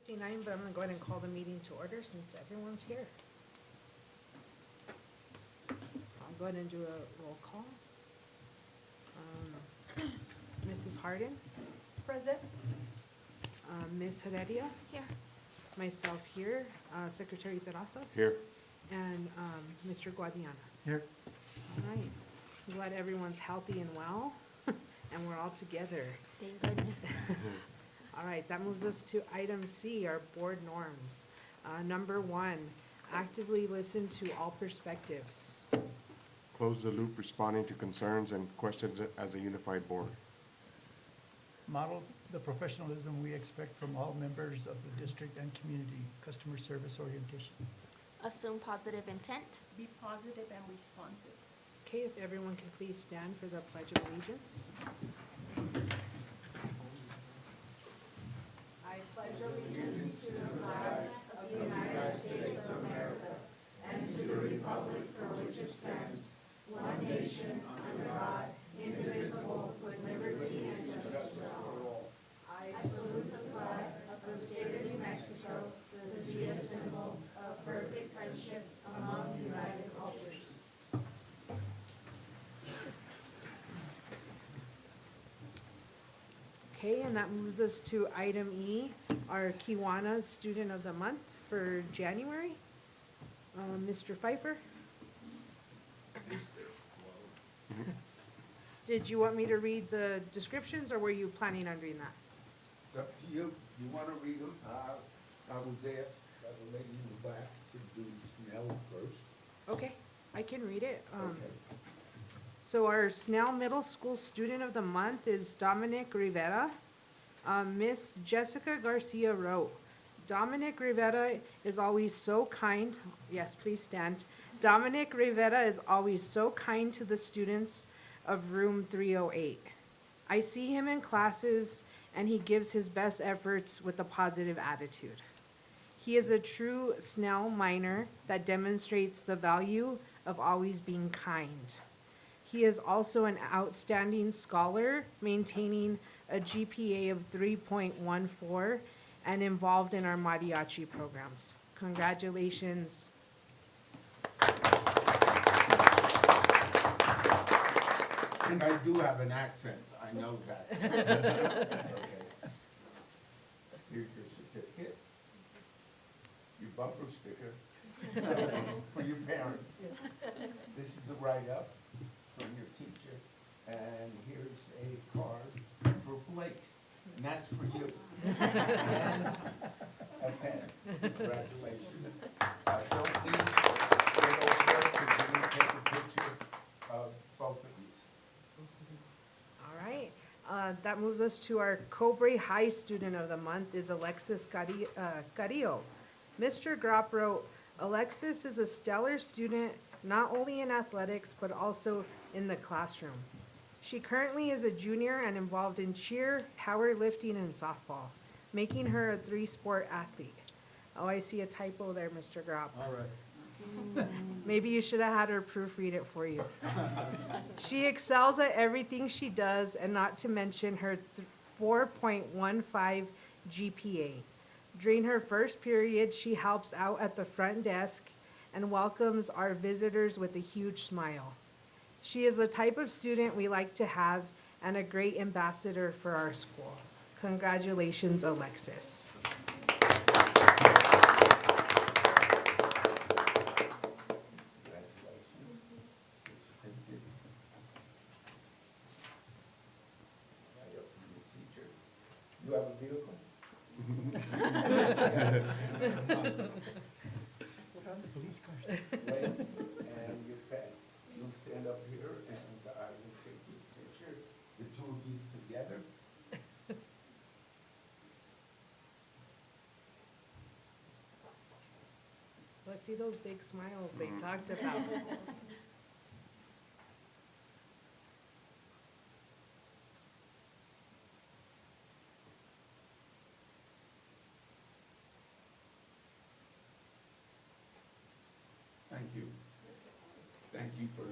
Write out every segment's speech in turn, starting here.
6:59, but I'm going to go ahead and call the meeting to order since everyone's here. I'll go ahead and do a roll call. Mrs. Harden, Present. Ms. Heredia, Here. myself here, Secretary Terrazas. Here. And Mr. Guadiana. Here. All right. I'm glad everyone's healthy and well, and we're all together. Thank goodness. All right, that moves us to item C, our board norms. Number 1, actively listen to all perspectives. Close the loop responding to concerns and questions as a unified board. Model the professionalism we expect from all members of the district and community, customer service orientation. Assume positive intent. Be positive and responsive. Okay, if everyone can please stand for the Pledge of Allegiance. I pledge allegiance to the flag of the United States of America and to the republic for which it stands, one nation, under God, indivisible, with liberty and justice for all. I salute the flag of the state of New Mexico, the sea symbol of perfect friendship among united cultures. Okay, and that moves us to item E, our Kiwanis Student of the Month for January. Mr. Pfeiffer? Did you want me to read the descriptions, or were you planning on doing that? It's up to you. You want to read them? I was asked by the lady in the back to do Snell first. Okay, I can read it. Okay. So our Snell Middle School Student of the Month is Dominic Rivera. Miss Jessica Garcia wrote, Dominic Rivera is always so kind. Yes, please stand. Dominic Rivera is always so kind to the students of room 308. I see him in classes and he gives his best efforts with a positive attitude. He is a true Snell minor that demonstrates the value of always being kind. He is also an outstanding scholar, maintaining a GPA of 3.14 and involved in our mariachi programs. Congratulations. And I do have an accent. I know that. Okay. Here's your certificate, your bumper sticker for your parents. This is the write-up from your teacher, and here's a card for Blake's, and that's for you. And a pen. Congratulations. Don't leave, get over there, because we're gonna take a picture of both of these. All right, that moves us to our Cobre High Student of the Month is Alexis Carrillo. Mr. Gropp wrote, Alexis is a stellar student, not only in athletics, but also in the classroom. She currently is a junior and involved in cheer, powerlifting, and softball, making her a 3-sport athlete. Oh, I see a typo there, Mr. Gropp. All right. Maybe you should have had her proofread it for you. She excels at everything she does, and not to mention her 4.15 GPA. During her first period, she helps out at the front desk and welcomes our visitors with a huge smile. She is the type of student we like to have and a great ambassador for our school. Congratulations, Alexis. Congratulations. Certificate. Right up from the teacher. You have a vehicle? Put on the police cars. Lance, and your pen. You'll stand up here and I will take your picture, the two of you together. Let's see those big smiles they talked about. Thank you. Thank you for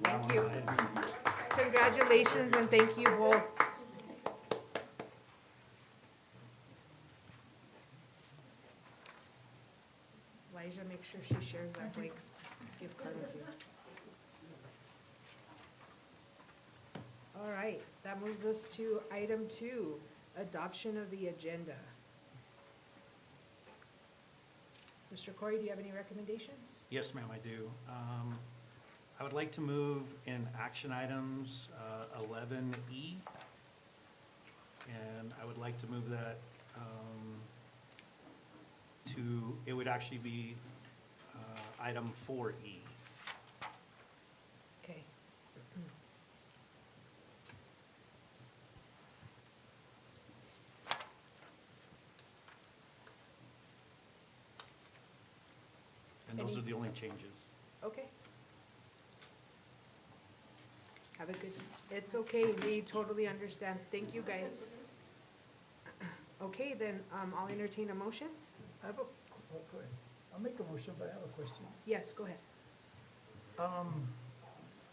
Thank allowing you. us to be here. Congratulations and thank you both. Elijah, make sure she shares that Blake's gift card with you. All right, that moves us to item 2, adoption of the agenda. Mr. Corey, do you have any recommendations? Yes, ma'am, I do. I would like to move in action items 11E, and I would like to move that it would actually be item 4E. Okay. And those Any- are the only changes. Okay. Have a good, it's okay, we totally understand. Thank you, guys. Okay, then, I'll entertain a motion. I have a, go ahead. I'll make a motion, but I have a question. Yes, go ahead.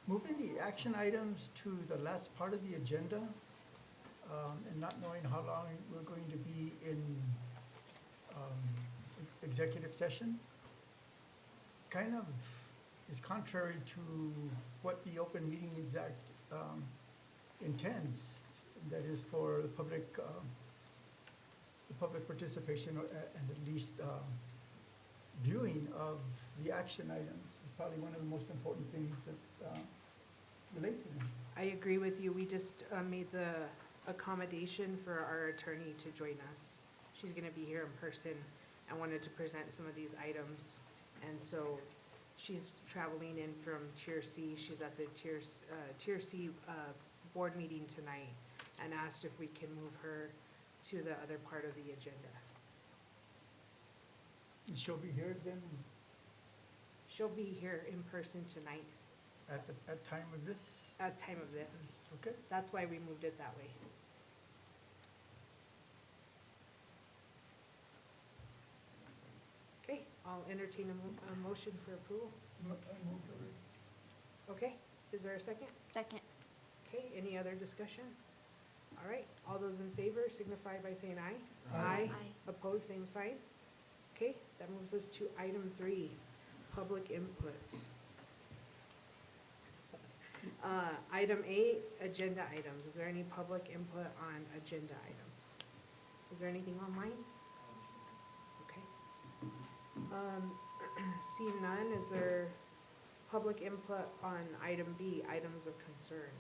Moving the action items to the last part of the agenda, and not knowing how long we're going to be in, executive session, kind of is contrary to what the open meeting exact, intends. That is for the public participation and at least, viewing of the action items is probably one of the most important things that, relate to them. I agree with you. We just made the accommodation for our attorney to join us. She's gonna be here in person and wanted to present some of these items. And so she's traveling in from Tier C. She's at the Tier C board meeting tonight and asked if we can move her to the other part of the agenda. And she'll be here then She'll be here in person tonight at time of this? at time of this. Okay. That's why we moved it that way. Okay, I'll entertain a motion for approval. I moved already. Okay, is there a second? Second. Okay, any other discussion? All right, all those in favor signify by saying aye. Aye. Opposed, same sign. Okay, that moves us to item 3, public input. Item 8, agenda items. Is there any public input on agenda items? Is there anything online? Okay. Seeing none, is there public input on item B, items of concern?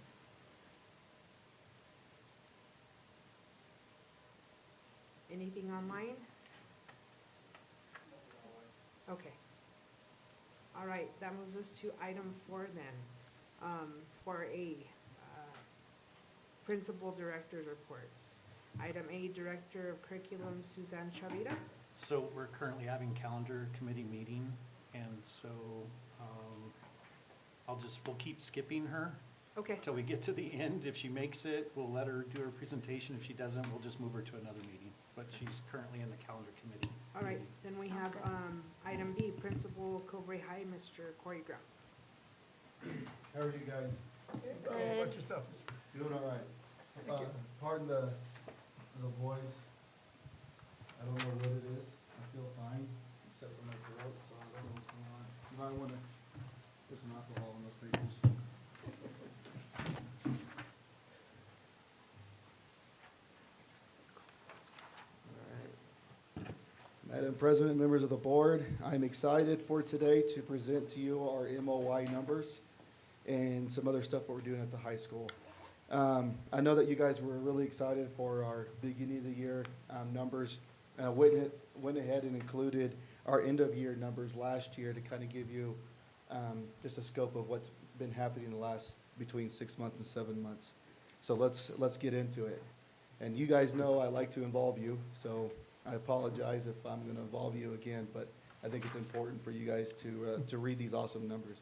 Anything online? Okay. All right, that moves us to item 4 then. 4A, Principal Director's Reports. Item A, Director of Curriculum, Suzanne Chavira. So we're currently having calendar committee meeting, and so we'll keep skipping her Okay, until we get to the end. If she makes it, we'll let her do her presentation. If she doesn't, we'll just move her to another meeting. But she's currently in the calendar committee. all right, then we have, Sounds item B, Principal Cobre High, Mr. Corey Grau. How are you guys? Good. Watch yourself. Doing all right. Thank you. Pardon the voice. I don't know what it is. I feel fine, except for my throat, so I don't know what's going on. You might want to put some alcohol in those papers. All right. Madam President, members of the board, I'm excited for today to present to you our MOY numbers and some other stuff that we're doing at the high school. I know that you guys were really excited for our beginning of the year numbers. Went ahead and included our end of year numbers last year to kind of give you just a scope of what's been happening in the last between 6 months and 7 months. So let's get into it. And you guys know I like to involve you, so I apologize if I'm going to involve you again, but I think it's important for you guys to read these awesome numbers.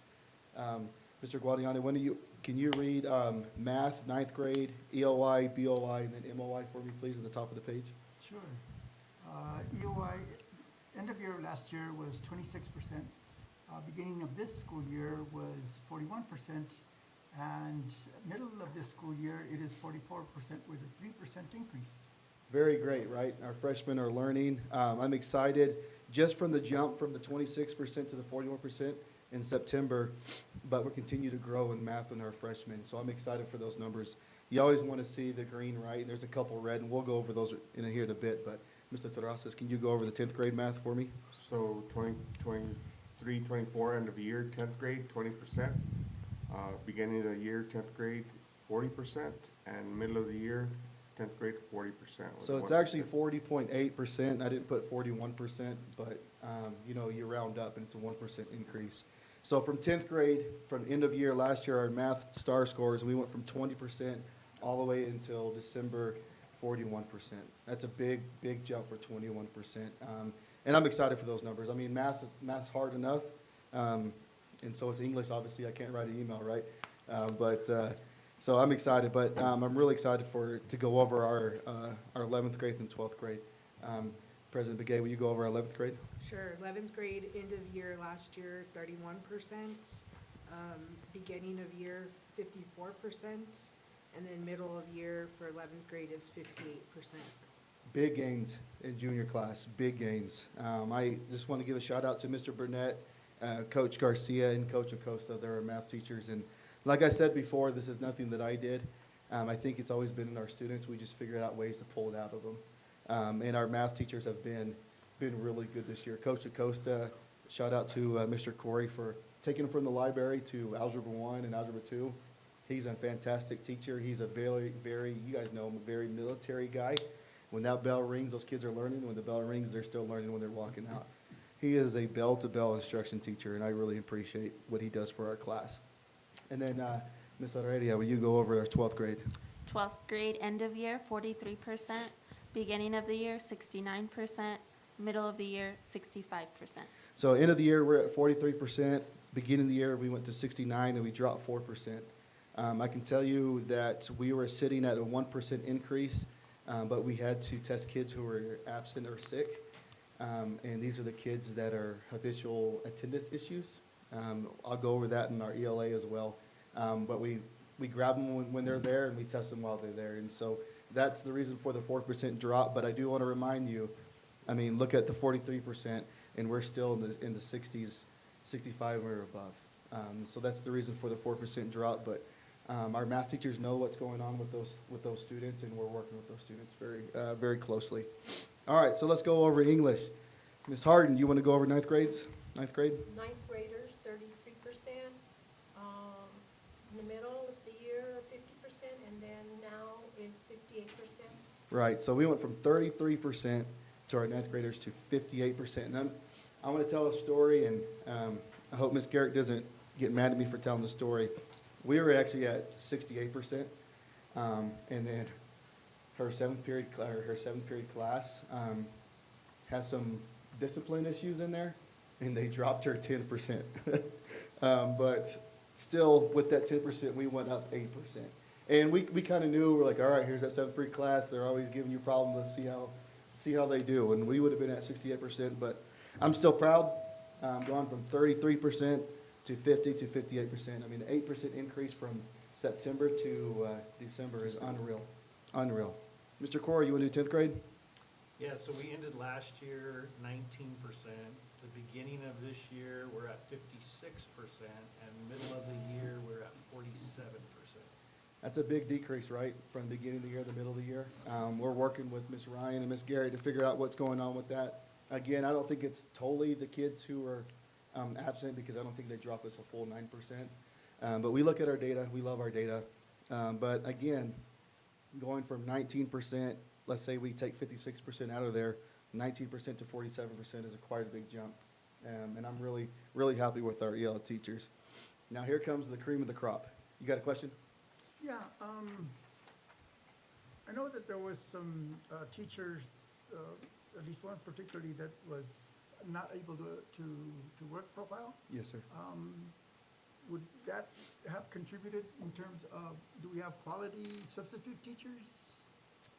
Mr. Guadiana, can you read math, 9th grade, EOI, BOI, and then MOI for me, please, at the top of the page? Sure. EOI, end of year last year was 26%. Beginning of this school year was 41%, and middle of this school year, it is 44% with a 3% increase. Very great, right? Our freshmen are learning. I'm excited. just from the jump from the 26% to the 41% in September, but we're continue to grow in math in our freshmen. So I'm excited for those numbers. You always want to see the green, right? And there's a couple red, and we'll go over those in here in a bit. But Mr. Terrazas, can you go over the 10th grade math for me? So 2023, 24, end of year, 10th grade, 20%. Beginning of the year, 10th grade, 40%, and middle of the year, 10th grade, 40%. So it's actually 40.8%. I didn't put 41%, but, you know, you round up and it's a 1% increase. So from 10th grade, from end of year last year, our math star scores, we went from 20% all the way until December, 41%. That's a big, big jump for 21%. And I'm excited for those numbers. I mean, math's hard enough, and so is English. Obviously, I can't write an email, right? So I'm excited, but I'm really excited to go over our 11th grade and 12th grade. President Begay, will you go over our 11th grade? Sure, 11th grade, end of year last year, 31%. Beginning of year, 54%. And then middle of year for 11th grade is 58%. Big gains in junior class, big gains. I just want to give a shout out to Mr. Burnett, Coach Garcia, and Coach Acosta. They're our math teachers. And like I said before, this is nothing that I did. I think it's always been in our students. We just figured out ways to pull it out of them. And our math teachers have been really good this year. Coach Acosta, shout out to Mr. Corey for taking him from the library to Algebra 1 and Algebra 2. He's a fantastic teacher. He's a very, you guys know him, a very military guy. When that bell rings, those kids are learning. When the bell rings, they're still learning when they're walking out. He is a bell-to-bell instruction teacher, and I really appreciate what he does for our class. And then, Ms. Heredia, will you go over our 12th grade? 12th grade, end of year, 43%. Beginning of the year, 69%. Middle of the year, 65%. So end of the year, we're at 43%. Beginning of the year, we went to 69, and we dropped 4%. I can tell you that we were sitting at a 1% increase, but we had to test kids who were absent or sick. And these are the kids that are habitual attendance issues. I'll go over that in our ELA as well. But we grab them when they're there, and we test them while they're there. And so that's the reason for the 4% drop. But I do want to remind you, I mean, look at the 43%, and we're still in the 60s, 65 or above. So that's the reason for the 4% drop. But our math teachers know what's going on with those students, and we're working with those students very closely. All right, so let's go over English. Ms. Harden, you want to go over ninth grade? Ninth graders, 33%. In the middle of the year, 50%, and then now is 58%. Right, so we went from 33% to our ninth graders to 58%. And I want to tell a story, and I hope Ms. Garrett doesn't get mad at me for telling the story. We were actually at 68%, and then her seventh period class has some discipline issues in there, and they dropped her 10%. But still, with that 10%, we went up 8%. And we kind of knew, we're like, all right, here's that seventh period class. They're always giving you problems. Let's see how they do. And we would have been at 68%, but I'm still proud. Going from 33% to 50 to 58%. I mean, an 8% increase from September to December is unreal. Unreal. Mr. Corey, you want to do 10th grade? Yeah, so we ended last year 19%. The beginning of this year, we're at 56%, and middle of the year, we're at 47%. That's a big decrease, right, from the beginning of the year to the middle of the year. We're working with Ms. Ryan and Ms. Gary to figure out what's going on with that. Again, I don't think it's totally the kids who are absent, because I don't think they drop us a full 9%. But we look at our data. We love our data. But again, going from 19%, let's say we take 56% out of there, 19% to 47% is quite a big jump. And I'm really, really happy with our EL teachers. Now here comes the cream of the crop. You got a question? Yeah, I know that there was some teachers, at least one particularly, that was not able to work for a while. Yes, sir. Would that have contributed in terms of, do we have quality substitute teachers?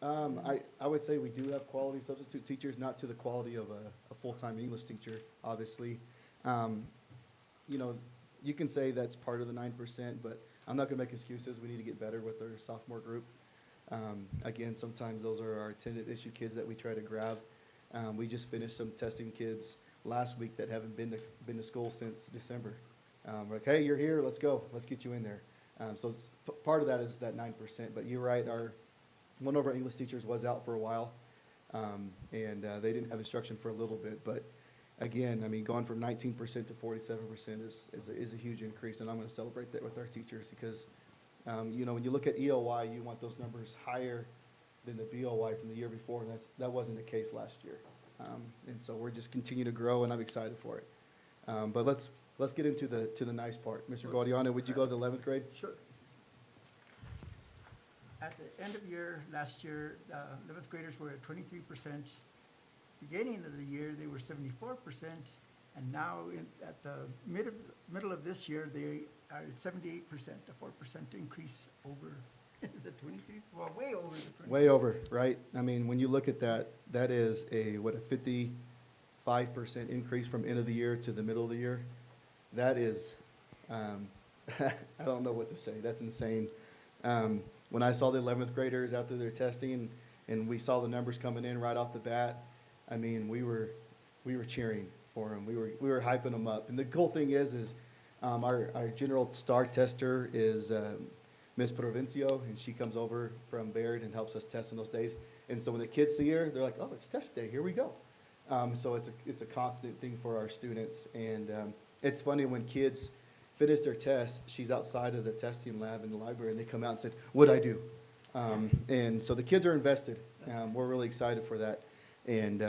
I would say we do have quality substitute teachers, not to the quality of a full-time English teacher, obviously. You know, you can say that's part of the 9%, but I'm not going to make excuses. We need to get better with our sophomore group. Again, sometimes those are our attendance issue kids that we try to grab. We just finished some testing kids last week that haven't been to school since December. We're like, hey, you're here, let's go, let's get you in there. So part of that is that 9%, but you're right, one of our English teachers was out for a while, and they didn't have instruction for a little bit, but again, I mean, going from 19% to 47% is a huge increase, and I'm gonna celebrate that with our teachers, because, you know, when you look at EOY, you want those numbers higher than the BOY from the year before, and that wasn't the case last year. And so we're just continue to grow, and I'm excited for it. But let's get into the nice part. Mr. Guadiana, would you go to the 11th grade? Sure. At the end of year, last year, 11th graders were at 23%. Beginning of the year, they were 74%, and now at the middle of this year, they are at 78%, a 4% increase over the 23, well, way over the 23. Way over, right? I mean, when you look at that, that is a 55% increase from end of the year to the middle of the year. That is, I don't know what to say. That's insane. When I saw the 11th graders after their testing and we saw the numbers coming in right off the bat, I mean, we were cheering for them. We were hyping them up. And the cool thing is our general star tester is Miss Provencio, and she comes over from Bayard and helps us test on those days. And so when the kids see her, they're like, oh, it's test day, here we go. So it's a constant thing for our students. And it's funny when kids finish their test, she's outside of the testing lab in the library, and they come out and said, what'd I do? And so the kids are invested. We're really excited for that. And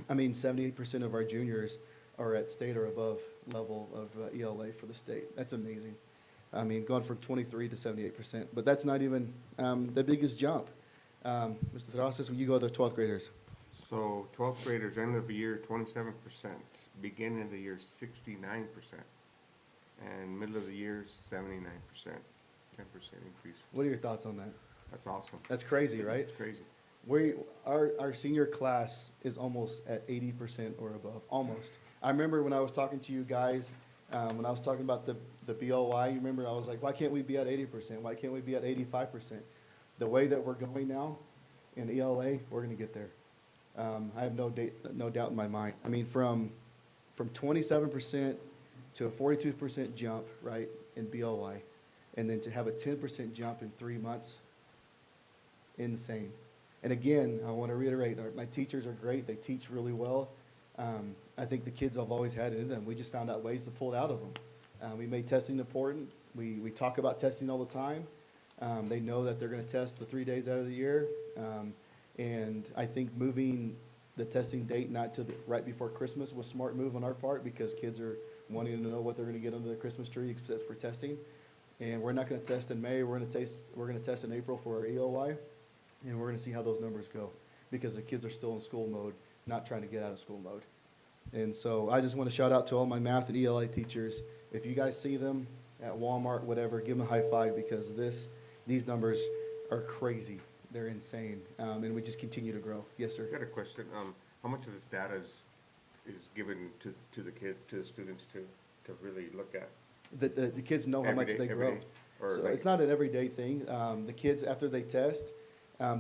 I mean, 78% of our juniors are at state or above level of ELA for the state. That's amazing. I mean, going from 23 to 78%, but that's not even the biggest jump. Mr. Terrasas, when you go to the 12th graders. So 12th graders, end of the year, 27%, beginning of the year, 69%, and middle of the year, 79%, 10% increase. What are your thoughts on that? That's awesome. That's crazy, right? It's crazy. Our senior class is almost at 80% or above, almost. I remember when I was talking to you guys, when I was talking about the BOY, you remember I was like, why can't we be at 80%? Why can't we be at 85%? The way that we're going now in ELA, we're gonna get there. I have no doubt in my mind. I mean, from 27% to a 42% jump, right, in BOY, and then to have a 10% jump in 3 months, insane. And again, I want to reiterate, my teachers are great. They teach really well. I think the kids have always had it in them. We just found out ways to pull it out of them. We made testing important. We talk about testing all the time. They know that they're going to test the 3 days out of the year. And I think moving the testing date not to right before Christmas was a smart move on our part, because kids are wanting to know what they're going to get under the Christmas tree except for testing. And we're not going to test in May. We're going to test in April for our EOY. And we're going to see how those numbers go, because the kids are still in school mode, not trying to get out of school mode. And so I just want to shout out to all my math and ELA teachers. If you guys see them at Walmart, whatever, give them a high five, because these numbers are crazy. They're insane. And we just continue to grow. Yes, sir. I got a question. How much of this data is given to the students to really look at? The kids know how much they grow. Every day? Or So like- it's not an everyday thing. The kids, after they test,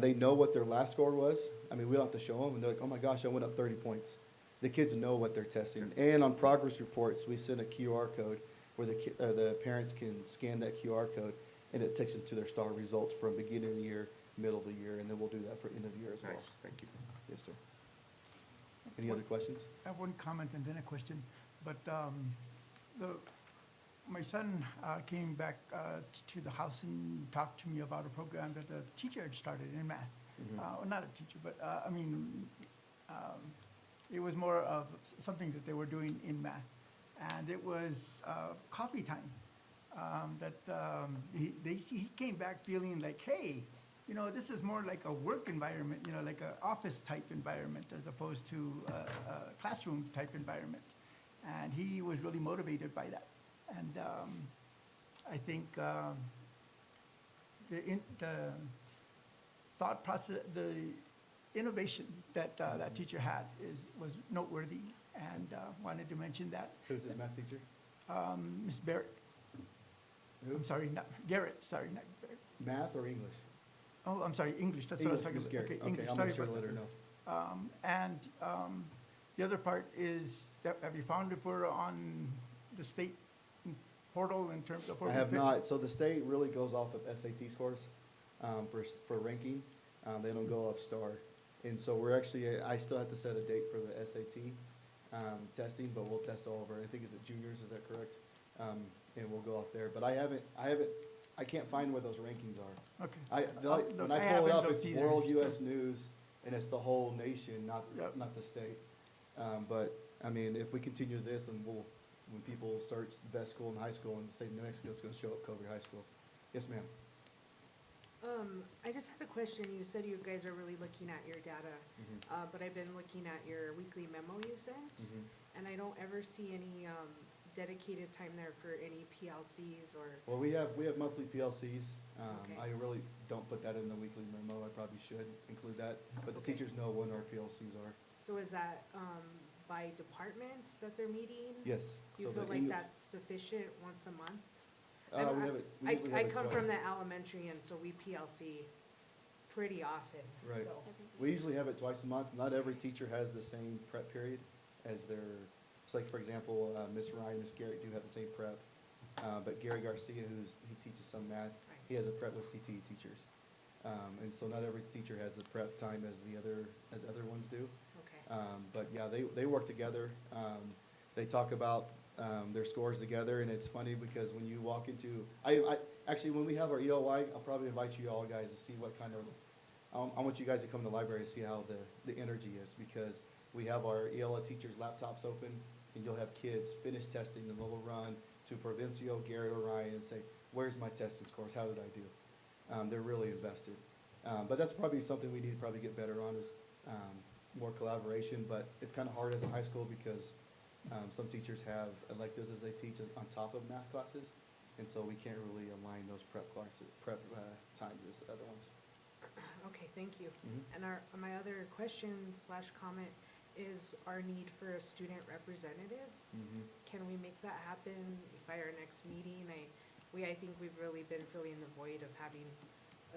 they know what their last score was. I mean, we don't have to show them, and they're like, oh my gosh, I went up 30 points. The kids know what they're testing. And on progress reports, we send a QR code where the parents can scan that QR code, and it takes them to their star results from beginning of the year, middle of the year, and then we'll do that for end of the year as well. Nice, thank you. Yes, sir. Any other questions? I have one comment and then a question, but my son came back to the house and talked to me about a program that a teacher had started in math. Well, not a teacher, but I mean, it was more of something that they were doing in math. And it was coffee time. He came back feeling like, hey, you know, this is more like a work environment, you know, like an office type environment as opposed to a classroom type environment. And he was really motivated by that. And I think the thought process, the innovation that that teacher had was noteworthy, and wanted to mention that. Who's his math teacher? Ms. Barrett. Who? I'm sorry, not Garrett, sorry, not Barrett. Math or English? Oh, I'm sorry, English, that's what I was English, talking Miss about. Garrett. Okay, English, I'll sorry make sure to about let her that. know. The other part is, that have you found if we're on the state portal in terms of? I have not. So the state really goes off of SAT scores for ranking. They don't go off star. And so we're actually, I still have to set a date for the SAT testing, but we'll test all of our, I think, is it juniors, is that correct? And we'll go off there. But I can't find where those rankings are. Okay. When I pull it haven't up, looked it's either, World so- US News, and it's the whole nation, Yep. not the state. But, I mean, if we continue this, and when people search the best school in high school in the state of New Mexico, it's gonna show up Cobre High School. Yes, ma'am. I just had a question. You said you guys are really looking at your data, but I've been looking at your weekly memo you sent, and I don't ever see any dedicated time there for any PLCs or, Well, we have monthly PLCs. Okay. I really don't put that in the weekly memo. I probably should include that, but the Okay. teachers know when our PLCs are. so is that by department that they're meeting? Yes. Do you So the feel like English- that's sufficient once a month? We I'm- have it, we I usually have it come twice. from the elementary, and so we PLC pretty often, Right. so. We usually have it twice a month. Not every teacher has the same prep period as their, it's like, for example, Miss Ryan, Miss Garrett do have the same prep. But Gary Garcia, he teaches some math, he has a prep with CTE teachers. And so not every teacher has the prep time as other ones do. Okay, But yeah, they work together. They talk about their scores together, and it's funny because when you walk into, actually, when we have our EOI, I'll probably invite you all guys to see what kind of, I want you guys to come to the library to see how the energy is, because we have our ELA teachers' laptops open, and you'll have kids finish testing, and they'll run to Provincial, Garrett, or Ryan, and say, where's my testing scores, how did I do? They're really invested. But that's probably something we need to probably get better on, is more collaboration, but it's kind of hard as a high school because some teachers have electives as they teach on top of math classes, and so we can't really align those prep times as other ones. okay, thank you. Mhm. And my other question/comment is our need for a student representative. Can we make that happen by our next meeting? I think we've really been filling the void of having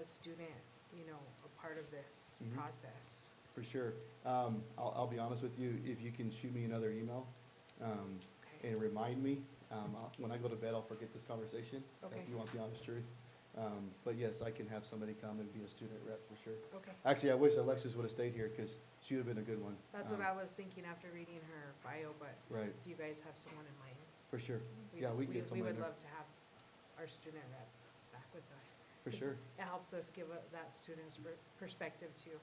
a student, a part of this Mhm. process. For sure. I'll be honest with you, if you can shoot me another email, Okay, and remind me, when I go to bed, I'll forget this conversation, Okay. if you want the honest truth. But yes, I can have somebody come and be a student rep for sure. okay. Actually, I wish Alexis would've stayed here, cause she would've been a good one. That's what I was thinking after reading her bio, but Right, if you guys have someone in mind. for sure. Yeah, we can get We someone would there. love to have our student rep back with us. For 'Cause sure. It helps us give that student's perspective too.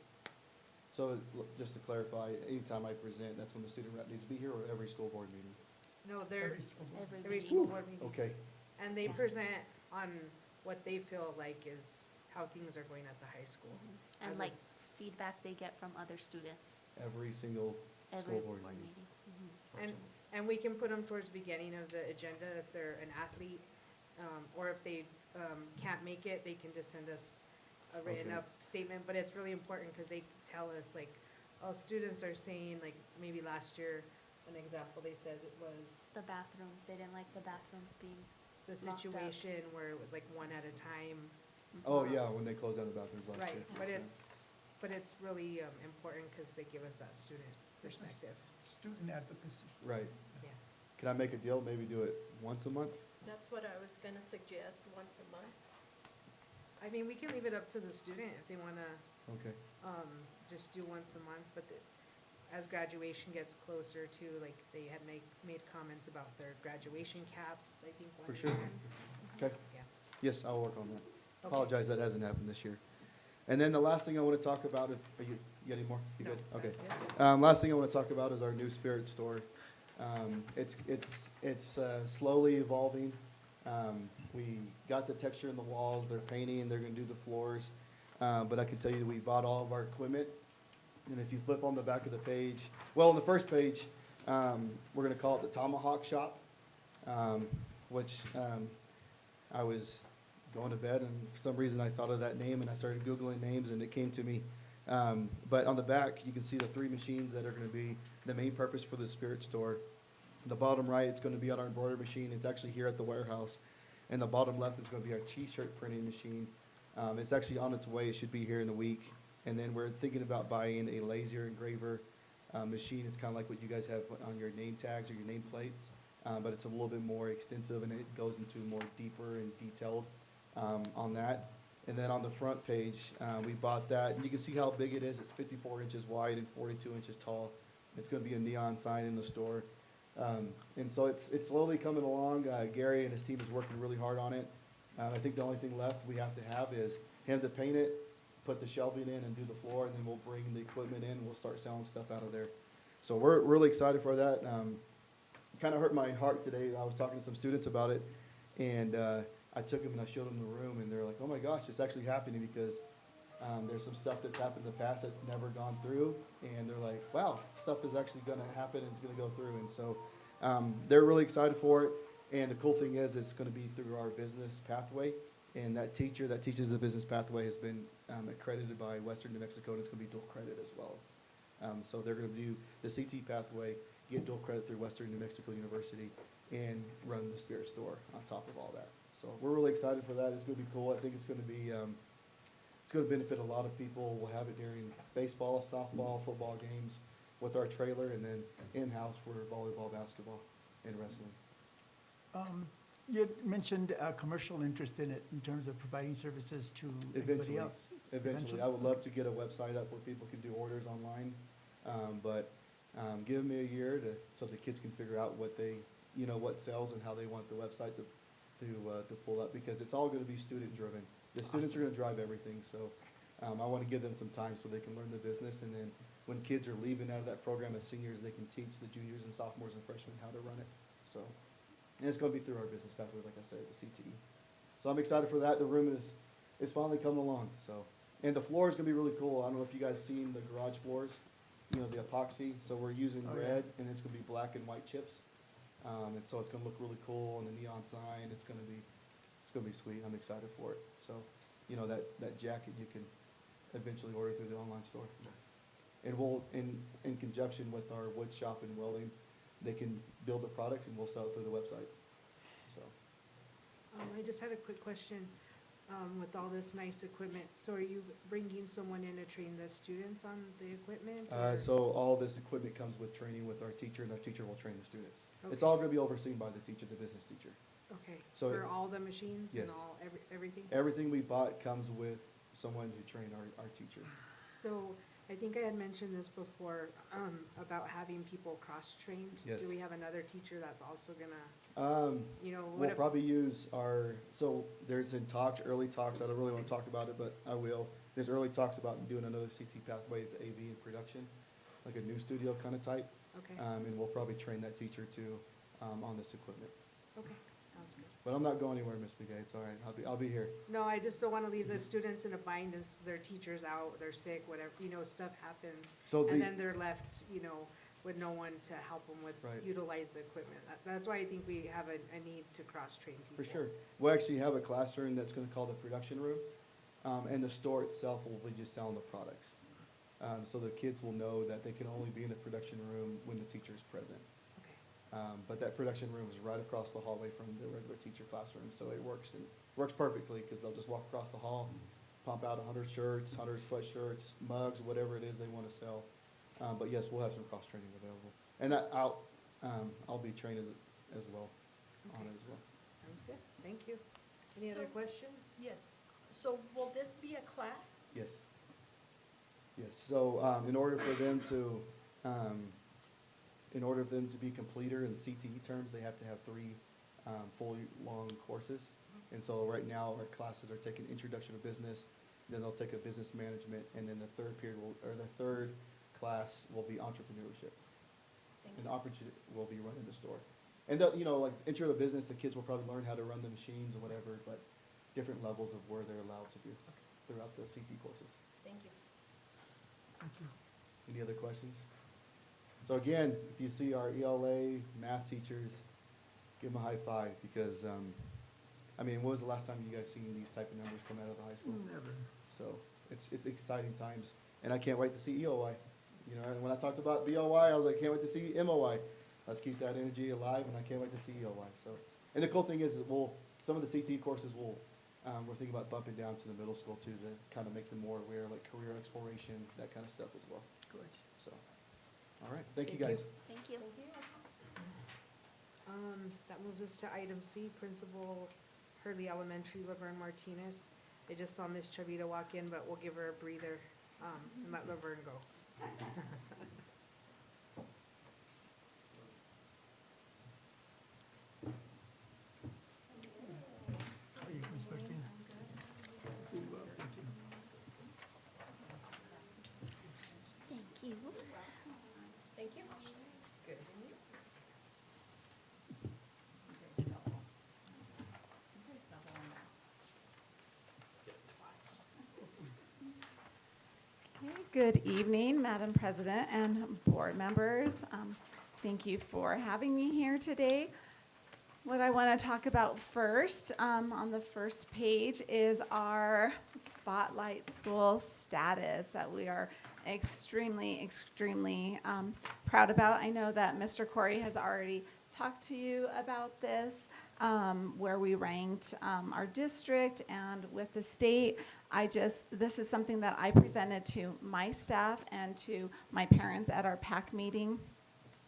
So, just to clarify, anytime I present, that's when the student rep needs to be here, or every school board meeting? No, they're, Every school board. Every every meeting. school board meeting. Okay, And they Yeah. present on what they feel like is how things are going at the high school. And As a like s- feedback they get from other students, every single every school board meeting. meeting. And we can put them towards the beginning of the agenda if they're an athlete, or if they can't make it, they can just send us a written Okay. up statement. But it's really important because they tell us, like, oh, students are saying, like, maybe last year, an example they said it was The bathrooms, they didn't like the bathrooms being, the Locked up. situation where it was like one at a time. Oh, yeah, when they closed down the bathrooms last year. Right, but it's really important because they give us that student This is perspective. Student advocacy. Right. Yeah. Can I make a deal, maybe do it once a month? That's what I was gonna suggest, once a month. I mean, we can leave it up to the student if they wanna Okay, just do once a month, but as graduation gets closer to, like, they had made comments about their graduation caps, I think, one For year. sure. Okay. Yeah. yes, I'll work on that. Okay. Apologize, that hasn't happened this year. And then the last thing I want to talk about, you got any more? You No, good? Okay. that's good. Last thing I want to talk about is our new spirit store. It's slowly evolving. We got the texture in the walls, they're painting, they're gonna do the floors. But I can tell you that we bought all of our equipment. And if you flip on the back of the page, well, on the first page, we're gonna call it the Tomahawk Shop, which I was going to bed, and for some reason I thought of that name, and I started Googling names, and it came to me. But on the back, you can see the 3 machines that are gonna be the main purpose for the spirit store. The bottom right, it's gonna be on our embroidery machine. It's actually here at the warehouse. And the bottom left is gonna be our t-shirt printing machine. It's actually on its way. It should be here in a week. And then we're thinking about buying a laser engraver machine. It's kind of like what you guys have on your name tags or your name plates, but it's a little bit more extensive and it goes into more deeper and detailed on that. And then on the front page, we bought that, and you can see how big it is. It's 54 inches wide and 42 inches tall. It's going to be a neon sign in the store. And so it's slowly coming along. Gary and his team is working really hard on it. I think the only thing left we have to have is him to paint it, put the shelving in and do the floor, and then we'll bring the equipment in and we'll start selling stuff out of there. So we're really excited for that. It kind of hurt my heart today. I was talking to some students about it, and I took them and I showed them the room, and they're like, oh my gosh, it's actually happening because there's some stuff that's happened in the past that's never gone through, and they're like, wow, stuff is actually going to happen and it's going to go through. And so they're really excited for it, and the cool thing is it's going to be through our business pathway, and that teacher that teaches the business pathway has been accredited by Western New Mexico, and it's going to be dual credit as well. So they're going to do the CT pathway, get dual credit through Western New Mexico University, and run the Spirit Store on top of all that. So we're really excited for that. It's going to be cool. I think it's going to be it's going to benefit a lot of people. We'll have it during baseball, softball, football games with our trailer, and then in-house for volleyball, basketball, and wrestling. You had mentioned a commercial interest in it in terms of providing services to anybody Eventually. else. Eventually, I would love to get a website up where people can do orders online, but give me a year so the kids can figure out what they, what sells and how they want the website to pull up, because it's all going to be student driven. The students are going to drive everything, so I want to give them some time so they can learn the business, and then when kids are leaving out of that program as seniors, they can teach the juniors and sophomores and freshmen how to run it. So, and it's going to be through our business pathway, like I said, the CTE. So I'm excited for that. The room is finally coming along. So, and the floor is going to be really cool. I don't know if you guys seen the garage floors, the epoxy. So we're using red, and it's going to be black and white chips. And so it's going to look really cool, and the neon sign. It's going to be sweet. I'm excited for it. So, that jacket you can eventually order through the online store. And we'll, in conjunction with our wood shop and welding, they can build the products and we'll sell it through the website. So, I just had a quick question, with all this nice equipment. So are you bringing someone in to train the students on the equipment? or- so all this equipment comes with training with our teacher, and our teacher will train the students. It's Okay. all going to be overseen by the teacher, the business teacher. Okay, so for it- all the machines and Yes. all, everything? Everything we bought comes with someone to train our teacher. So I think I had mentioned this before, about having people cross-trained. Yes. Do we have another teacher that's also gonna, what We'll if? probably use so there's early talks, I don't really want to talk about it, but I will. There's early talks about doing another CT pathway at the AV in production, like a new studio kind of type. Okay, And we'll probably train that teacher too, on this equipment. okay, sounds good. But I'm not going anywhere, Ms. Begay, it's all right, I'll be here. No, I just don't wanna leave the students in a bind and their teacher's out, they're sick, whatever, stuff happens. So And then they're left, with no one to help them with, Right. utilize the equipment. That's why I think we have a need to cross-train people. For sure. We'll actually have a classroom that's gonna call the production room, and the store itself will be just selling the products. So the kids will know that they can only be in the production room when the teacher is present. Okay, But that production room is right across the hallway from the regular teacher classroom, so it works perfectly, because they'll just walk across the hall, pump out 100 shirts, 100 sweatshirts, mugs, whatever it is they wanna sell. But yes, we'll have some cross-training available. And I'll be trained as well, on Okay. it as well. sounds good, thank you. Any other So- questions? Yes. So will this be a class? Yes. Yes, so, in order for them to be completer in CTE terms, they have to have 3, fully long courses. And so right now, our classes are taking Introduction to Business, then they'll take a Business Management, and then the third class will be Entrepreneurship. Thank And you. opportunity will be running the store. And like Intro to Business, the kids will probably learn how to run the machines or whatever, but different levels of where they're allowed to do throughout the CT courses. Thank you. Thank you. Any other questions? So again, if you see our ELA math teachers, give them a high five, because, when was the last time you guys seen these type of numbers come out of the high school? Never. So it's exciting times, and I can't wait to see EOI. And when I talked about BOI, I was like, can't wait to see MOI. Let's keep that energy alive, and I can't wait to see EOI. So, and the cool thing is, some of the CT courses we're thinking about bumping down to the middle school too, to kind of make them more aware, like career exploration, that kind of stuff as well. Good. So, All right, thank you Thank you. guys. Thank you. That moves us to item C, Principal Hurley Elementary, Laverne Martinez. I just saw Miss Chavita walk in, but we'll give her a breather, and let Laverne go. How are you, Ms. Christine? Doing well, thank you. Thank you. Thank you. Good. Okay, good evening, Madam President and board members. Thank you for having me here today. What I want to talk about first, on the first page, is our Spotlight School status that we are extremely proud about. I know that Mr. Corey has already talked to you about this, where we ranked our district and with the state. This is something that I presented to my staff and to my parents at our PAC meeting.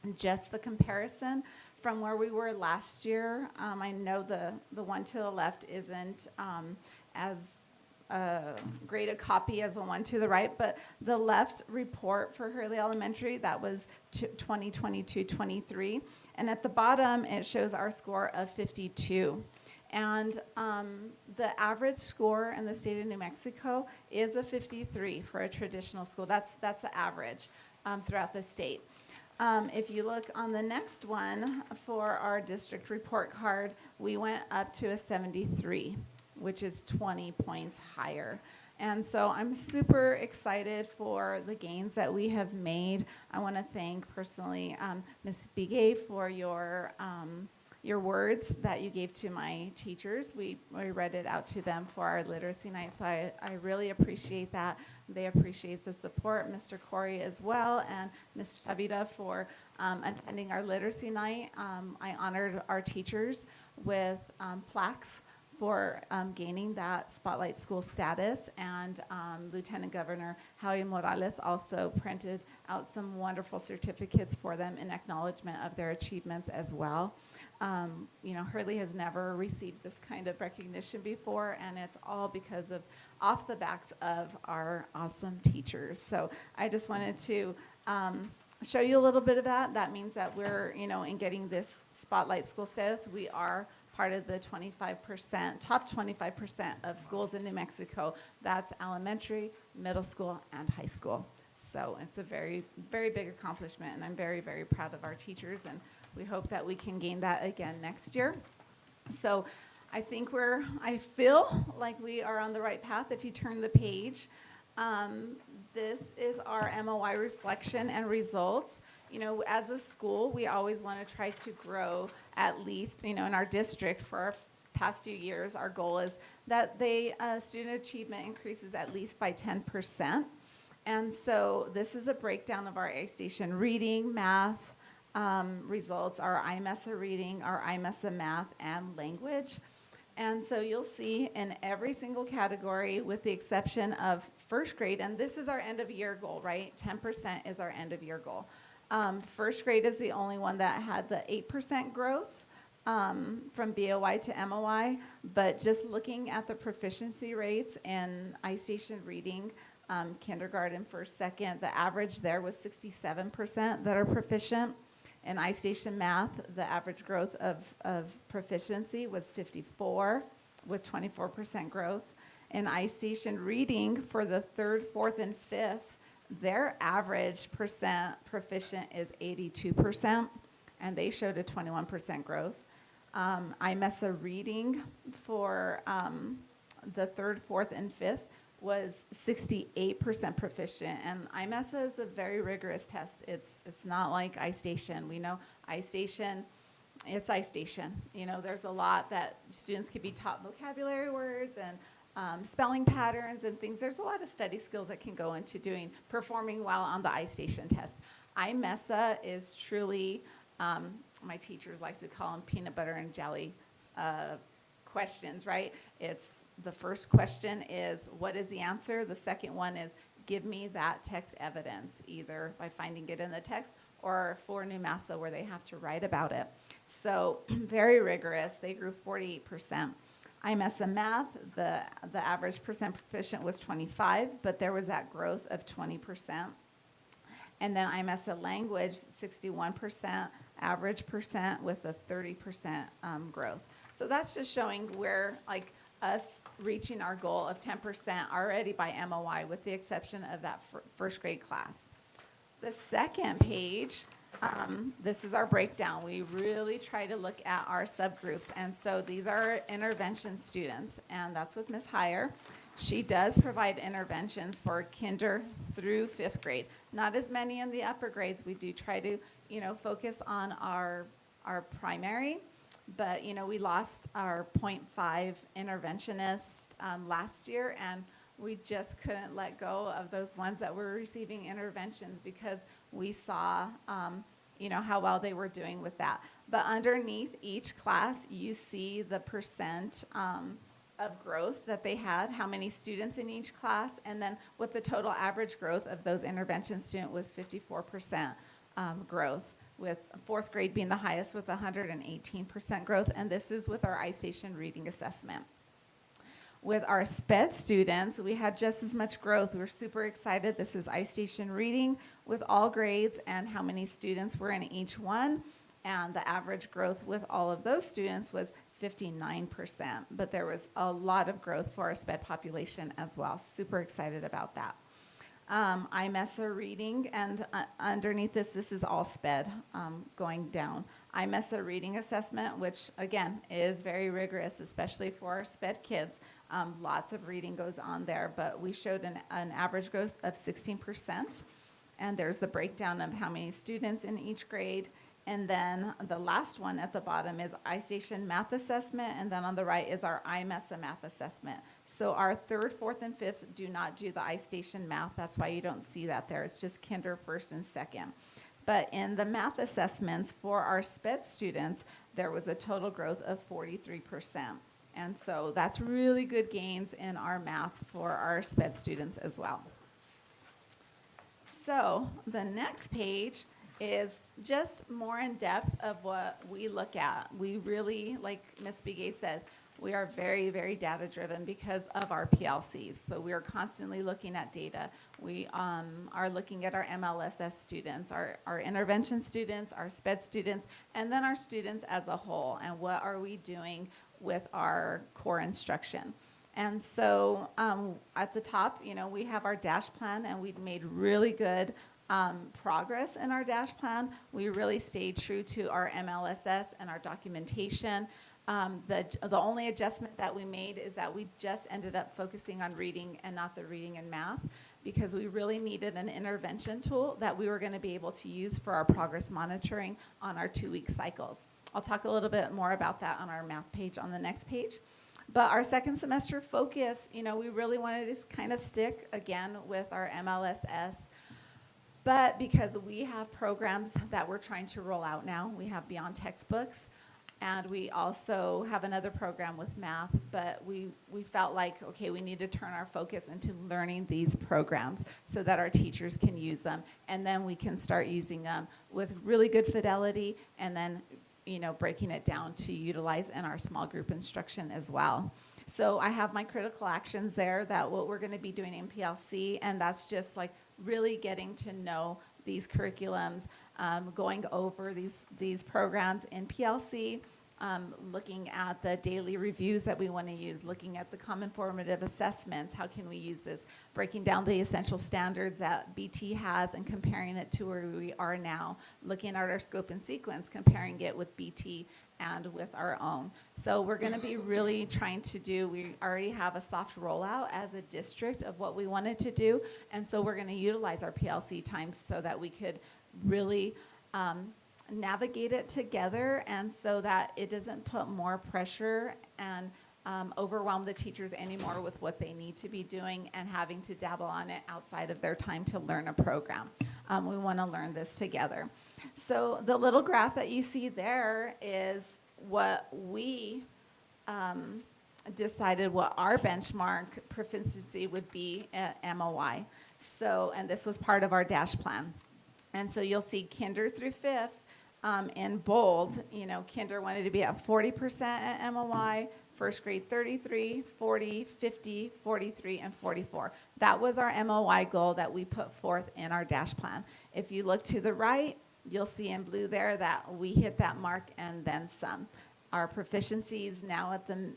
And just the comparison from where we were last year. I know the one to the left isn't as great a copy as the one to the right, but the left report for Hurley Elementary, that was 2022-23. And at the bottom, it shows our score of 52. And the average score in the state of New Mexico is a 53 for a traditional school. That's the average throughout the state. If you look on the next one for our district report card, we went up to a 73, which is 20 points higher. And so I'm super excited for the gains that we have made. I want to thank personally Ms. Bigay for your words that you gave to my teachers. We read it out to them for our literacy night, so I really appreciate that. They appreciate the support, Mr. Corey as well, and Ms. Chavita for attending our literacy night. I honored our teachers with plaques for gaining that Spotlight School status, and Lieutenant Governor Howie Morales also printed out some wonderful certificates for them in acknowledgement of their achievements as well. Hurley has never received this kind of recognition before, and it's all because of off the backs of our awesome teachers. So I just wanted to show you a little bit of that. That means that we're, in getting this Spotlight School status, we are part of the top 25% of schools in New Mexico. That's elementary, middle school, and high school. So it's a very, very big accomplishment, and I'm very, very proud of our teachers, and we hope that we can gain that again next year. So I feel like we are on the right path if you turn the page. This is our MOI reflection and results. As a school, we always want to try to grow at least, in our district for our past few years, our goal is that the student achievement increases at least by 10%. And so this is a breakdown of our A-Station reading, math results, our IMESA reading, our IMESA math, and language. And so you'll see in every single category, with the exception of first grade, and this is our end of year goal, right? 10% is our end of year goal. First grade is the only one that had the 8% growth from BOI to MOI, but just looking at the proficiency rates in I-Station reading, kindergarten, first, second, the average there was 67% that are proficient. In I-Station math, the average growth of proficiency was 54, with 24% growth. In I-Station reading for the third, fourth, and fifth, their average percent proficient is 82%, and they showed a 21% growth. IMESA reading for the third, fourth, and fifth was 68% proficient, and IMESA is a very rigorous test. It's not like I-Station. We know I-Station, it's I-Station. There's a lot that students can be taught vocabulary words and spelling patterns and things. There's a lot of study skills that can go into performing well on the I-Station test. IMESA is truly, my teachers like to call them peanut butter and jelly questions, right? The first question is, what is the answer? The second one is, give me that text evidence, either by finding it in the text or for Newmassa where they have to write about it. So very rigorous. They grew 48%. IMESA math, the average percent proficient was 25, but there was that growth of 20%. And then IMESA language, 61%, average percent with a 30% growth. So that's just showing where, like, us reaching our goal of 10% already by MOI, with the exception of that first grade class. The second page, this is our breakdown. We really try to look at our subgroups. And so these are intervention students, and that's with Ms. Heyer. She does provide interventions for kinder through 5th grade. Not as many in the upper grades. We do try to, focus on our primary. But, we lost our 0.5 interventionist last year, and we just couldn't let go of those ones that were receiving interventions because we saw, how well they were doing with that. But underneath each class, you see the percent of growth that they had, how many students in each class, and then what the total average growth of those intervention students was 54% growth, with 4th grade being the highest with 118% growth, and this is with our iStation reading assessment. With our SPED students, we had just as much growth. We were super excited. This is iStation reading with all grades and how many students were in each one, and the average growth with all of those students was 59%, but there was a lot of growth for our SPED population as well. Super excited about that. IMESA reading, and underneath this is all SPED going down. IMESA reading assessment, which again is very rigorous, especially for our SPED kids. Lots of reading goes on there, but we showed an average growth of 16%, and there's the breakdown of how many students in each grade. And then the last one at the bottom is iStation math assessment, and then on the right is our IMESA math assessment. So our 3rd, 4th, and 5th do not do the iStation math. That's why you don't see that there. It's just kinder, 1st, and 2nd. But in the math assessments for our SPED students, there was a total growth of 43%. And so that's really good gains in our math for our SPED students as well. So the next page is just more in depth of what we look at. We really, like Ms. Begay says, we are very, very data driven because of our PLCs. So we are constantly looking at data. We are looking at our MLSS students, our intervention students, our SPED students, and then our students as a whole, and what are we doing with our core instruction. And so at the top, we have our dash plan, and we've made really good progress in our dash plan. We really stayed true to our MLSS and our documentation. The only adjustment that we made is that we just ended up focusing on reading and not the reading and math, because we really needed an intervention tool that we were going to be able to use for our progress monitoring on our 2-week cycles. I'll talk a little bit more about that on our math page on the next page. But our second semester focus, we really wanted to kind of stick again with our MLSS. But because we have programs that we're trying to roll out now, we have Beyond Textbooks, and we also have another program with math, but we felt like, okay, we need to turn our focus into learning these programs so that our teachers can use them, and then we can start using them with really good fidelity, and then breaking it down to utilize in our small group instruction as well. So I have my critical actions there, that what we're going to be doing in PLC, and that's just like really getting to know these curriculums, going over these programs in PLC, looking at the daily reviews that we want to use, looking at the common formative assessments, how can we use this, breaking down the essential standards that BT has and comparing it to where we are now, looking at our scope and sequence, comparing it with BT and with our own. So we're going to be really trying to we already have a soft rollout as a district of what we wanted to do, and so we're going to utilize our PLC time so that we could really navigate it together, and so that it doesn't put more pressure and overwhelm the teachers anymore with what they need to be doing and having to dabble on it outside of their time to learn a program. We want to learn this together. So the little graph that you see there is what we decided what our benchmark proficiency would be at MOI. So, and this was part of our dash plan. And so you'll see kinder through fifth in bold. You know, kinder wanted to be at 40% at MOI, first grade 33, 40, 50, 43, and 44. That was our MOI goal that we put forth in our dash plan. If you look to the right, you'll see in blue there that we hit that mark and then some. Our proficiencies now at the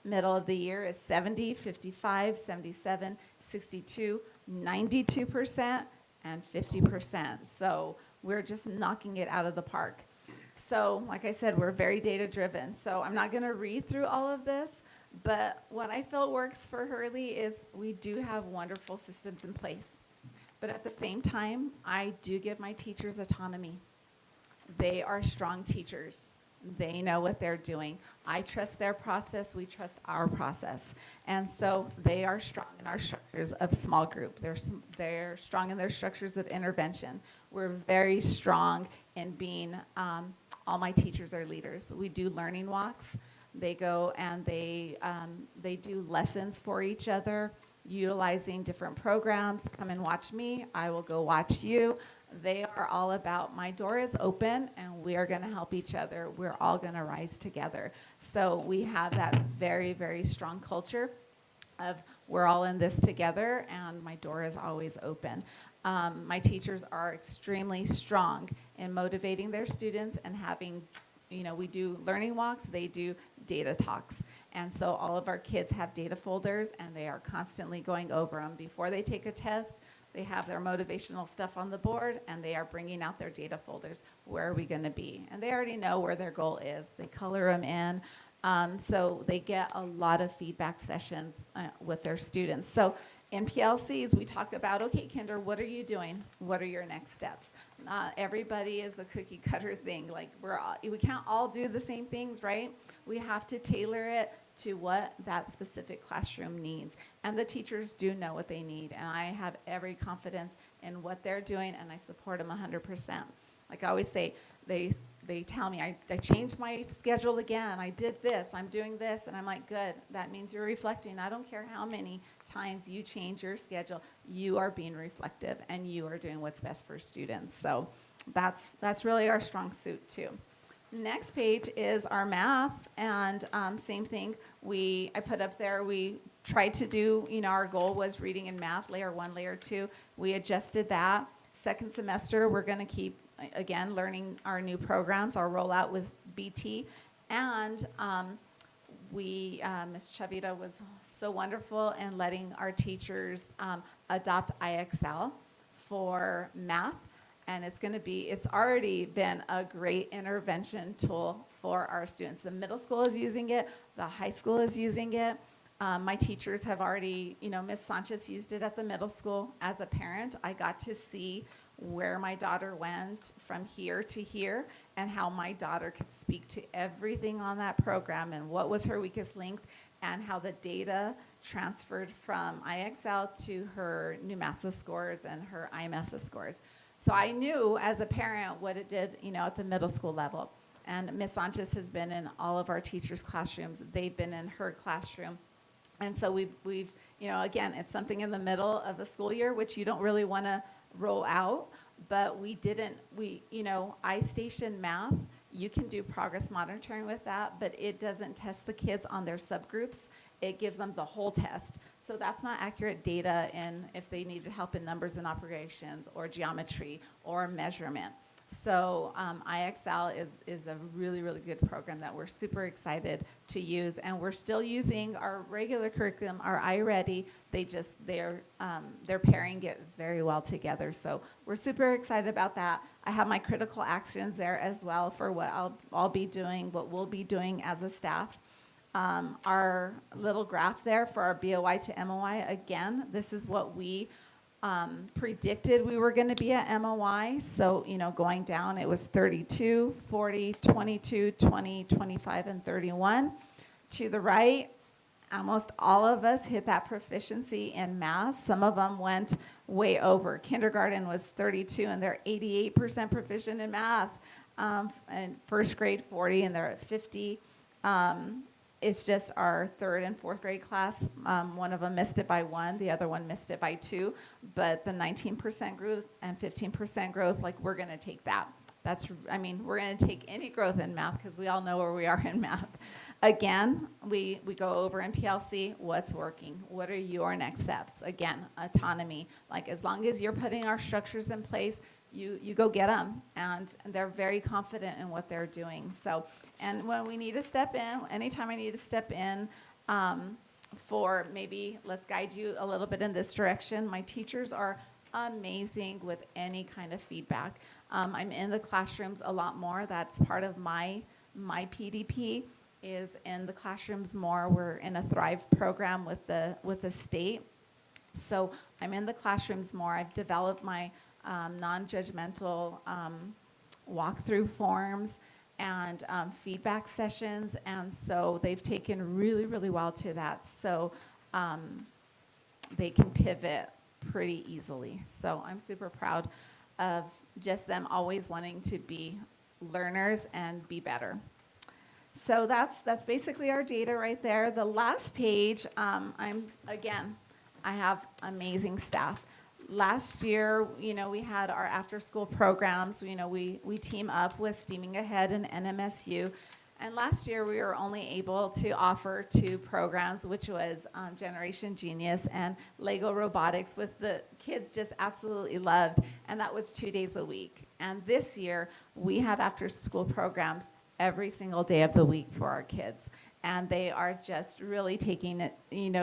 middle of the year is 70, 55, 77, 62, 92%, and 50%. So we're just knocking it out of the park. So like I said, we're very data driven. So I'm not gonna read through all of this, but what I felt works for Hurley is we do have wonderful systems in place. But at the same time, I do give my teachers autonomy. They are strong teachers. They know what they're doing. I trust their process. We trust our process. And so they are strong in our structures of small group. They're strong in their structures of intervention. We're very strong in being, all my teachers are leaders. We do learning walks. They go and they do lessons for each other, utilizing different programs. Come and watch me. I will go watch you. They are all about my door is open and we are going to help each other. We're all going to rise together. So we have that very, very strong culture of we're all in this together and my door is always open. My teachers are extremely strong in motivating their students and having, you know, we do learning walks, they do data talks. And so all of our kids have data folders and they are constantly going over them. Before they take a test, they have their motivational stuff on the board and they are bringing out their data folders. Where are we going to be? And they already know where their goal is. They color them in. So they get a lot of feedback sessions with their students. So in PLCs, we talk about, okay, Kinder, what are you doing? What are your next steps? Not everybody is a cookie cutter thing. Like we can't all do the same things, right? We have to tailor it to what that specific classroom needs. And the teachers do know what they need. And I have every confidence in what they're doing and I support them 100%. Like I always say, they tell me, I changed my schedule again. I did this, I'm doing this. And I'm like, good, that means you're reflecting. I don't care how many times you change your schedule, you are being reflective and you are doing what's best for students. So that's really our strong suit too. Next page is our math, and same thing. I put up there, we tried to do, you know, our goal was reading and math, layer 1, layer 2. We adjusted that. Second semester, we're going to keep, again, learning our new programs, our rollout with BT. And Ms. Chavita was so wonderful in letting our teachers adopt IXL for math. And it's already been a great intervention tool for our students. The middle school is using it, the high school is using it. My teachers have already, you know, Ms. Sanchez used it at the middle school. As a parent, I got to see where my daughter went from here to here and how my daughter could speak to everything on that program and what was her weakest link and how the data transferred from IXL to her NUMASA scores and her IMESA scores. So I knew as a parent what it did, you know, at the middle school level. And Ms. Sanchez has been in all of our teachers' classrooms. They've been in her classroom. And so we've, you know, again, it's something in the middle of the school year, which you don't really want to roll out. But you know, iStation Math, you can do progress monitoring with that, but it doesn't test the kids on their subgroups. It gives them the whole test. So that's not accurate data in if they needed help in numbers and operations or geometry or measurement. So IXL is a really, really good program that we're super excited to use. And we're still using our regular curriculum, our iReady. They're pairing it very well together. So we're super excited about that. I have my critical actions there as well for what I'll be doing, what we'll be doing as a staff. Our little graph there for our BOI to MOI, again, this is what we predicted we were going to be at MOI. So, you know, going down, it was 32, 40, 22, 20, 25, and 31. To the right, almost all of us hit that proficiency in math. Some of them went way over. Kindergarten was 32, and they're 88% proficient in math. And first grade, 40, and they're at 50. It's just our third and fourth grade class. One of them missed it by 1, the other one missed it by 2. But the 19% growth and 15% growth, like, we're going to take that. We're going to take any growth in math because we all know where we are in math. Again, we go over in PLC, what's working? What are your next steps? Again, autonomy. Like, as long as you're putting our structures in place, you go get them, and they're very confident in what they're doing. So, and when we need to step in, anytime I need to step in for maybe let's guide you a little bit in this direction, my teachers are amazing with any kind of feedback. I'm in the classrooms a lot more. That's part of my PDP is in the classrooms more. We're in a Thrive program with the state. So I'm in the classrooms more. I've developed my non-judgmental walkthrough forms and feedback sessions, and so they've taken really, really well to that. So they can pivot pretty easily. So I'm super proud of just them always wanting to be learners and be better. So that's basically our data right there. The last page, I have amazing staff. Last year, we had our after-school programs. We team up with Steaming Ahead and NMSU. And last year, we were only able to offer 2 programs, which was Generation Genius and Lego Robotics, with the kids just absolutely loved. And that was 2 days a week. And this year, we have after-school programs every single day of the week for our kids. And they are just really taking it,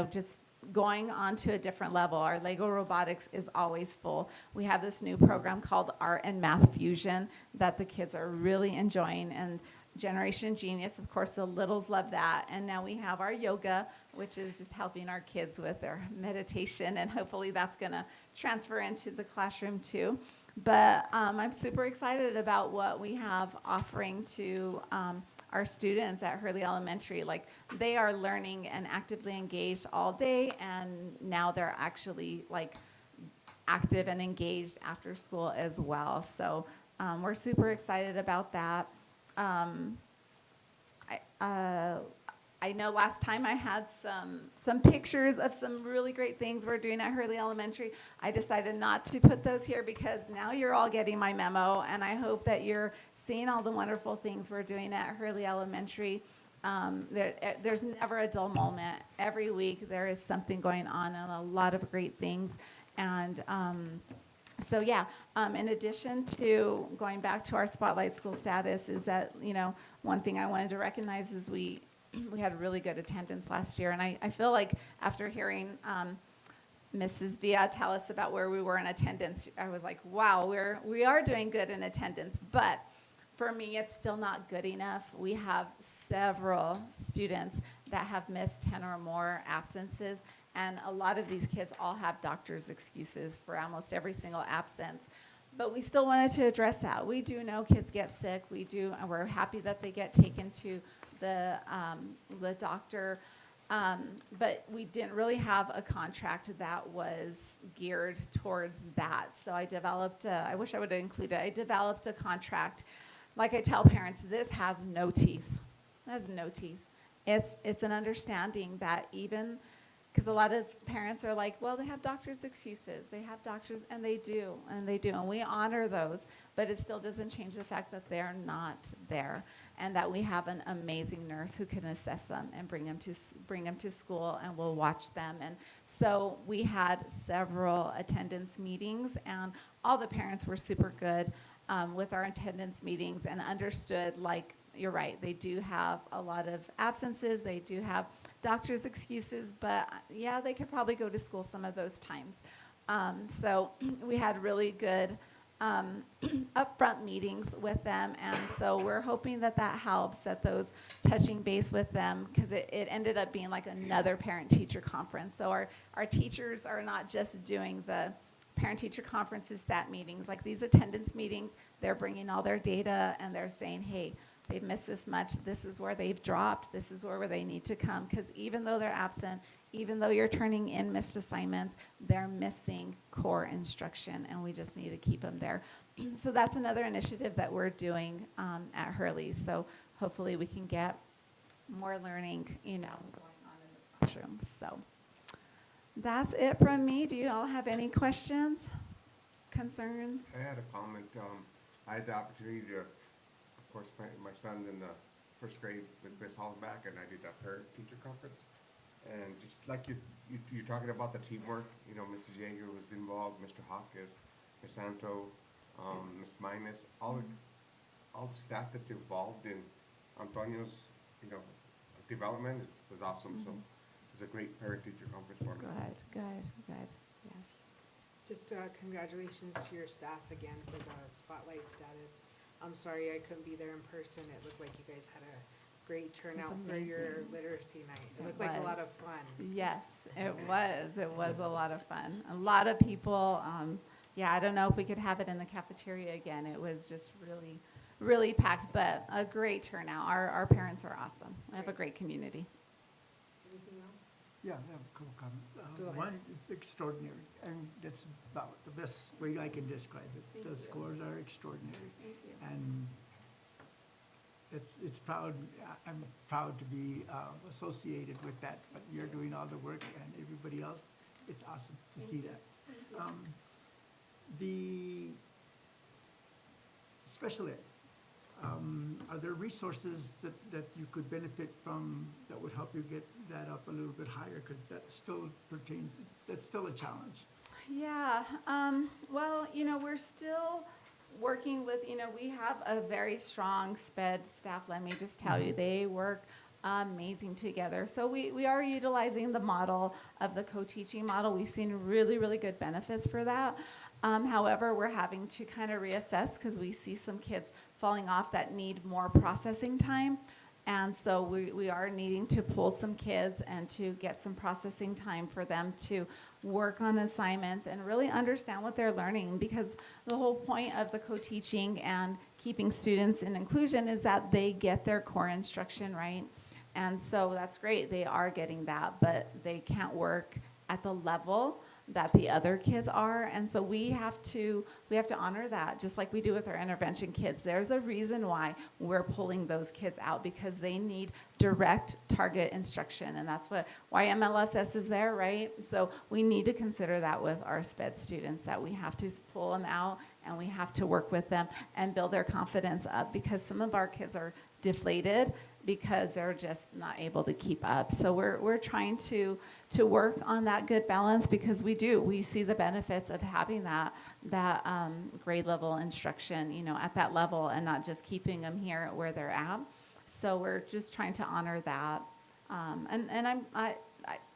just going on to a different level. Our Lego Robotics is always full. We have this new program called Art and Math Fusion that the kids are really enjoying. And Generation Genius, of course, the littles love that. And now we have our yoga, which is just helping our kids with their meditation. And hopefully that's going to transfer into the classroom too. But I'm super excited about what we have offering to our students at Hurley Elementary. Like, they are learning and actively engaged all day, and now they're actually like active and engaged after school as well. So we're super excited about that. I know last time I had some pictures of some really great things we're doing at Hurley Elementary. I decided not to put those here because now you're all getting my memo, and I hope that you're seeing all the wonderful things we're doing at Hurley Elementary. There's never a dull moment. Every week there is something going on and a lot of great things. And so yeah, in addition to going back to our Spotlight School status, is that, one thing I wanted to recognize is we had really good attendance last year. And I feel like after hearing Mrs. Villa tell us about where we were in attendance, I was like, wow, we are doing good in attendance. But for me, it's still not good enough. We have several students that have missed 10 or more absences. And a lot of these kids all have doctor's excuses for almost every single absence. But we still wanted to address that. We do know kids get sick. And we're happy that they get taken to the doctor. But we didn't really have a contract that was geared towards that. So I developed, I wish I would have included, I developed a contract. Like I tell parents, this has no teeth. It has no teeth. It's an understanding that even, because a lot of parents are like, well, they have doctor's excuses. They have doctors, and they do. And we honor those, but it still doesn't change the fact that they're not there, and that we have an amazing nurse who can assess them and bring them to school, and we'll watch them. And so we had several attendance meetings, and all the parents were super good with our attendance meetings and understood, like, you're right, they do have a lot of absences, they do have doctor's excuses, but yeah, they could probably go to school some of those times. So we had really good upfront meetings with them, and so we're hoping that helps, that those touching base with them, because it ended up being like another parent-teacher conference. So our teachers are not just doing the parent-teacher conferences, SAT meetings, like these attendance meetings, they're bringing all their data and they're saying, hey, they've missed this much, this is where they've dropped, this is where they need to come, because even though they're absent, even though you're turning in missed assignments, they're missing core instruction, and we just need to keep them there. So that's another initiative that we're doing at Hurley. So hopefully we can get more learning, going on in the classroom. So that's it from me. Do you all have any questions, concerns? I had a comment. I had the opportunity to, of course, my son's in the first grade with Miss Hallback, and I did that parent-teacher conference. And just like you're talking about the teamwork, Mrs. Yeager was involved, Mr. Hawkes, Ms. Santo, Ms. Minus, all the staff that's involved in Antonio's, development was awesome. So it was a great parent-teacher conference for me. Good, yes. Just congratulations to your staff again for the spotlight status. I'm sorry I couldn't be there in person. It looked like you guys had a great turnout for your amazing. literacy night. It It looked like a lot was. of fun. Yes, it was. It was a lot of fun. A lot of people, I don't know if we could have it in the cafeteria again. It was just really, really packed, but a great turnout. Our parents are awesome. We have a great community. Anything else? Yeah, I have a couple comments. Go ahead. One is extraordinary, and that's about the best way I can describe it. Thank The you. scores are extraordinary, Thank you. and it's proud, I'm proud to be associated with that, but you're doing all the work and everybody else, it's awesome to see that. The special ed, are there resources that you could benefit from that would help you get that up a little bit higher? Because that still pertains, that's still a challenge. Yeah, well, we're still working with, we have a very strong SPED staff, let me just tell you, they work amazing together. So we are utilizing the model of the co-teaching model. We've seen really, really good benefits for that. However, we're having to kind of reassess because we see some kids falling off that need more processing time. And so we are needing to pull some kids and to get some processing time for them to work on assignments and really understand what they're learning, because the whole point of the co-teaching and keeping students in inclusion is that they get their core instruction right. And so that's great, they are getting that, but they can't work at the level that the other kids are. And so we have to honor that, just like we do with our intervention kids. There's a reason why we're pulling those kids out, because they need direct target instruction, and that's why MLSS is there, right? So we need to consider that with our SPED students, that we have to pull them out and we have to work with them and build their confidence up, because some of our kids are deflated because they're just not able to keep up. So we're trying to work on that good balance, because we see the benefits of having that grade level instruction, at that level, and not just keeping them here where they're at. So we're just trying to honor that. And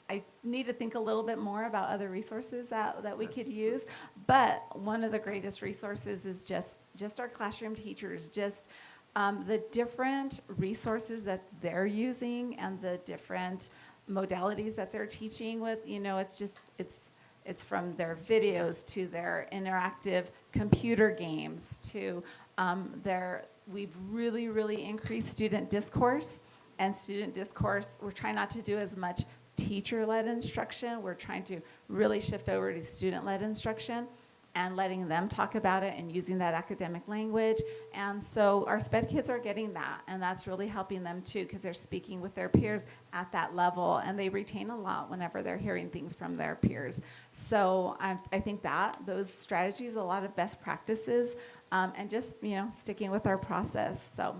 I need to think a little bit more about other resources that we could use. But one of the greatest resources is just our classroom teachers, the different resources that they're using and the different modalities that they're teaching with. It's from their videos to their interactive computer games to we've really, really increased student discourse. And student discourse, we're trying not to do as much teacher-led instruction. We're trying to really shift over to student-led instruction and letting them talk about it and using that academic language. And so our SPED kids are getting that, and that's really helping them too, because they're speaking with their peers at that level, and they retain a lot whenever they're hearing things from their peers. So I think that those strategies, a lot of best practices, and just, sticking with our process. So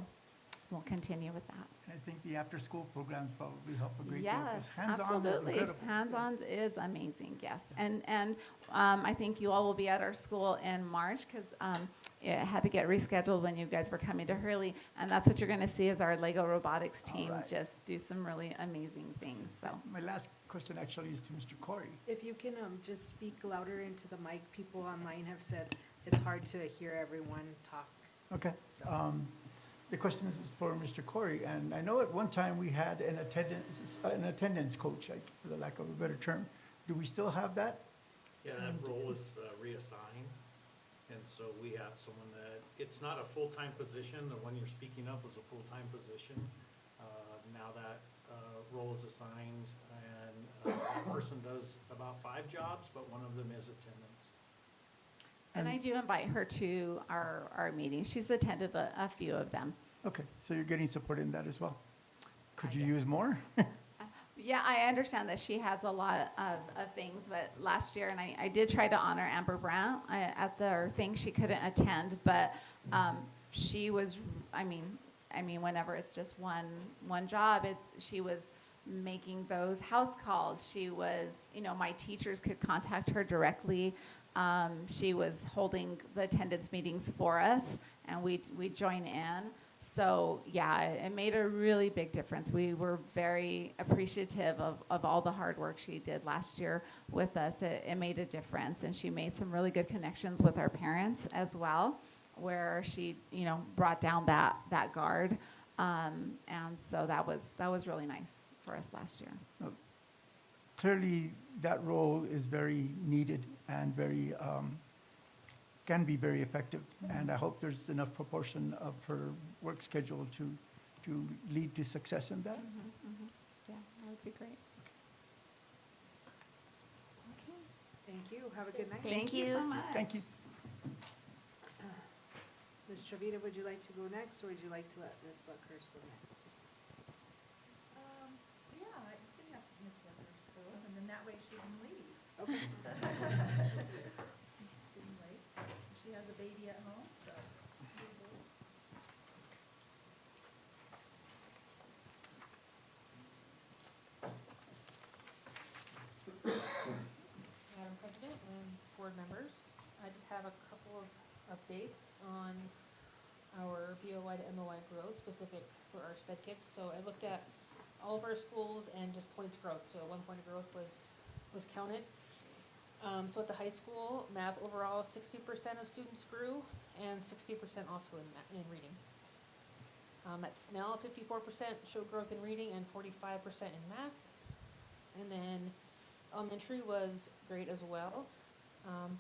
we'll continue with that. And I think the after-school programs probably help a great deal. 'Cause Yes, hands-on is absolutely. incredible. Hands-on is amazing, yes. And I think you all will be at our school in March, because it had to get rescheduled when you guys were coming to Hurley. And that's what you're going to see is our Lego robotics team All right. just do some really amazing things. So My last question actually is to Mr. Corey. If you can just speak louder into the mic, people online have said it's hard to hear everyone talk. Okay. So- The question is for Mr. Corey, and I know at one time we had an attendance coach, for the lack of a better term. Do we still have that? Yeah, that role is reassigned, and so we have someone that, it's not a full-time position, the one you're speaking of was a full-time position. Now that role is assigned, and that person does about 5 jobs, but one of them is attendance. and I do invite her to our meetings. She's attended a few of them. Okay, so you're getting support in that as well. Could you use more? Yeah, I understand that she has a lot of things, but last year, and I did try to honor Amber Brown at the thing. She couldn't attend, but she was, I mean, whenever it's just one job, she was making those house calls. She was, my teachers could contact her directly. She was holding the attendance meetings for us, and we join in. So yeah, it made a really big difference. We were very appreciative of all the hard work she did last year with us. It made a difference, and she made some really good connections with our parents as well, where she, brought down that guard. And so that was really nice for us last year. Clearly, that role is very needed and very, can be very effective. And I hope there's enough proportion of her work schedule to lead to success in that. Yeah, that would be great. Okay. Thank you. Have a good night. Thank you you. so much. Thank you. Ms. Travita, would you like to go next, or would you like to let Ms. Luckhurst go next? Yeah, I can have Miss Leathers go, and then that way she can leave. Okay. Didn't wait. She has a baby at home, so. Madam President and board members, I just have a couple of updates on our BOY to MOY growth specific for our sped kids. So I looked at all of our schools and just points growth. So 1 point of growth was counted. So at the high school, math overall, 60% of students grew, and 60% also in reading. At Snell, 54% showed growth in reading and 45% in math. And then elementary was great as well.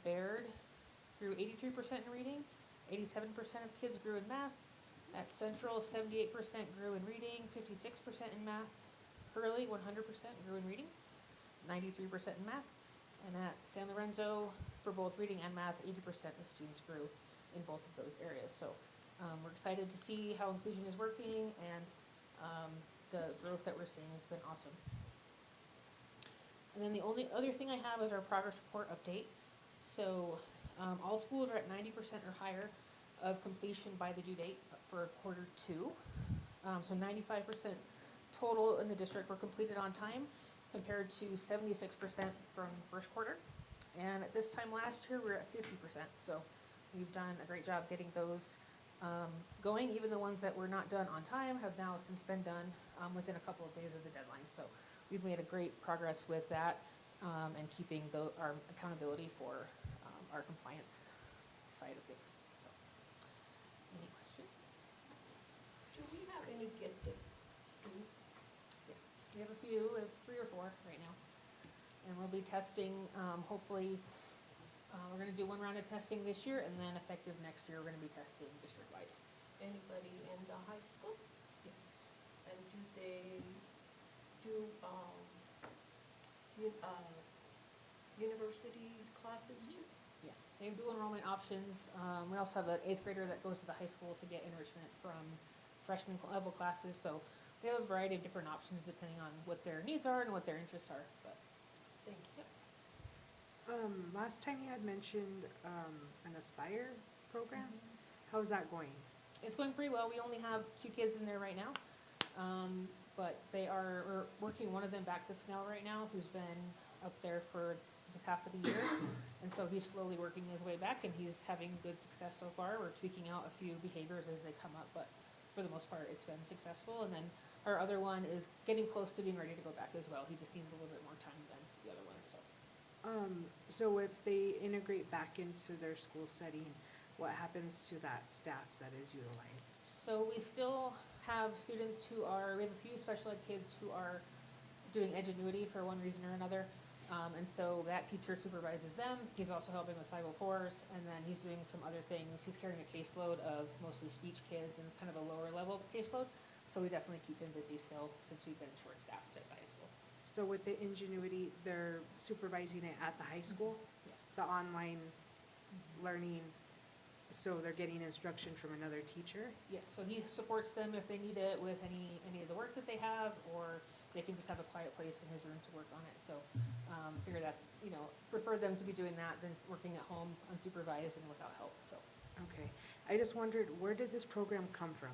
Bayard grew 83% in reading, 87% of kids grew in math. At Central, 78% grew in reading, 56% in math. Hurley, 100% grew in reading, 93% in math. And at San Lorenzo, for both reading and math, 80% of students grew in both of those areas. So we're excited to see how inclusion is working, and the growth that we're seeing has been awesome. And then the only other thing I have is our progress report update. So all schools are at 90% or higher of completion by the due date for quarter 2. So 95% total in the district were completed on time, compared to 76% from first quarter. And at this time last year, we were at 50%. So we've done a great job getting those going. Even the ones that were not done on time have now since been done within a couple of days of the deadline. So we've made a great progress with that, and keeping our accountability for our compliance side of things. So, any questions? Do we have any gifted students? Yes, we have a few. We have 3 or 4 right now, and we'll be testing. Hopefully, we're going to do 1 round of testing this year, and then effective next year, we're going to be testing district-wide. Anybody in the high school? Yes. And do they do university classes too? Yes, they have dual enrollment options. We also have an 8th grader that goes to the high school to get enrichment from freshman level classes. So they have a variety of different options depending on what their needs are and what their interests are. But Thank you. Last time you had mentioned an Aspire program. How's that going? it's going pretty well. We only have 2 kids in there right now. But we're working one of them back to Snell right now, who's been up there for just half of the year. And so he's slowly working his way back, and he's having good success so far. We're tweaking out a few behaviors as they come up, but for the most part, it's been successful. And then our other one is getting close to being ready to go back as well. He just needs a little bit more time than the other one, so. So if they integrate back into their school setting, what happens to that staff that is utilized? So we still have students we have a few special ed kids who are doing edgenuity for one reason or another. And so that teacher supervises them. He's also helping with 504s, and then he's doing some other things. He's carrying a caseload of mostly speech kids and kind of a lower level caseload. So we definitely keep him busy still, since we've been short-staffed at the high school. So with the ingenuity, they're supervising it at the high school? Yes. The online learning? So they're getting instruction from another teacher? Yes, so he supports them if they need it with any of the work that they have, or they can just have a quiet place in his room to work on it. So, figure that's, prefer them to be doing that than working at home unsupervised and without help, so. Okay. I just wondered, where did this program come from?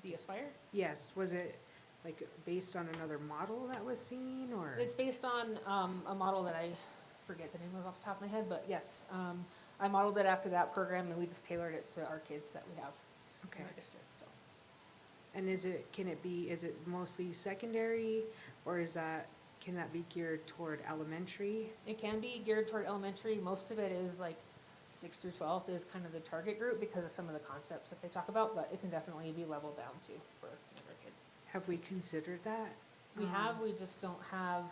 The Aspire? Yes, was it like based on another model that was seen, or? It's based on, a model that I forget the name of off the top of my head, but yes, I modeled it after that program, and we just tailored it to our kids that we have Okay. in our district, so. And is it mostly secondary, or can that be geared toward elementary? It can be geared toward elementary. Most of it is like 6 through 12 is kind of the target group because of some of the concepts that they talk about, but it can definitely be leveled down too for younger kids. Have we considered that? We just don't have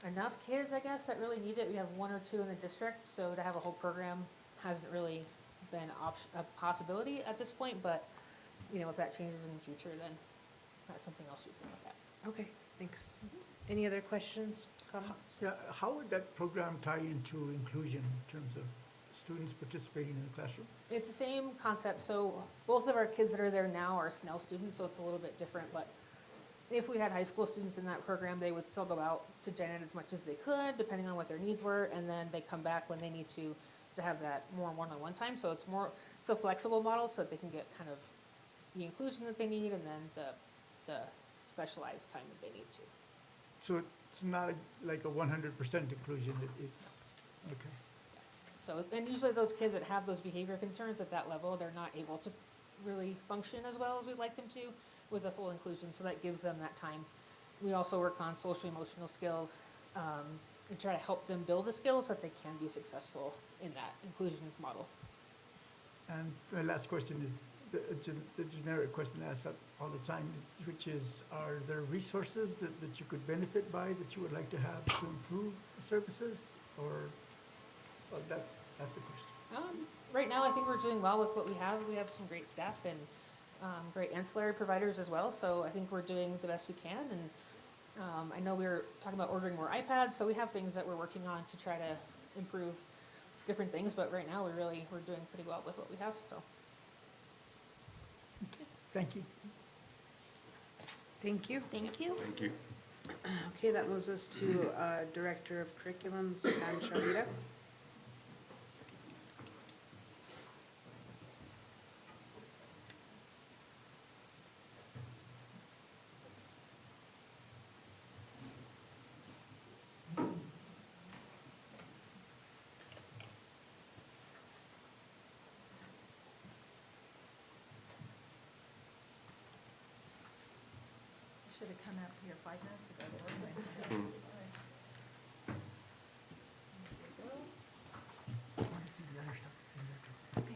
enough kids, I guess, that really need it. We have 1 or 2 in the district, so to have a whole program hasn't really been a possibility at this point, but, if that changes in the future, then that's something else we can look at. Okay, thanks. Any other questions, comments? Yeah, how would that program tie into inclusion in terms of students participating in the classroom? It's the same concept, so both of our kids that are there now are Snell students, so it's a little bit different, but if we had high school students in that program, they would still go out to Janet as much as they could, depending on what their needs were, and then they come back when they need to have that more one-on-one time, so it's a flexible model, so that they can get kind of the inclusion that they need, and then the specialized time that they need to. So it's not like a 100% inclusion, it's, okay. So, and usually those kids that have those behavior concerns at that level, they're not able to really function as well as we'd like them to with a full inclusion, so that gives them that time. We also work on social emotional skills, and try to help them build the skills so that they can be successful in that inclusion model. And my last question is the generic question asked all the time, which is, are there resources that you could benefit by, that you would like to have to improve the services? Or, well, that's the question. Right now, I think we're doing well with what we have. We have some great staff and great ancillary providers as well, so I think we're doing the best we can. And I know we were talking about ordering more iPads, so we have things that we're working on to try to improve different things, but right now we're doing pretty well with what we have, so. Thank you. Thank you. Thank you. Thank you. Okay, that moves us to Director of Curriculum, Suzanne Shavita. Should have come up here 5 minutes ago. There we go. I want to see the other stuff that's in there too.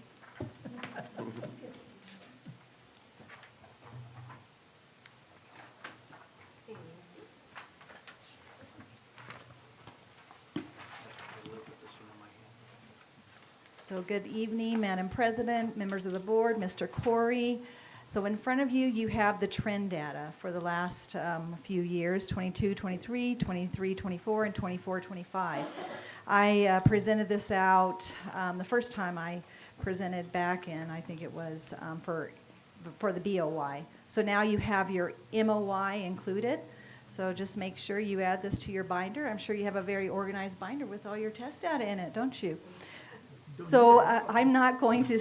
I live with this one in my hand. So good evening, Madam President, members of the board, Mr. Corey. So in front of you, you have the trend data for the last few years, 22, 23, 23, 24, and 24, 25. I presented this out the first time I presented back in, I think it was for the BOY. So now you have your MOY included. So just make sure you add this to your binder. I'm sure you have a very organized binder with all your test data in it, don't you? So I'm not going to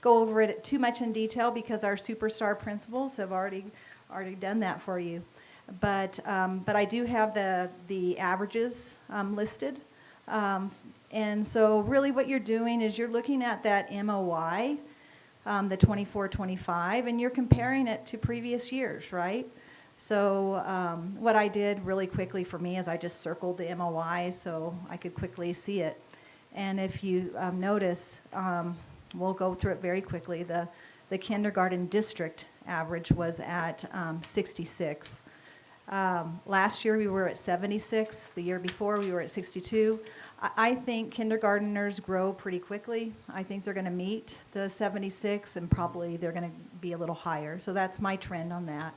go over it too much in detail because our superstar principals have already done that for you. But I do have the averages listed. And so really what you're doing is you're looking at that MOY, the 24-25, and you're comparing it to previous years, right? So what I did really quickly for me is I just circled the MOY so I could quickly see it. And if you notice, we'll go through it very quickly. The kindergarten district average was at 66. Last year we were at 76. The year before we were at 62. I think kindergarteners grow pretty quickly. I think they're going to meet the 76 and probably they're going to be a little higher. So that's my trend on that.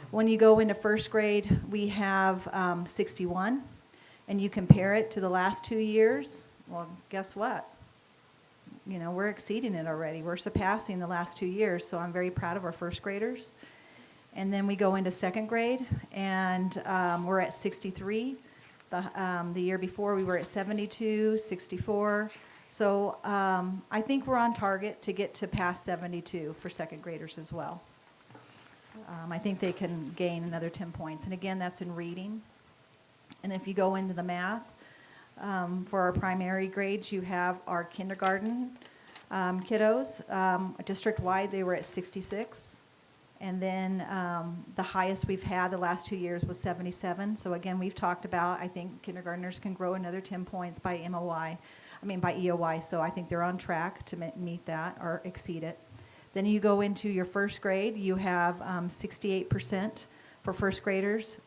When you go into first grade, we have 61 and you compare it to the last 2 years, well, guess what? you know, we're exceeding it already. We're surpassing the last 2 years, so I'm very proud of our first graders. And then we go into second grade, and we're at 63. The year before, we were at 72, 64. So I think we're on target to get to past 72 for second graders as well. I think they can gain another 10 points. And again, that's in reading. And if you go into the math, for our primary grades, you have our kindergarten kiddos. District-wide, they were at 66. And then the highest we've had the last 2 years was 77. So again, we've talked about, I think kindergartners can grow another 10 points by by EOY. So I think they're on track to meet that or exceed it. Then you go into your first grade, you have 68% for first graders.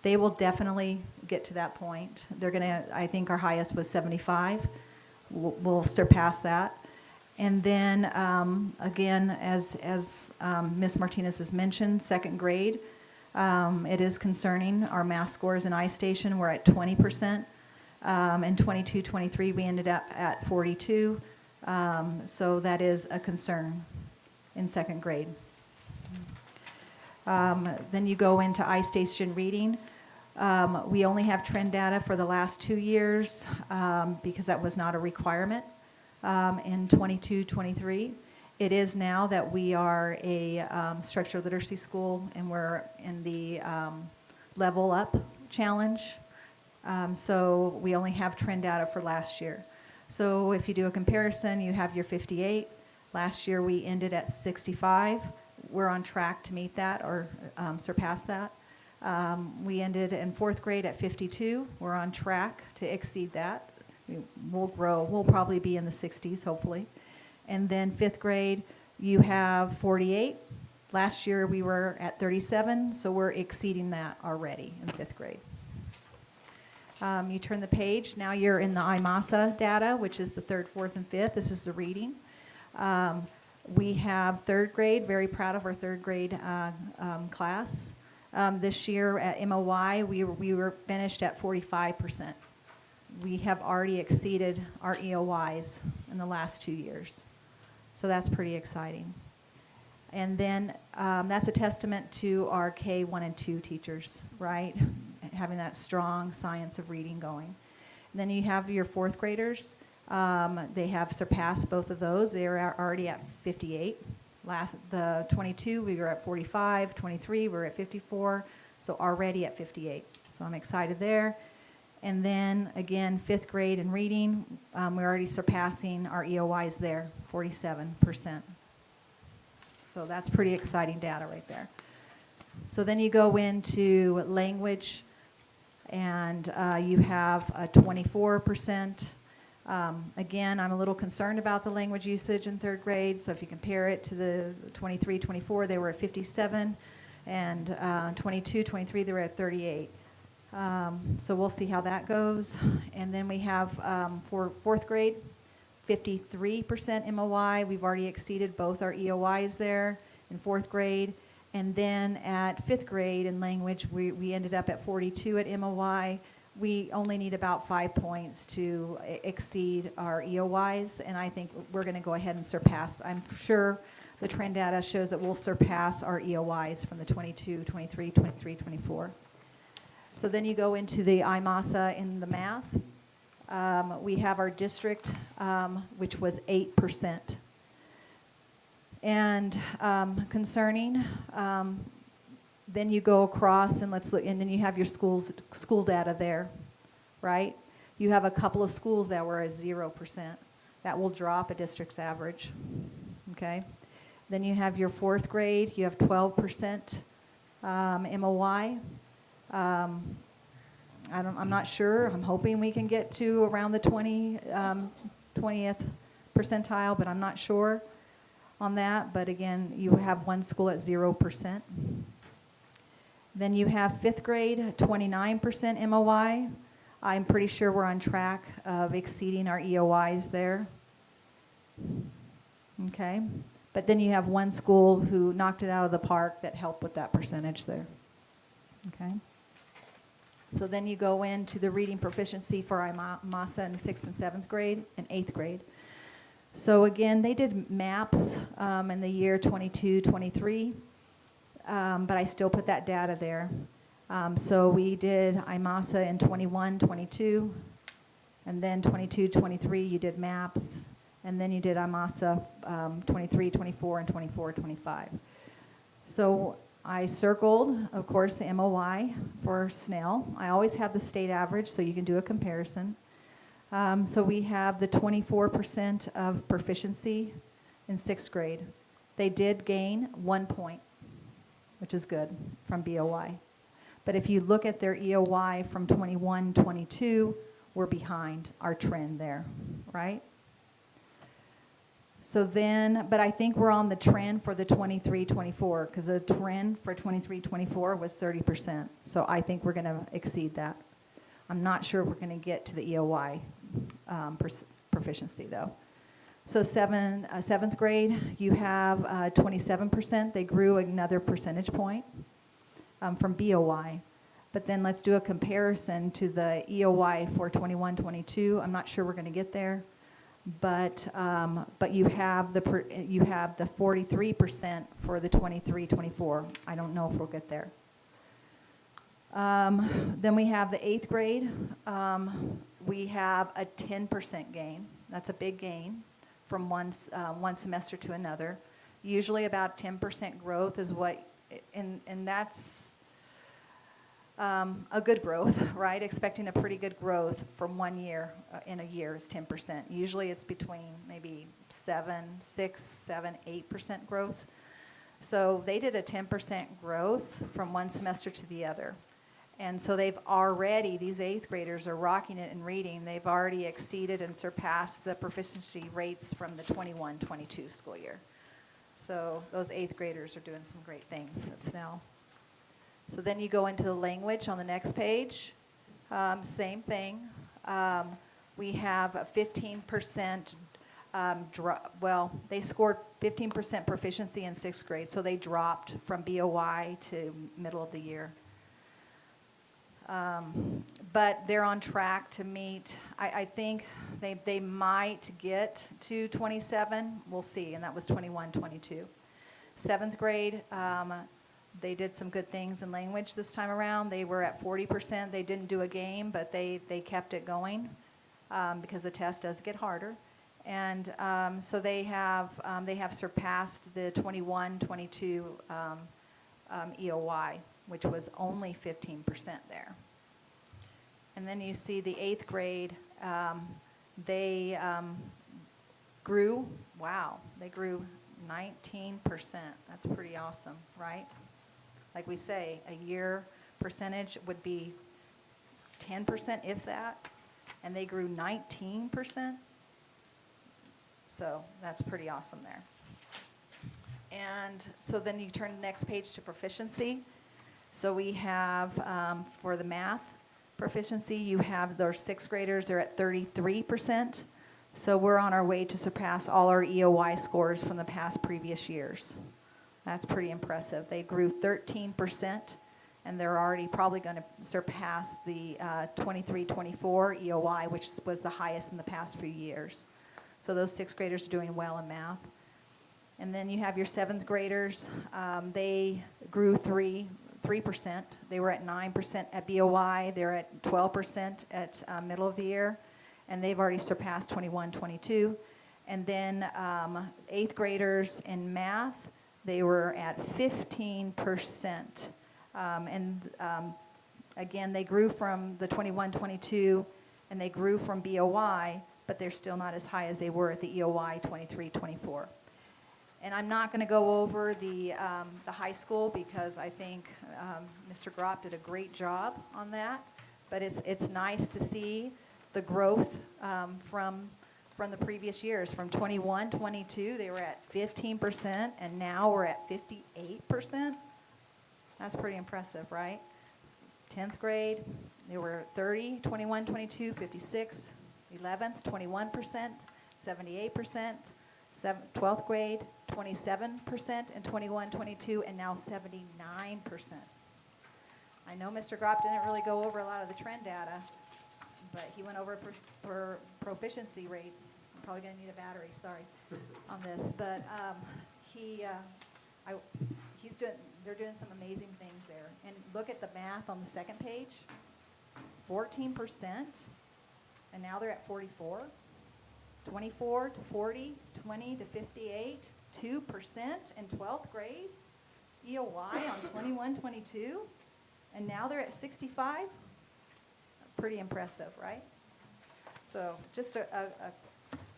They will definitely get to that point. They're gonna, I think our highest was 75. We'll surpass that. And then, again, as Ms. Martinez has mentioned, second grade, it is concerning. Our math scores in iStation were at 20%. In 22-23, we ended up at 42. So that is a concern in second grade. Then you go into iStation reading. We only have trend data for the last 2 years because that was not a requirement. In 22-23. It is now that we are a structured literacy school and we're in the level up challenge. So we only have trend data for last year. So if you do a comparison, you have your 58. Last year we ended at 65. We're on track to meet that or surpass that. We ended in fourth grade at 52. We're on track to exceed that. We'll grow. We'll probably be in the 60s, hopefully. And then fifth grade, you have 48. Last year, we were at 37, so we're exceeding that already in fifth grade. You turn the page. Now you're in the IMASA data, which is the third, fourth, and fifth. This is the reading. We have third grade. Very proud of our third grade class. This year at MOY, we were finished at 45%. We have already exceeded our EOYs in the last 2 years. So that's pretty exciting. And then that's a testament to our K1 and 2 teachers, right? Having that strong science of reading going. And then you have your fourth graders. They have surpassed both of those. They are already at 58. The 22, we were at 45. 23, we were at 54. So already at 58. So I'm excited there. And then, again, fifth grade in reading, we're already surpassing our EOYs there, 47%. So that's pretty exciting data right there. So then you go into language, and you have a 24%. Again, I'm a little concerned about the language usage in third grade. So if you compare it to the 23, 24, they were at 57. And 22, 23, they were at 38. So we'll see how that goes. And then we have for fourth grade, 53% MOY. We've already exceeded both our EOYs there in fourth grade. And then at fifth grade in language, we ended up at 42 at MOY. We only need about 5 points to exceed our EOYs, and I think we're going to go ahead and surpass. I'm sure the trend data shows that we'll surpass our EOYs from the 22, 23, 23, 24. So then you go into the IMASA in the math. We have our district, which was 8%. And concerning, then you go across and let's look, and then you have your school data there, right? You have a couple of schools that were at 0%. That will drop a district's average, okay? Then you have your fourth grade. You have 12% MOY. I'm not sure. I'm hoping we can get to around the 20th percentile, but I'm not sure on that. But again, you have one school at 0%. Then you have fifth grade, 29% MOY. I'm pretty sure we're on track of exceeding our EOYs there. Okay. But then you have one school who knocked it out of the park that helped with that percentage there. Okay. So then you go into the reading proficiency for IMASA in 6th and 7th grade and 8th grade. So again, they did maps in the year 22, 23, but I still put that data there. So we did IMASA in 21, 22, and then 22, 23, you did maps, and then you did IMASA 23, 24, and 24, 25. So I circled, of course, the MOI for Snell. I always have the state average, so you can do a comparison. So we have the 24% of proficiency in 6th grade. They did gain 1 point, which is good, from BOI. But if you look at their EOY from 21, 22, we're behind our trend there, right? So then, but I think we're on the trend for the 23, 24, because the trend for 23, 24 was 30%. So I think we're going to exceed that. I'm not sure we're going to get to the EOY proficiency, though. So 7th grade, you have 27%. They grew another percentage point from BOY. But then let's do a comparison to the EOY for 21, 22. I'm not sure we're going to get there. But you have the 43% for the 23, 24. I don't know if we'll get there. Then we have the 8th grade. We have a 10% gain. That's a big gain from one semester to another. Usually about 10% growth is what, and that's a good growth, right? Expecting a pretty good growth from 1 year in a year is 10%. Usually it's between maybe 6, 7, 8% growth. So they did a 10% growth from one semester to the other. And so they've already, these 8th graders are rocking it in reading. They've already exceeded and surpassed the proficiency rates from the 21-22 school year. So those 8th graders are doing some great things at Snell. So then you go into the language on the next page. Same thing. We have a 15% they scored 15% proficiency in 6th grade, so they dropped from BOY to middle of the year. But they're on track to meet, I think they might get to 27. We'll see, and that was 21, 22. 7th grade, they did some good things in language this time around. They were at 40%. They didn't do a game, but they kept it going because the test does get harder. And so they have surpassed the 21, 22 EOY, which was only 15% there. And then you see the 8th grade, they grew, they grew 19%. That's pretty awesome, right? Like we say, a year percentage would be 10%, if that, and they grew 19%. So that's pretty awesome there. And so then you turn the next page to proficiency. So we have, for the math proficiency, you have their 6th graders are at 33%. So we're on our way to surpass all our EOY scores from the previous years. That's pretty impressive. They grew 13%, and they're already probably going to surpass the 23-24 EOY, which was the highest in the past few years. So those 6th graders are doing well in math. And then you have your 7th graders. They grew 3%. They were at 9% at BOY. They're at 12% at middle of the year. And they've already surpassed 21, 22. And then 8th graders in math, they were at 15%. Again, they grew from the 21, 22, and they grew from BOY, but they're still not as high as they were at the EOY 23, 24. And I'm not going to go over the high school because I think Mr. Gropp did a great job on that. But it's nice to see the growth from the previous years. From 21, 22, they were at 15%, and now we're at 58%. That's pretty impressive, right? 10th grade, they were 30, 21, 22, 56. 11th, 21%, 78%. 12th grade, 27%, and 21, 22, and now 79%. I know Mr. Gropp didn't really go over a lot of the trend data, but he went over proficiency rates probably gonna need a battery, sorry, on this, but, they're doing some amazing things there. And look at the math on the second page, 14%, and now they're at 44. 24 to 40, 20 to 58, 2% in 12th grade, EOY on 21, 22, and now they're at 65. Pretty impressive, right? So just a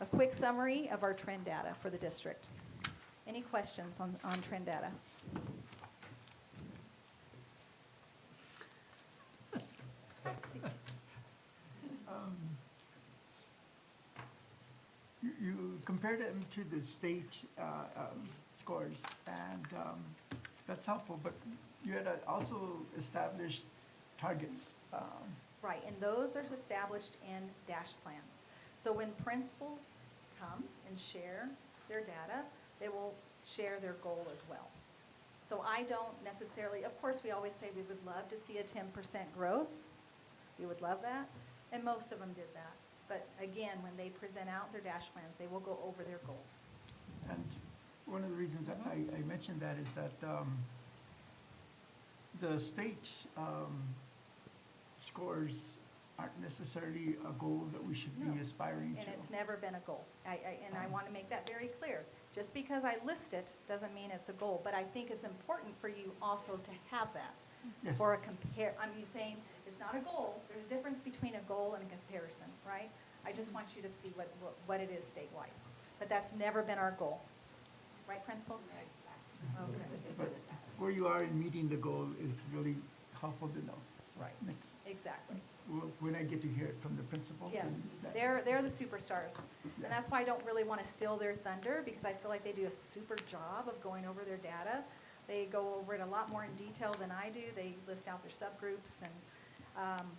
quick summary of our trend data for the district. Any questions on trend data? You compared them to the state scores, and that's helpful, but you had also established targets. Right, and those are established in dash plans. So when principals come and share their data, they will share their goal as well. So I don't necessarily, of course, we always say we would love to see a 10% growth. We would love that, and most of them did that. But again, when they present out their dash plans, they will go over their goals. And one of the reasons that I mentioned that is that the state scores aren't necessarily a goal that we should be No. aspiring to. And it's never been a goal. I want to make that very clear. Just because I list it doesn't mean it's a goal, but I think it's important for you also to have that. Yes. For a compare, I'm saying it's not a goal. There's a difference between a goal and a comparison, right? I just want you to see what it is statewide. But that's never been our goal. Right, principals? Okay. But where you are in meeting the goal is really helpful to know. So Right. next, Exactly. when I get to hear it from the principals. and Yes, that- they're the superstars. Yeah. And that's why I don't really want to steal their thunder, because I feel like they do a super job of going over their data. They go over it a lot more in detail than I do. They list out their subgroups, and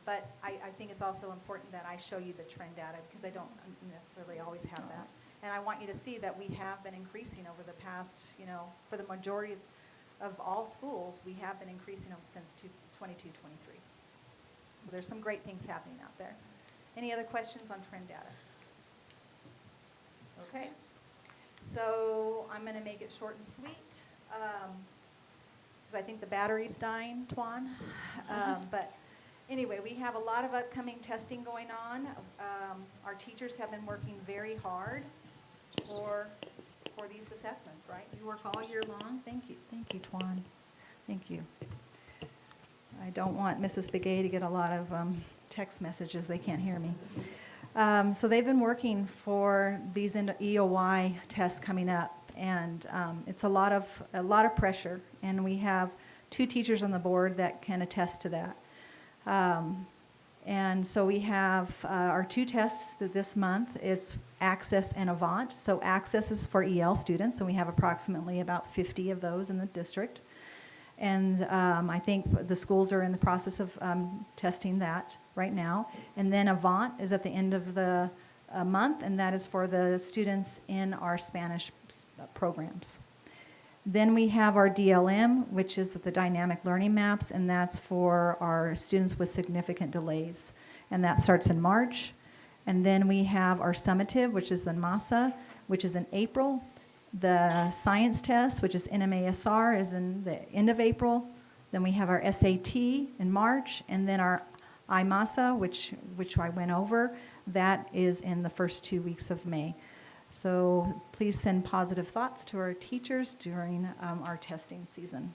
but I think it's also important that I show you the trend data, because I don't necessarily always have that. And I want you to see that we have been increasing over the past, for the majority of all schools, we have been increasing them since 22, 23. So there's some great things happening out there. Any other questions on trend data? Okay. So I'm going to make it short and sweet, because I think the battery's dying, Tuan. But anyway, we have a lot of upcoming testing going on. Our teachers have been working very hard for these assessments, right? You work all year long. Thank you, Tuan. Thank you. I don't want Mrs. Begay to get a lot of text messages. They can't hear me. So they've been working for these EOY tests coming up, and it's a lot of pressure. And we have 2 teachers on the board that can attest to that. And so we have our 2 tests this month. It's Access and Avant. So Access is for EL students, and we have approximately about 50 of those in the district. And I think the schools are in the process of testing that right now. And then Avant is at the end of the month, and that is for the students in our Spanish programs. Then we have our DLM, which is the dynamic learning maps, and that's for our students with significant delays. And that starts in March. And then we have our summative, which is the MASA, which is in April. The science test, which is NMASR, is in the end of April. Then we have our SAT in March, and then our IMASA, which I went over, that is in the first 2 weeks of May. So please send positive thoughts to our teachers during our testing season.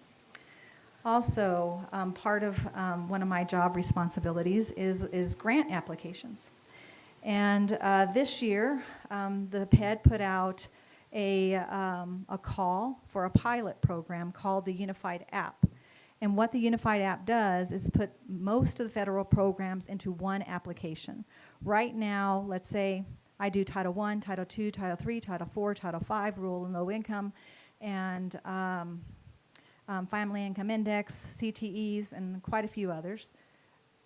Also, part of one of my job responsibilities is grant applications. And this year, the PED put out a call for a pilot program called the Unified App. And what the Unified App does is put most of the federal programs into one application. Right now, let's say I do Title I, Title II, Title III, Title IV, Title V, Rural and Low Income, and Family Income Index, CTEs, and quite a few others.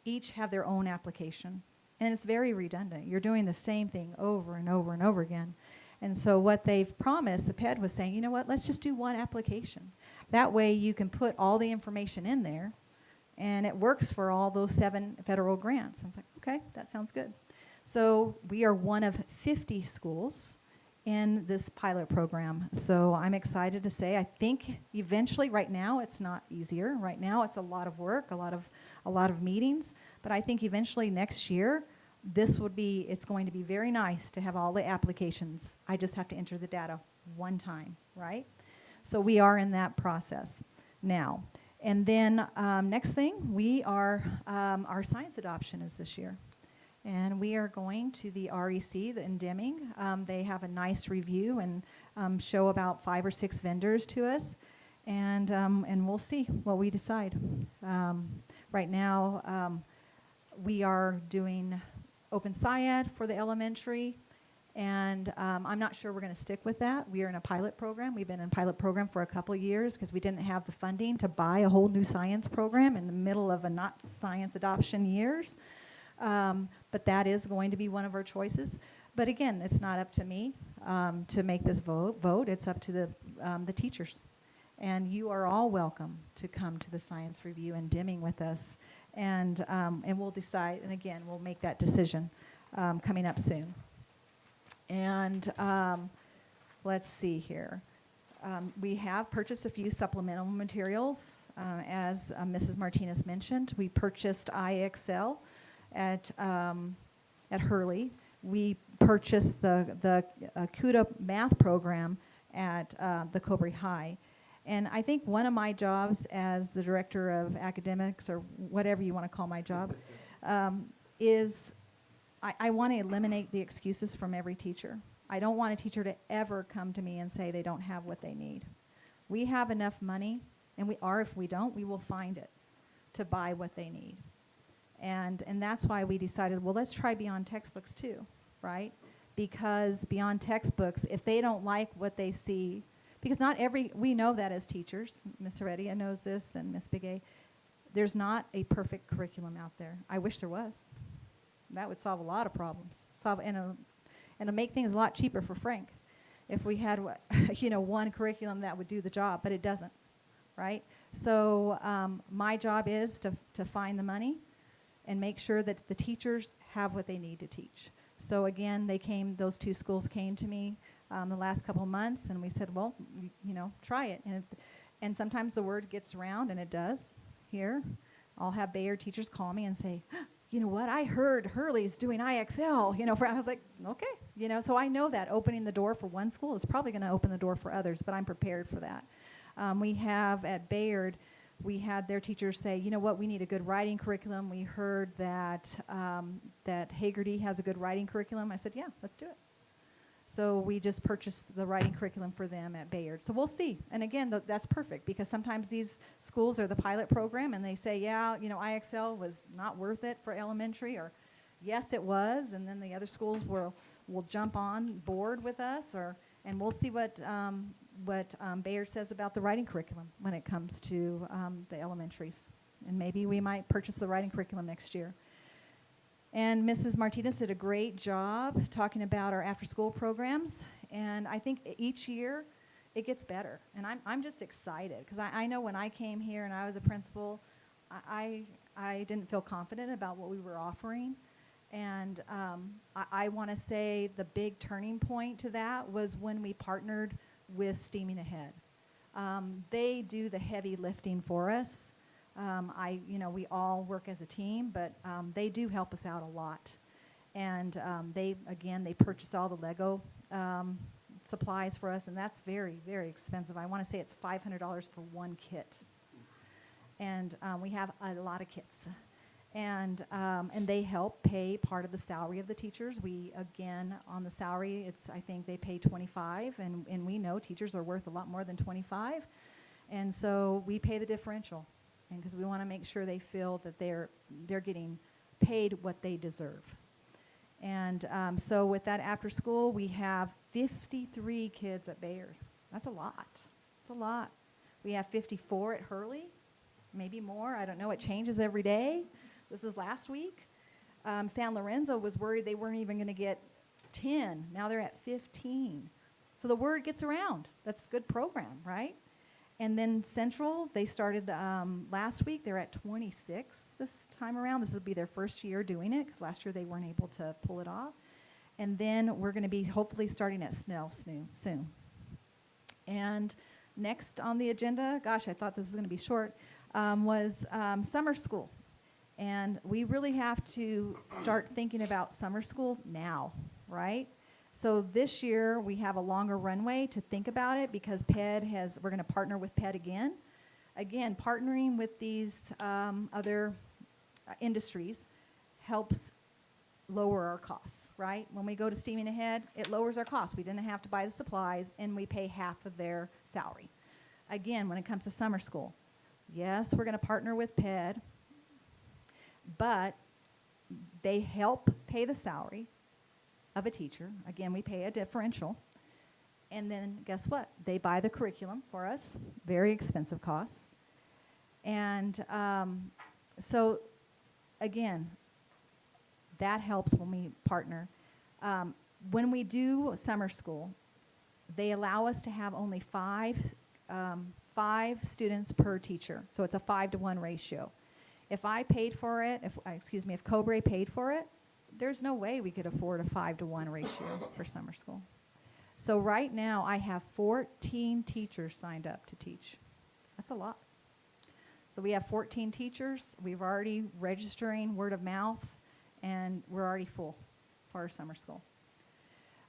Each have their own application. And it's very redundant. You're doing the same thing over and over and over again. And so what they've promised, the PED was saying, you know what, let's just do one application. That way you can put all the information in there, and it works for all those 7 federal grants. I was like, okay, that sounds good. So we are one of 50 schools in this pilot program. So I'm excited to say, I think eventually, right now, it's not easier. Right now, it's a lot of work, a lot of meetings. But I think eventually next year, it's going to be very nice to have all the applications. I just have to enter the data one time, right? So we are in that process now. And then next thing, our science adoption is this year. And we are going to the REC, in Deming. They have a nice review and show about 5 or 6 vendors to us. And we'll see what we decide. Right now, we are doing Open SciEd for the elementary. And I'm not sure we're going to stick with that. We are in a pilot program. We've been in a pilot program for a couple of years because we didn't have the funding to buy a whole new science program in the middle of a not science adoption years. But that is going to be one of our choices. But again, it's not up to me to make this vote. It's up to the teachers. And you are all welcome to come to the science review and Deming with us. And we'll decide, and again, we'll make that decision coming up soon. And let's see here. We have purchased a few supplemental materials. As Mrs. Martinez mentioned, we purchased IXL at Hurley. We purchased the CUDA math program at the Cobre High. And I think one of my jobs as the director of academics, or whatever you want to call my job, is I want to eliminate the excuses from every teacher. I don't want a teacher to ever come to me and say they don't have what they need. We have enough money, and if we don't, we will find it to buy what they need. And that's why we decided, well, let's try beyond textbooks too, right? Because beyond textbooks, if they don't like what they see, because we know that as teachers, Ms. Heredia knows this, and Ms. Bigay, there's not a perfect curriculum out there. I wish there was. That would solve a lot of problems. And it'll make things a lot cheaper for Frank if we had one curriculum that would do the job, but it doesn't, right? So my job is to find the money and make sure that the teachers have what they need to teach. So again, those 2 schools came to me the last couple of months, and we said, well, try it. And sometimes the word gets around, and it does here. I'll have Bayard teachers call me and say, you know what, I heard Hurley's doing IXL. I was like, okay. So I know that opening the door for one school is probably going to open the door for others, but I'm prepared for that. We have at Bayard, we had their teachers say, you know what, we need a good writing curriculum. We heard that Hagerty has a good writing curriculum. I said, yeah, let's do it. So we just purchased the writing curriculum for them at Bayard. So we'll see. And again, that's perfect, because sometimes these schools are the pilot program and they say, yeah, IXL was not worth it for elementary, or yes, it was. And then the other schools will jump on board with us, and we'll see what Bayard says about the writing curriculum when it comes to the elementaries. And maybe we might purchase the writing curriculum next year. And Mrs. Martinez did a great job talking about our after-school programs. And I think each year it gets better. And I'm just excited, because I know when I came here and I was a principal, I didn't feel confident about what we were offering. And I want to say the big turning point to that was when we partnered with Steaming Ahead. They do the heavy lifting for us. We all work as a team, but they do help us out a lot. And they purchase all the Lego supplies for us, and that's very, very expensive. I want to say it's $500 for one kit. And we have a lot of kits. And they help pay part of the salary of the teachers. We, again, on the salary, I think they pay $25, and we know teachers are worth a lot more than $25. And so we pay the differential, and because we want to make sure they feel that they're getting paid what they deserve. And so with that after school, we have 53 kids at Bayard. That's a lot. It's a lot. We have 54 at Hurley, maybe more. I don't know. It changes every day. This was last week. San Lorenzo was worried they weren't even going to get 10. Now they're at 15. So the word gets around. That's a good program, right? And then Central, they started last week. They're at 26 this time around. This will be their first year doing it because last year they weren't able to pull it off. And then we're going to be hopefully starting at Snell soon. And next on the agenda, gosh, I thought this was going to be short, was summer school. And we really have to start thinking about summer school now, right? So this year, we have a longer runway to think about it because we're going to partner with PED again. Again, partnering with these other industries helps lower our costs, right? When we go to Steaming Ahead, it lowers our costs. We didn't have to buy the supplies, and we pay half of their salary. Again, when it comes to summer school, yes, we're going to partner with PED, but they help pay the salary of a teacher. Again, we pay a differential. And then guess what? They buy the curriculum for us, very expensive costs. And so, again, that helps when we partner. When we do summer school, they allow us to have only five students per teacher. So it's a 5-to-1 ratio. If I paid for it, if Cobre paid for it, there's no way we could afford a 5-to-1 ratio for summer school. So right now, I have 14 teachers signed up to teach. That's a lot. So we have 14 teachers. We've already registering word of mouth, and we're already full for our summer school.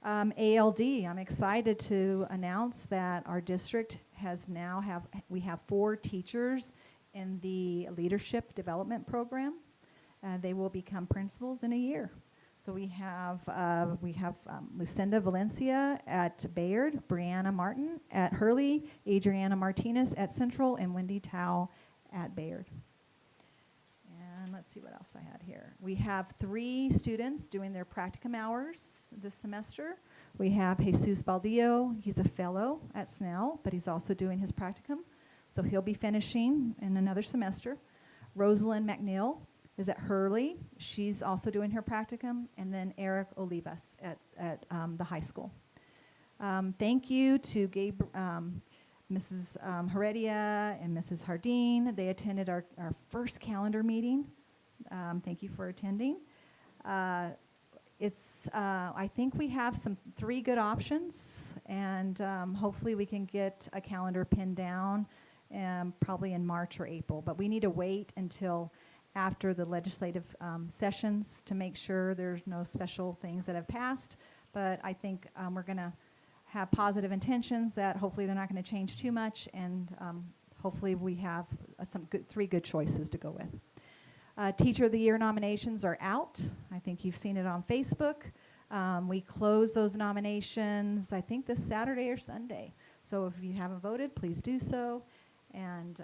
ALD, I'm excited to announce that our district we have 4 teachers in the leadership development program. They will become principals in a year. So we have Lucinda Valencia at Bayard, Brianna Martin at Hurley, Adriana Martinez at Central, and Wendy Tao at Bayard. And let's see what else I had here. We have 3 students doing their practicum hours this semester. We have Jesus Baldillo. He's a fellow at Snell, but he's also doing his practicum. So he'll be finishing in another semester. Rosalind McNeil is at Hurley. She's also doing her practicum. And then Eric Olivas at the high school. Thank you to Mrs. Heredia and Mrs. Hardin. They attended our first calendar meeting. Thank you for attending. I think we have 3 good options, and hopefully we can get a calendar pinned down probably in March or April. But we need to wait until after the legislative sessions to make sure there's no special things that have passed. But I think we're going to have positive intentions that hopefully they're not going to change too much, and hopefully we have 3 good choices to go with. Teacher of the Year nominations are out. I think you've seen it on Facebook. We close those nominations, I think, this Saturday or Sunday. So if you haven't voted, please do so. And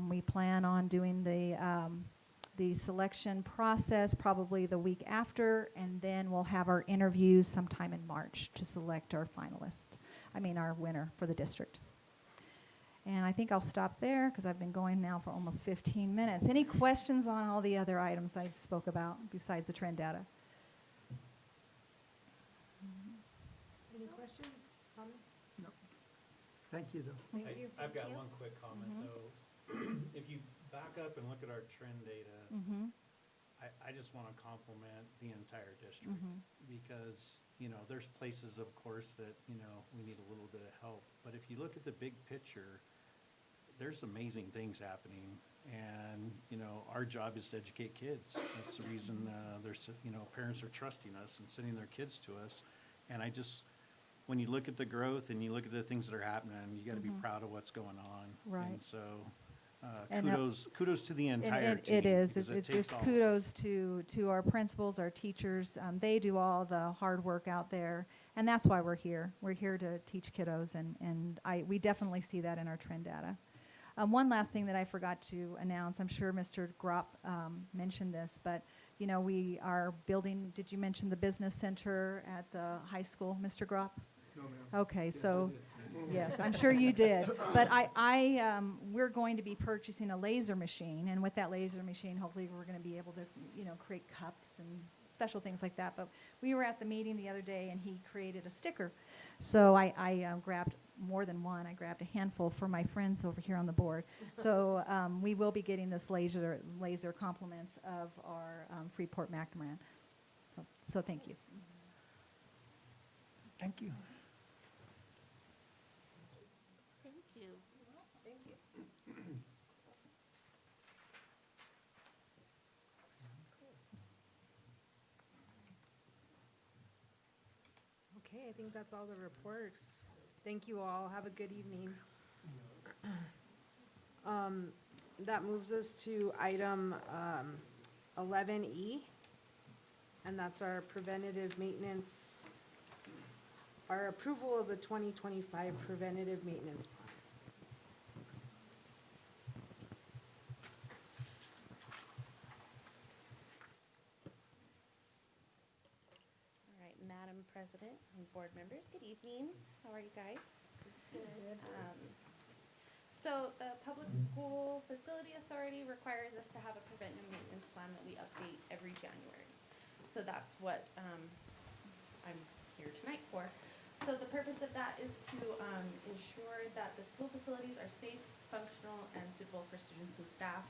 we plan on doing the selection process probably the week after, and then we'll have our interviews sometime in March to select our our winner for the district. And I think I'll stop there because I've been going now for almost 15 minutes. Any questions on all the other items I spoke about besides the trend data? Any questions, comments? No. Thank you, though. Thank you. I've got one quick comment, though. If you back up and look at our trend data, Mm-hmm. I just want to compliment the entire district because, there's places, of course, that, we need a little bit of help. But if you look at the big picture, there's amazing things happening. And, our job is to educate kids. That's the reason parents are trusting us and sending their kids to us. And when you look at the growth and you look at the things that are happening, you got to be proud of what's going on. Right. And so And kudos to the entire team. It is. because It's takes all of us. kudos to our principals, our teachers. They do all the hard work out there, and that's why we're here. We're here to teach kiddos, and we definitely see that in our trend data. One last thing that I forgot to announce, I'm sure Mr. Gropp mentioned this, but we are building, did you mention the business center at the high school, Mr. Gropp? No, ma'am. Okay, Yes, I so, did. yes, I'm sure you did. But we're going to be purchasing a laser machine, and with that laser machine, hopefully we're going to be able to, create cups and special things like that. But we were at the meeting the other day, and he created a sticker. So I grabbed more than one. I grabbed a handful for my friends over here on the board. So we will be getting this laser compliments of our Freeport Macmoran. So thank you. Thank you. Thank you. Thank you. Okay, I think that's all the reports. Thank you all. Have a good evening. That moves us to item 11E, and that's our preventative maintenance, our approval of the 2025 preventative maintenance plan. All right, Madam President and board members, good evening. How are you guys? So the Public School Facility Authority requires us to have a preventive maintenance plan that we update every January. So that's what I'm here tonight for. So the purpose of that is to ensure that the school facilities are safe, functional, and suitable for students and staff,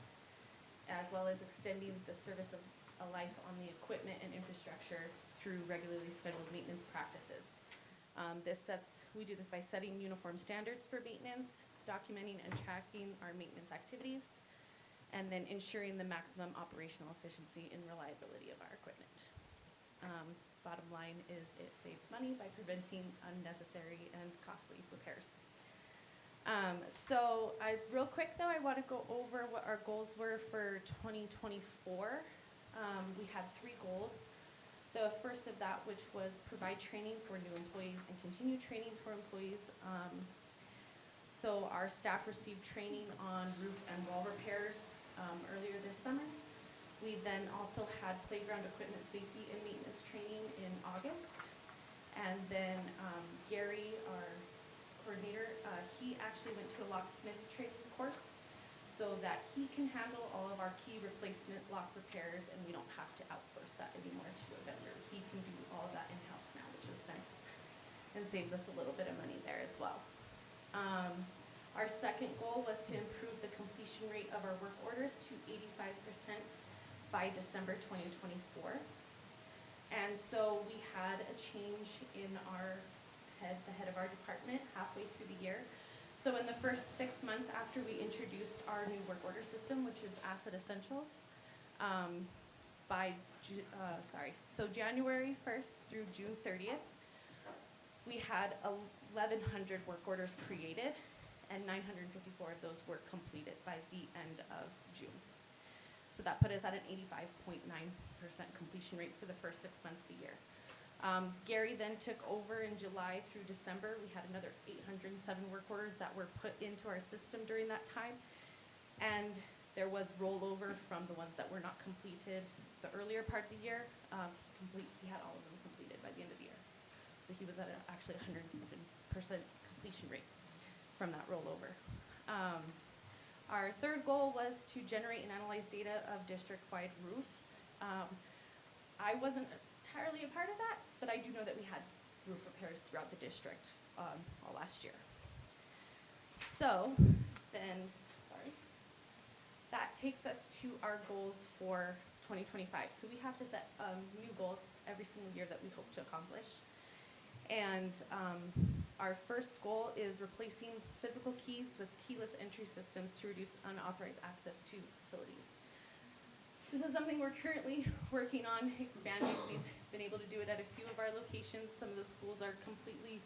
as well as extending the service of a life on the equipment and infrastructure through regularly scheduled maintenance practices. We do this by setting uniform standards for maintenance, documenting and tracking our maintenance activities, and then ensuring the maximum operational efficiency and reliability of our equipment. Bottom line is it saves money by preventing unnecessary and costly repairs. Real quick though, I want to go over what our goals were for 2024. We had 3 goals. The first of that, which was provide training for new employees and continue training for employees. So our staff received training on roof and wall repairs earlier this summer. We then also had playground equipment safety and maintenance training in August. And then Gary, our coordinator, he actually went to a locksmith training course so that he can handle all of our key replacement lock repairs, and we don't have to outsource that anymore to a vendor. He can do all of that in-house now, which is nice, and saves us a little bit of money there as well. Our second goal was to improve the completion rate of our work orders to 85% by December 2024. And so we had a change in the head of our department halfway through the year. So in the first 6 months after we introduced our new work order system, which is Asset Essentials, so January 1st through June 30th, we had 1,100 work orders created, and 954 of those were completed by the end of June. So that put us at an 85.9% completion rate for the first 6 months of the year. Gary then took over in July through December. We had another 807 work orders that were put into our system during that time. And there was rollover from the ones that were not completed the earlier part of the year. He had all of them completed by the end of the year. So he was at actually 107% completion rate from that rollover. Our third goal was to generate and analyze data of district-wide roofs. I wasn't entirely a part of that, but I do know that we had roof repairs throughout the district all last year. So then, that takes us to our goals for 2025. So we have to set new goals every single year that we hope to accomplish. And our first goal is replacing physical keys with keyless entry systems to reduce unauthorized access to facilities. This is something we're currently working on expanding. We've been able to do it at a few of our locations. Some of the schools are completely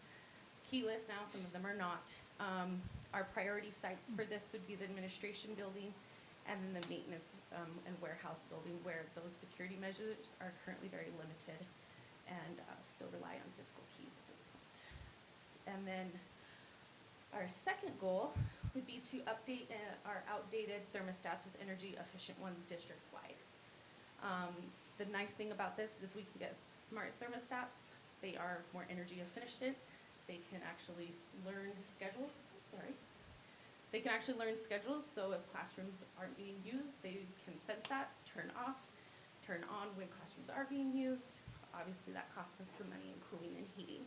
keyless now, some of them are not. Our priority sites for this would be the administration building and then the maintenance and warehouse building, where those security measures are currently very limited and still rely on physical keys at this point. And then our second goal would be to update our outdated thermostats with energy efficient ones district-wide. The nice thing about this is if we can get smart thermostats, they are more energy efficient. They can actually learn schedules. They can actually learn schedules, so if classrooms aren't being used, they can sense that, turn off, turn on when classrooms are being used. Obviously, that costs us some money in cooling and heating.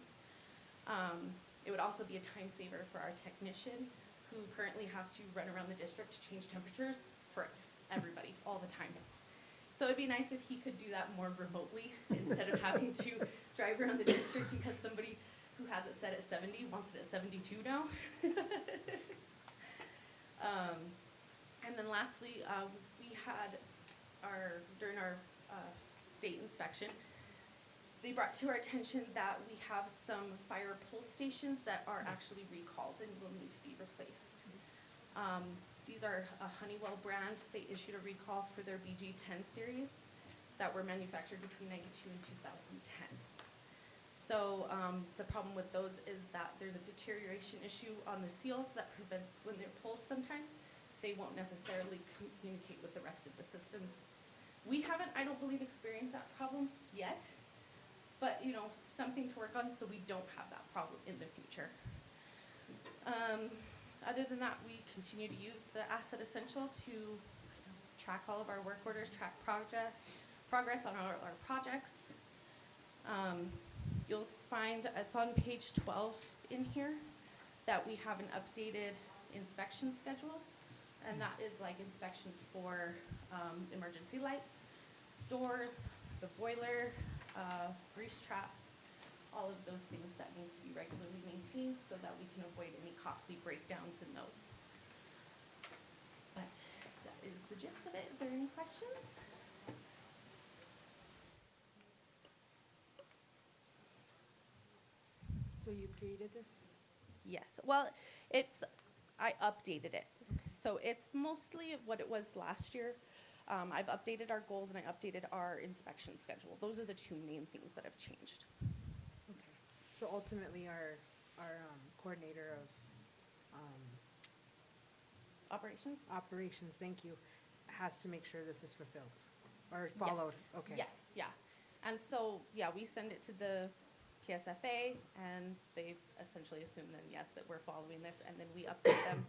It would also be a time saver for our technician, who currently has to run around the district to change temperatures for everybody all the time. So it'd be nice if he could do that more remotely instead of having to drive around the district because somebody who has it set at 70 wants it at 72 now. And then lastly, we had during our state inspection, they brought to our attention that we have some fire pull stations that are actually recalled and will need to be replaced. These are a Honeywell brand. They issued a recall for their BG10 series that were manufactured between 92 and 2010. So the problem with those is that there's a deterioration issue on the seals that prevents when they're pulled sometimes, they won't necessarily communicate with the rest of the system. We haven't, I don't believe, experienced that problem yet, but you know, something to work on so we don't have that problem in the future. Other than that, we continue to use the Asset Essential to track all of our work orders, track progress on our projects. You'll find, it's on page 12 in here, that we have an updated inspection schedule. And that is like inspections for emergency lights, doors, the boiler, grease traps, all of those things that need to be regularly maintained so that we can avoid any costly breakdowns in those. But that is the gist of it. Is there any questions? So you created this? Yes. Well, I updated it. So it's mostly what it was last year. I've updated our goals and I updated our inspection schedule. Those are the two main things that have changed. Okay. So ultimately, our coordinator of operations, thank you, has to make sure this is fulfilled or followed. Yes. Okay. Yes, yeah. And so, yeah, we send it to the PSFA and they essentially assume then, yes, that we're following this, and then we update them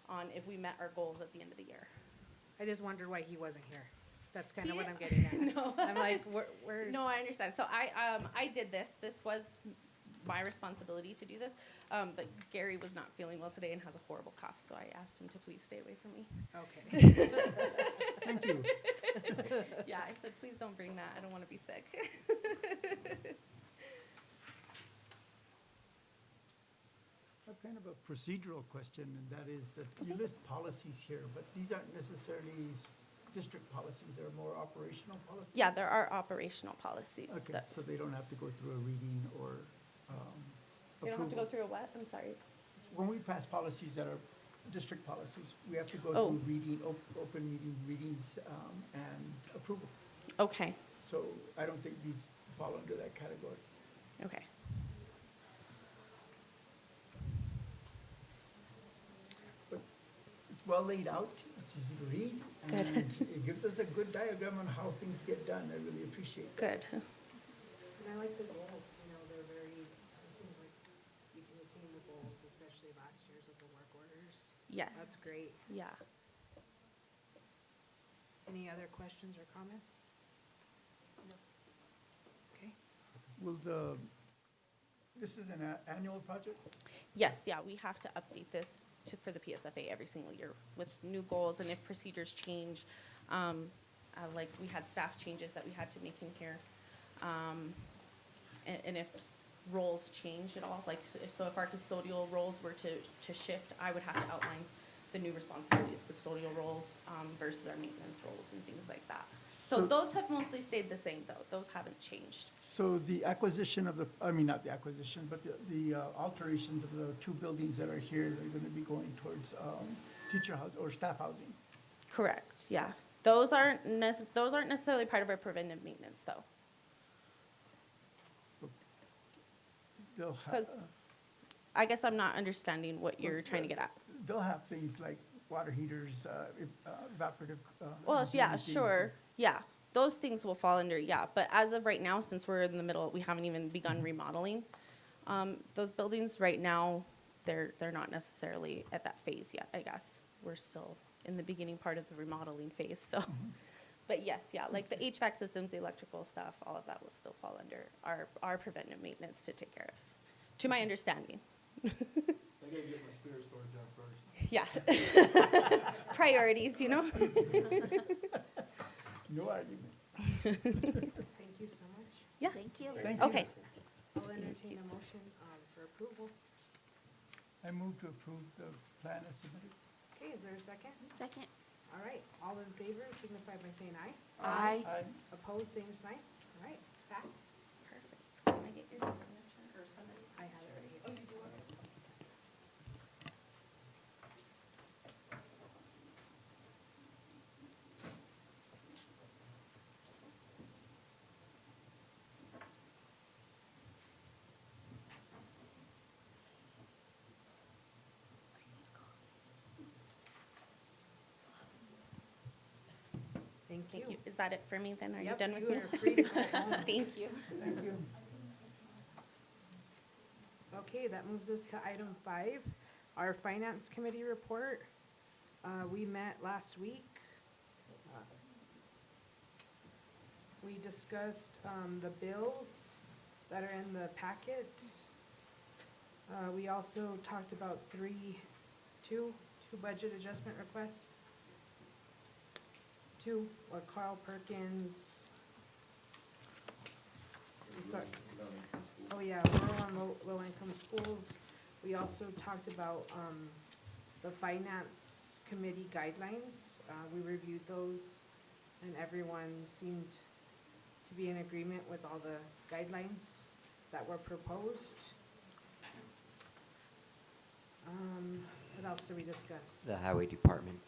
on if we met our goals at the end of the year. I just wondered why he wasn't here. That's kind of what He- I'm getting at. No. I'm like, where's? No, I understand. So I did this. This was my responsibility to do this. But Gary was not feeling well today and has a horrible cough, so I asked him to please stay away from me. Okay. Thank you. Yeah, I said, please don't bring that. I don't want to be sick. I have kind of a procedural question, and that is that you list policies here, but these aren't necessarily district policies, they're more operational policies? Yeah, there are operational policies. Okay, that- so they don't have to go through a reading or They don't have to go approval. through a what? I'm sorry. When we pass policies that are district policies, we have to go Oh. through reading, open meeting readings, and approval. Okay, So I don't think these fall under that category. okay. But it's well laid out, it's easy to read, Good. and it gives us a good diagram on how things get done. I really appreciate that. Good. And I like the goals, they're very, it seems like you can attain the goals, especially last year's with the work orders. Yes. That's great. Yeah. Any other questions or comments? Okay. Will this is an annual project? Yes, yeah, we have to update this for the PSFA every single year with new goals, and if procedures change, like we had staff changes that we had to make in here. And if roles change at all, like, so if our custodial roles were to shift, I would have to outline the new responsibility of custodial roles versus our maintenance roles and things like that. So So- those have mostly stayed the same, though. Those haven't changed. So the acquisition of not the acquisition, but the alterations of the two buildings that are here, they're going to be going towards teacher house or staff housing. Correct, yeah. Those aren't necessarily part of our preventive maintenance, though. They'll Because have, I guess I'm not understanding what you're trying to get at. they'll have things like water heaters, evaporative. Well, yeah, things. sure, yeah. Those things will fall under, yeah. But as of right now, since we're in the middle, we haven't even begun remodeling. Those buildings right now, they're not necessarily at that phase yet, I guess. We're still in the beginning part of the remodeling phase, so. But yes, yeah, like the HVAC systems, the electrical stuff, all of that will still fall under our preventive maintenance to take care of, to my understanding. I gotta get my spirit store done first. Yeah. Priorities, you know? No argument. Thank you so much. Yeah. Thank you. Thank you. Okay. I'll entertain a motion for approval. I move to approve the plan as submitted. Okay, is there a second? Second. All right, all in favor signify by saying aye. Aye. Aye. Opposed, same sign. All right, it's passed. Perfect. Can I get your signature or somebody? I have it right here. Oh, you do? Okay. Thank you. Thank you. Is that it for me then? Are you Yep, done with you me? are free to go home. Thank you. Thank you. Okay, that moves us to item 5, our Finance Committee report. We met last week. We discussed the bills that are in the packet. We also talked about two budget adjustment requests. 2, or Carl Perkins. Sorry. Oh, yeah, rural and low-income schools. We also talked about the Finance Committee guidelines. We reviewed those, and everyone seemed to be in agreement with all the guidelines that were proposed. What else did we discuss? The highway department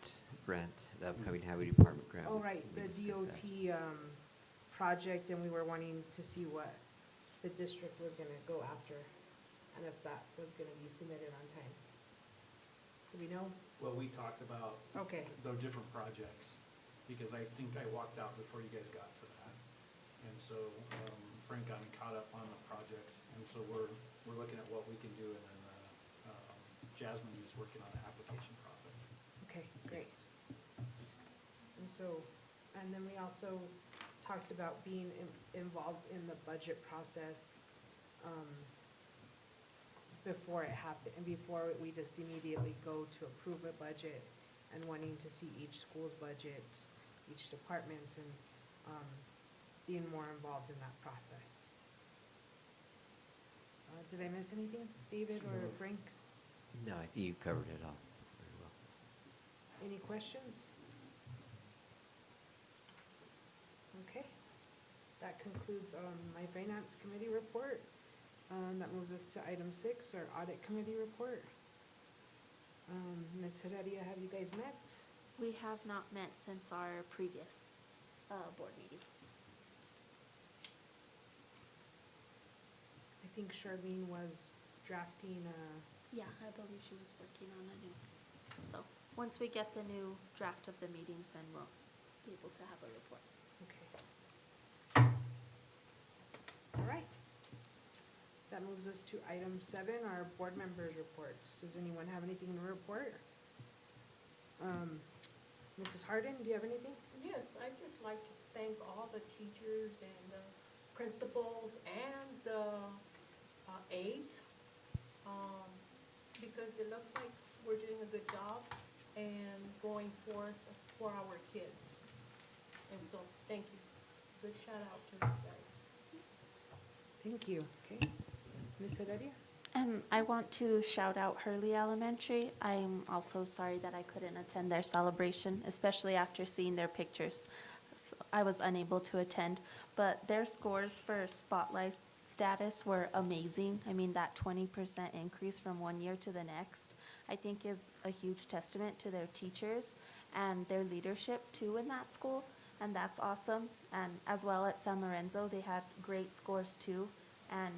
grant, the upcoming highway department grant. Oh, right, we the discussed that. DOT project, and we were wanting to see what the district was gonna go after, and if that was gonna be submitted on time. Do we know? Well, we talked about Okay, the different projects, because I think I walked out before you guys got to that. And so, Frank got me caught up on the projects, and so we're looking at what we can do, and then, Jasmine is working on the application process. okay, great. And so, and then we also talked about being involved in the budget process, before it happened, and before we just immediately go to approve a budget, and wanting to see each school's budget, each department's, and, being more involved in that process. Did I miss anything, David or No. Frank? No, I think you covered it all very well. Any questions? Okay, that concludes my Finance Committee report. That moves us to item 6, our Audit Committee report. Ms. Heredia, have you guys met? We have not met since our previous board meeting. I think Charlene was drafting Yeah, I believe she was working on a new. So, once we get the new draft of the meetings, then we'll be able to have a report. okay. All right. That moves us to item 7, our board members' reports. Does anyone have anything to report? Mrs. Harden, do you have anything? Yes, I'd just like to thank all the teachers and the principals and the aides, because it looks like we're doing a good job and going forth for our kids. And so, thank you. Good shout out to you guys. Thank you. Okay. Ms. Heredia? And I want to shout out Hurley Elementary. I'm also sorry that I couldn't attend their celebration, especially after seeing their pictures. So I was unable to attend, but their scores for spotlight status were amazing. I mean, that 20% increase from one year to the next, I think is a huge testament to their teachers and their leadership too in that school, and that's awesome. And as well at San Lorenzo, they had great scores too, and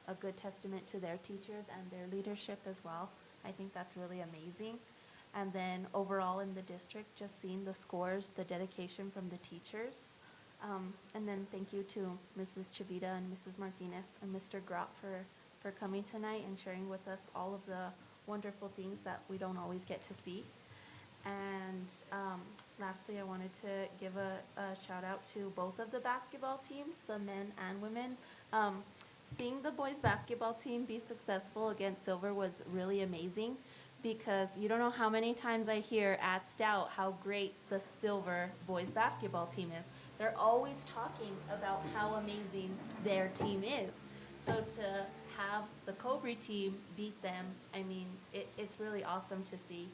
a good testament to their teachers and their leadership as well. I think that's really amazing. And then overall in the district, just seeing the scores, the dedication from the teachers. And then thank you to Mrs. Chavita and Mrs. Martinez and Mr. Grott for coming tonight and sharing with us all of the wonderful things that we don't always get to see. And lastly, I wanted to give a shout out to both of the basketball teams, the men and women. seeing the boys basketball team be successful against Silver was really amazing because you don't know how many times I hear at Stout how great the Silver boys basketball team is. They're always talking about how amazing their team is. So to have the Cobre team beat them, I mean, it's really awesome to see.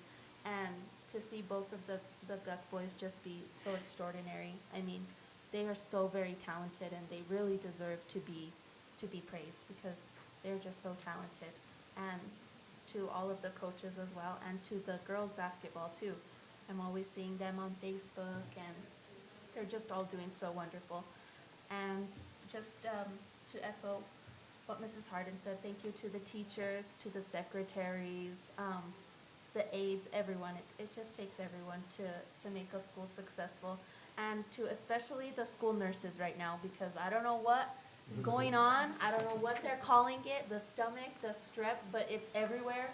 And to see both of the Guck boys just be so extraordinary. I mean, they are so very talented and they really deserve to be praised because they're just so talented. And to all of the coaches as well, and to the girls basketball too. I'm always seeing them on Facebook and they're just all doing so wonderful. And just to echo what Mrs. Harden said, thank you to the teachers, to the secretaries, the aides, everyone. It just takes everyone to make a school successful. And to especially the school nurses right now, because I don't know what is going on. I don't know what they're calling it, the stomach, the strep, but it's everywhere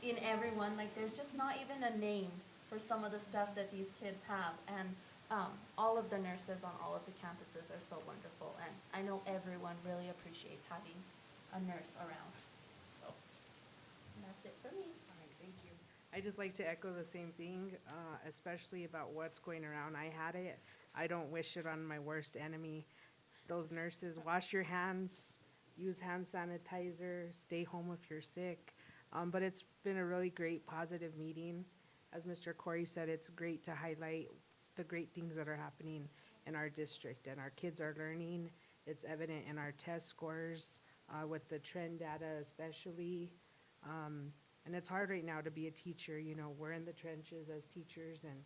in everyone. Like, there's just not even a name for some of the stuff that these kids have. And all of the nurses on all of the campuses are so wonderful. And I know everyone really appreciates having a nurse around. So that's it for me. All right, thank you. I just like to echo the same thing, especially about what's going around. I had it. I don't wish it on my worst enemy. Those nurses, wash your hands, use hand sanitizer, stay home if you're sick. But it's been a really great, positive meeting. As Mr. Corey said, it's great to highlight the great things that are happening in our district, and our kids are learning. It's evident in our test scores, with the trend data especially. And it's hard right now to be a teacher. You know, we're in the trenches as teachers, and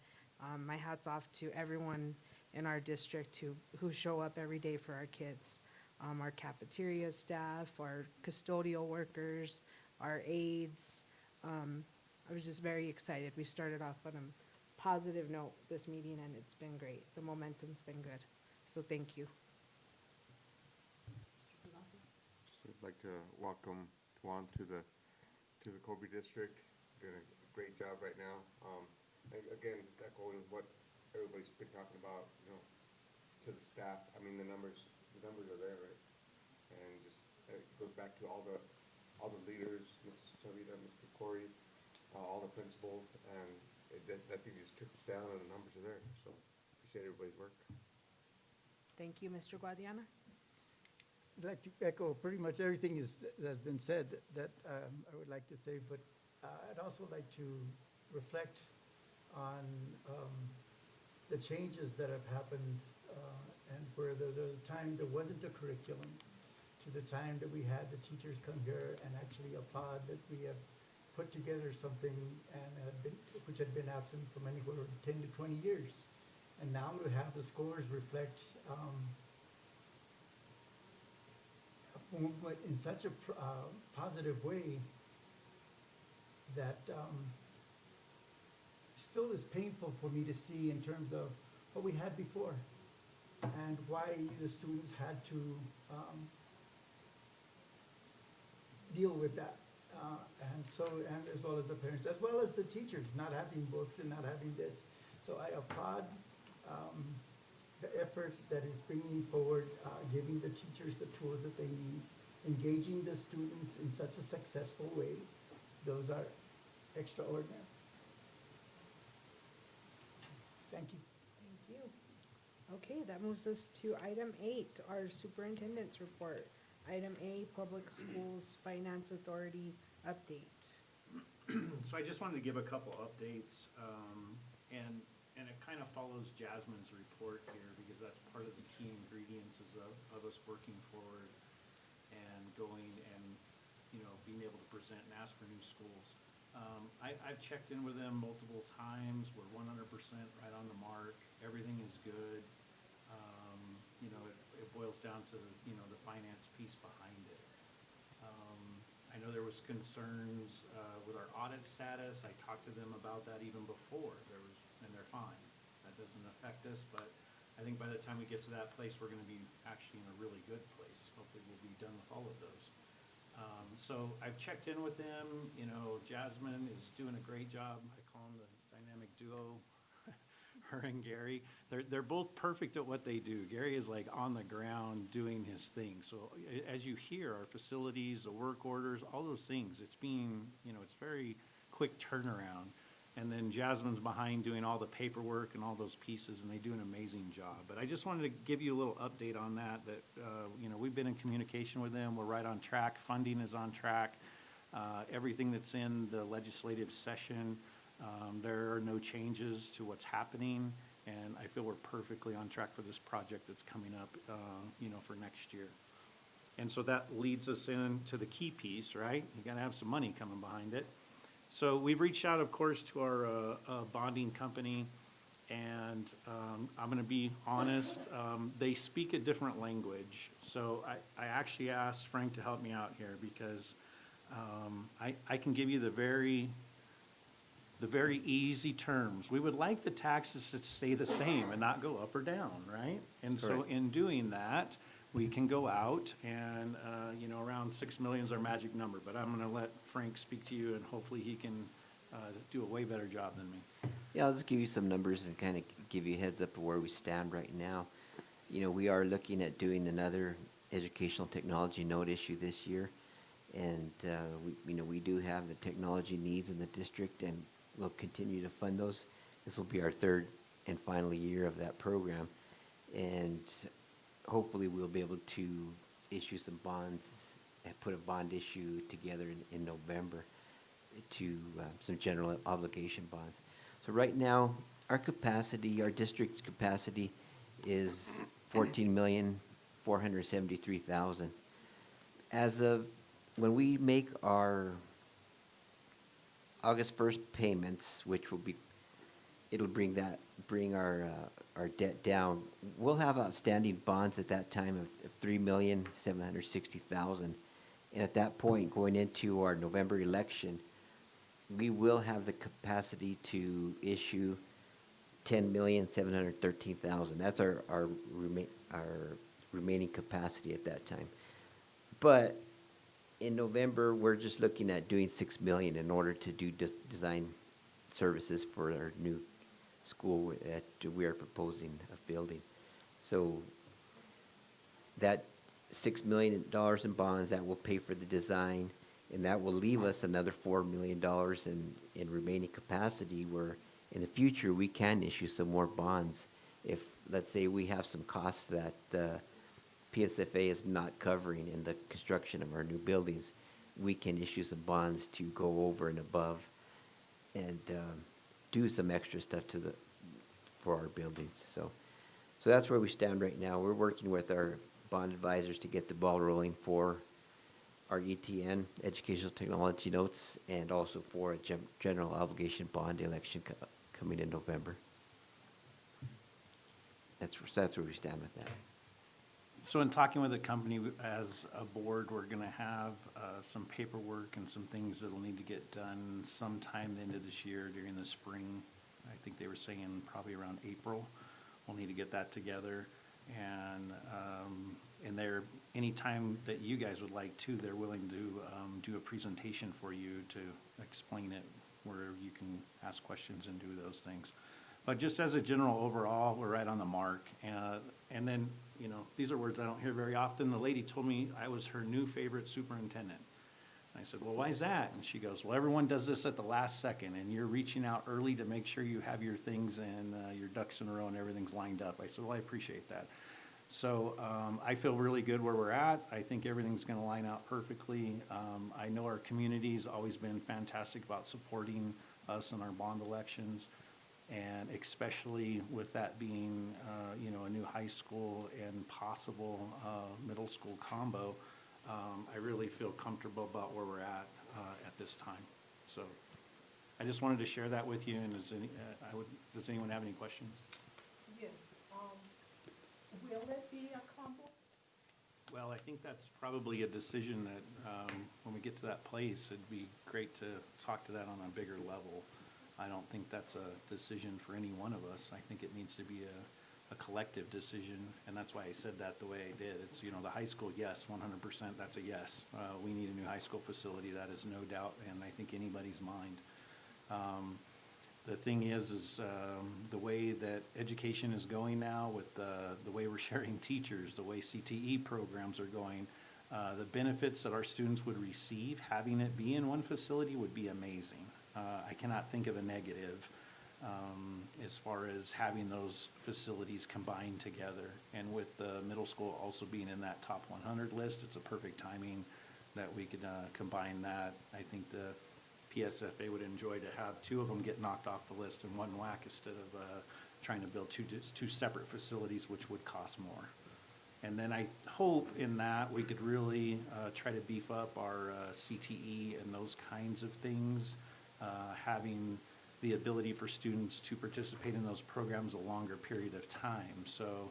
my hat's off to everyone in our district who show up every day for our kids. Our cafeteria staff, our custodial workers, our aides. I was just very excited. We started off on a positive note this meeting, and it's been great. The momentum's been good. So thank you. Just would like to welcome Juan to the Cobre District. Doing a great job right now. Again, just echoing what everybody's been talking about, you know, to the staff. I mean, the numbers are there, right? And just, it goes back to all the leaders, Mrs. Chavita, Mr. Corey, all the principals, and that thing just trickles down and the numbers are there. So appreciate everybody's work. Thank you, Mr. Guadiana. I'd like to echo pretty much everything that's been said that I would like to say, but I'd also like to reflect on the changes that have happened, and where the time there wasn't a curriculum, to the time that we had the teachers come here and actually applaud that we have put together something which had been absent from anywhere 10 to 20 years. And now to have the scores reflect movement in such a positive way that still is painful for me to see in terms of what we had before and why the students had to deal with that. And as well as the parents, as well as the teachers, not having books and not having this. So I applaud the effort that is bringing forward, giving the teachers the tools that they need, engaging the students in such a successful way. Those are extraordinary. Thank you. Thank you. Okay, that moves us to item 8, our superintendent's report. Item A, Public Schools Finance Authority update. So I just wanted to give a couple updates, and it kind of follows Jasmine's report here, because that's part of the key ingredients of us working forward and going and, you know, being able to present and ask for new schools. I've checked in with them multiple times. We're 100% right on the mark. Everything is good. You know, it boils down to, you know, the finance piece behind it. I know there was concerns with our audit status. I talked to them about that even before. And they're fine. That doesn't affect us, but I think by the time we get to that place, we're gonna be actually in a really good place. Hopefully we'll be done with all of those. So I've checked in with them. You know, Jasmine is doing a great job. I call them the dynamic duo. her and Gary. They're both perfect at what they do. Gary is like on the ground doing his thing. So as you hear, our facilities, the work orders, all those things, it's being, it's very quick turnaround. And then Jasmine's behind doing all the paperwork and all those pieces, and they do an amazing job. But I just wanted to give you a little update on that, we've been in communication with them. We're right on track. Funding is on track. Everything that's in the legislative session, there are no changes to what's happening, and I feel we're perfectly on track for this project that's coming up, for next year. And so that leads us into the key piece, right? You gotta have some money coming behind it. So we've reached out, of course, to our bonding company, and I'm going to be honest, they speak a different language. So I actually asked Frank to help me out here because I can give you the very easy terms. We would like the taxes to stay the same and not go up or down, right? And so Correct. in doing that, we can go out and, around 6 million is our magic number. But I'm going to let Frank speak to you, and hopefully he can do a way better job than me. Yeah, I'll just give you some numbers and kind of give you a heads up of where we stand right now. We are looking at doing another educational technology note issue this year. And, we do have the technology needs in the district, and we'll continue to fund those. This will be our third and final year of that program. And hopefully we'll be able to issue some bonds, put a bond issue together in November to some general obligation bonds. So right now, our district's capacity is 14,473,000. As of when we make our August 1st payments, which will be, it'll bring our debt down. We'll have outstanding bonds at that time of 3,760,000, and at that point, going into our November election, we will have the capacity to issue 10,713,000. That's our remaining capacity at that time. But in November, we're just looking at doing 6 million in order to do design services for our new school that we are proposing of building. So that $6 million in bonds, that will pay for the design, and that will leave us another $4 million in remaining capacity, where in the future we can issue some more bonds. If, let's say, we have some costs that the PSFA is not covering in the construction of our new buildings, we can issue some bonds to go over and above and do some extra stuff for our buildings. So that's where we stand right now. We're working with our bond advisors to get the ball rolling for our ETN, Educational Technology Notes, and also for a general obligation bond election coming in November. That's where we stand with that. So in talking with the company, as a board, we're going to have some paperwork and some things that'll need to get done sometime the end of this year during the spring. I think they were saying probably around April. We'll need to get that together. And there, anytime that you guys would like to, they're willing to do a presentation for you to explain it, where you can ask questions and do those things. But just as a general overall, we're right on the mark. And then, these are words I don't hear very often. The lady told me I was her new favorite superintendent. I said, well, why is that? And she goes, well, everyone does this at the last second, and you're reaching out early to make sure you have your things and your ducks in a row and everything's lined up. I said, well, I appreciate that. So I feel really good where we're at. I think everything's going to line out perfectly. I know our community's always been fantastic about supporting us in our bond elections, and especially with that being, a new high school and possible middle school combo. I really feel comfortable about where we're at this time. So I just wanted to share that with you. And does anyone have any questions? Yes, will it be a combo? Well, I think that's probably a decision that when we get to that place, it'd be great to talk to that on a bigger level. I don't think that's a decision for any one of us. I think it needs to be a collective decision, and that's why I said that the way I did. It's, the high school, yes, 100%, that's a yes. We need a new high school facility, that is no doubt, and I think anybody's mind. The thing is the way that education is going now with the way we're sharing teachers, the way CTE programs are going, the benefits that our students would receive, having it be in one facility would be amazing. I cannot think of a negative as far as having those facilities combined together. And with the middle school also being in that top 100 list, it's a perfect timing that we could combine that. I think the PSFA would enjoy to have two of them get knocked off the list in one whack instead of trying to build two separate facilities, which would cost more. And then I hope in that we could really try to beef up our CTE and those kinds of things, having the ability for students to participate in those programs a longer period of time. So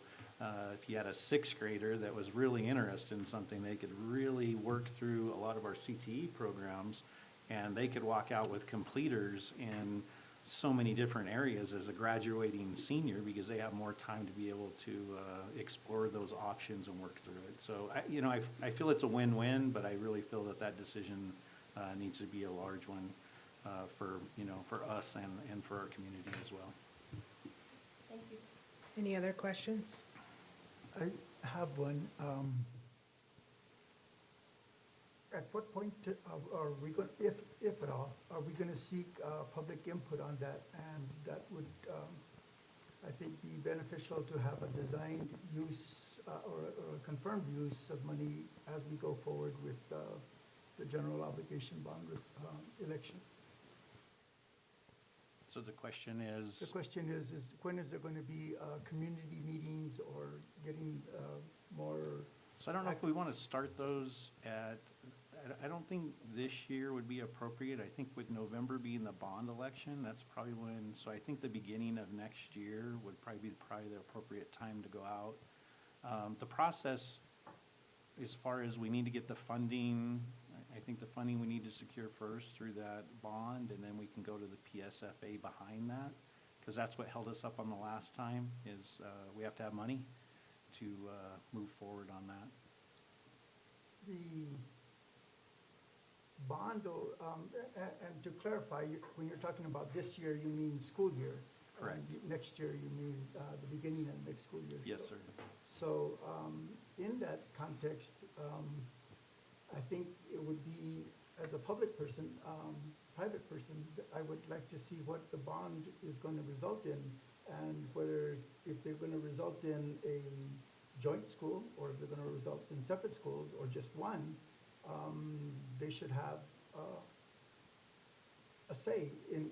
if you had a sixth grader that was really interested in something, they could really work through a lot of our CTE programs, and they could walk out with completers in so many different areas as a graduating senior because they have more time to be able to explore those options and work through it. So, I feel it's a win-win, but I really feel that decision needs to be a large one for us and for our community as well. Thank you. Any other questions? I have one. At what point are we going, if at all, are we going to seek public input on that? And that would, I think, be beneficial to have a designed use or a confirmed use of money as we go forward with the general obligation bond election. So the question The is, question is when is there going to be community meetings or getting more? so I don't know if we want to start those I don't think this year would be appropriate. I think with November being the bond election, that's probably when, so I think the beginning of next year would probably be the appropriate time to go out. The process, as far as we need to get the funding, I think the funding we need to secure first through that bond, and then we can go to the PSFA behind that, because that's what held us up on the last time, is we have to have money to move forward on that. The bond, and to clarify, when you're talking about this year, you mean school year? Correct. And next year, you mean the beginning of next school year? Yes, sir. So in that context, I think it would be, as a public person, private person, I would like to see what the bond is going to result in, and whether, if they're going to result in a joint school, or if they're going to result in separate schools, or just one. They should have a say in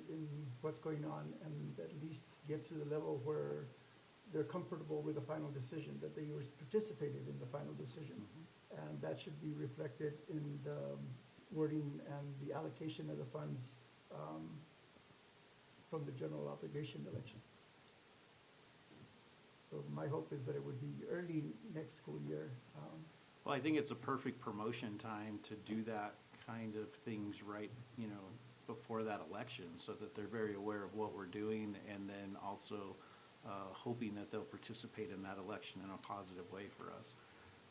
what's going on, and at least get to the level where they're comfortable with the final decision, that they participated in the final decision. And that should be reflected in the wording and the allocation of the funds from the general obligation election. So my hope is that it would be early next school year. Well, I think it's a perfect promotion time to do that kind of things right, before that election, so that they're very aware of what we're doing, and then also hoping that they'll participate in that election in a positive way for us.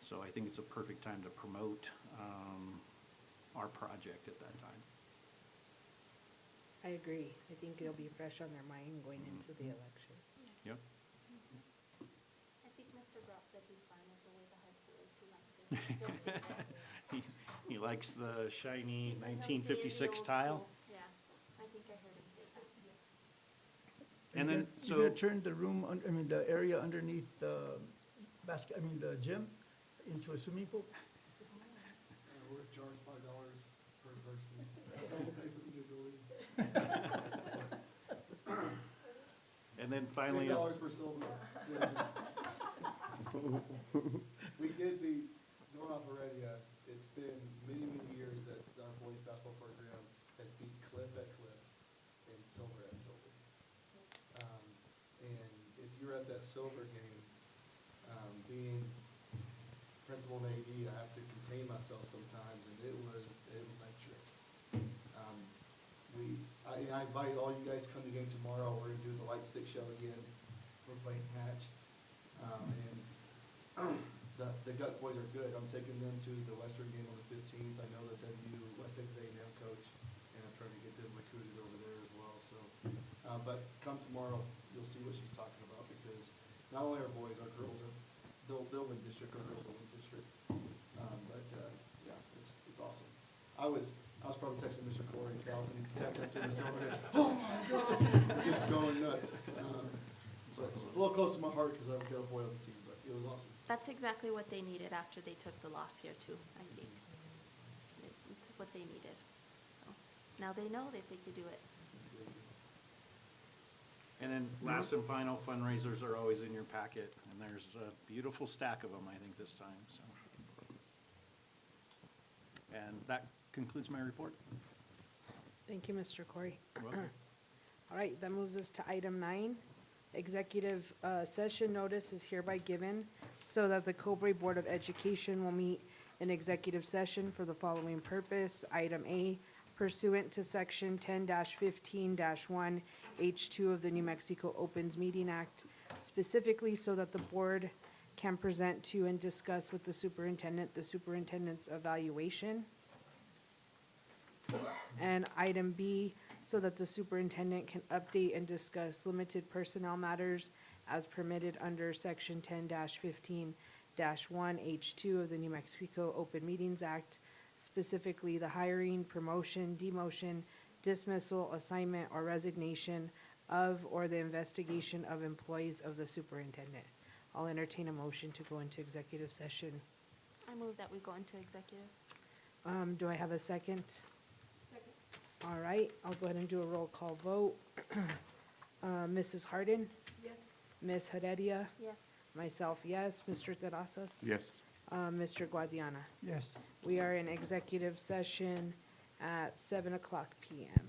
So I think it's a perfect time to promote our project at that time. I agree. I think it'll be fresh on their mind going into the election. Yep. I think Mr. Brock said he's fine with the way the high school is. He likes it. He likes the shiny He said he'll stay in the 1956 old tile. school. Yeah, I think I heard him say that. And then, You're gonna turn the room, the area underneath the the gym into a swimming pool? We're charged $5 per person. That's all we pay for the building. And then finally, $10 per silver citizen. We did going off already, it's been many, many years that our boys basketball program has beat cliff at cliff and silver at silver. And if you're at that silver game, being principal and AD, I have to contain myself sometimes, and it was electric. I invite all you guys to come to the game tomorrow. We're gonna do the light stick show again. We're playing hatch. And the Gut boys are good. I'm taking them to the Western game on the 15th. I know that they do West Texas A&M coach, and I'm trying to get them recruited over there as well. So But come tomorrow, you'll see what she's talking about, because not only our boys, our girls, they'll win district, our girls will win district. Yeah, it's awesome. I was probably texting Mr. Corey, Calvin, texting to this over there, oh my God, just going nuts. So it's a little close to my heart because I've got a boy on the team, but it was awesome. That's exactly what they needed after they took the loss here too, I think. It's what they needed. So now they know that they could do it. And then last and final, fundraisers are always in your packet, and there's a beautiful stack of them, I think, this time, so. And that concludes my report. Thank you, Mr. Corey. You're welcome. All right, that moves us to item 9. Executive session notice is hereby given so that the Cobre Board of Education will meet in executive session for the following purpose. Item A, pursuant to Section 10-15-1 H2 of the New Mexico Opens Meeting Act, specifically so that the board can present to and discuss with the superintendent's evaluation. And item B, so that the superintendent can update and discuss limited personnel matters as permitted under Section 10-15-1 H2 of the New Mexico Open Meetings Act, specifically the hiring, promotion, demotion, dismissal, assignment, or resignation of or the investigation of employees of the superintendent. I'll entertain a motion to go into executive session. I move that we go into executive. Do I have a second? Second. All right, I'll go ahead and do a roll call vote. Mrs. Harden? Yes. Ms. Heredia? Yes. Myself, yes. Mr. Terrazas? Yes. Mr. Guadiana? Yes. We are in executive session at 7:00 PM.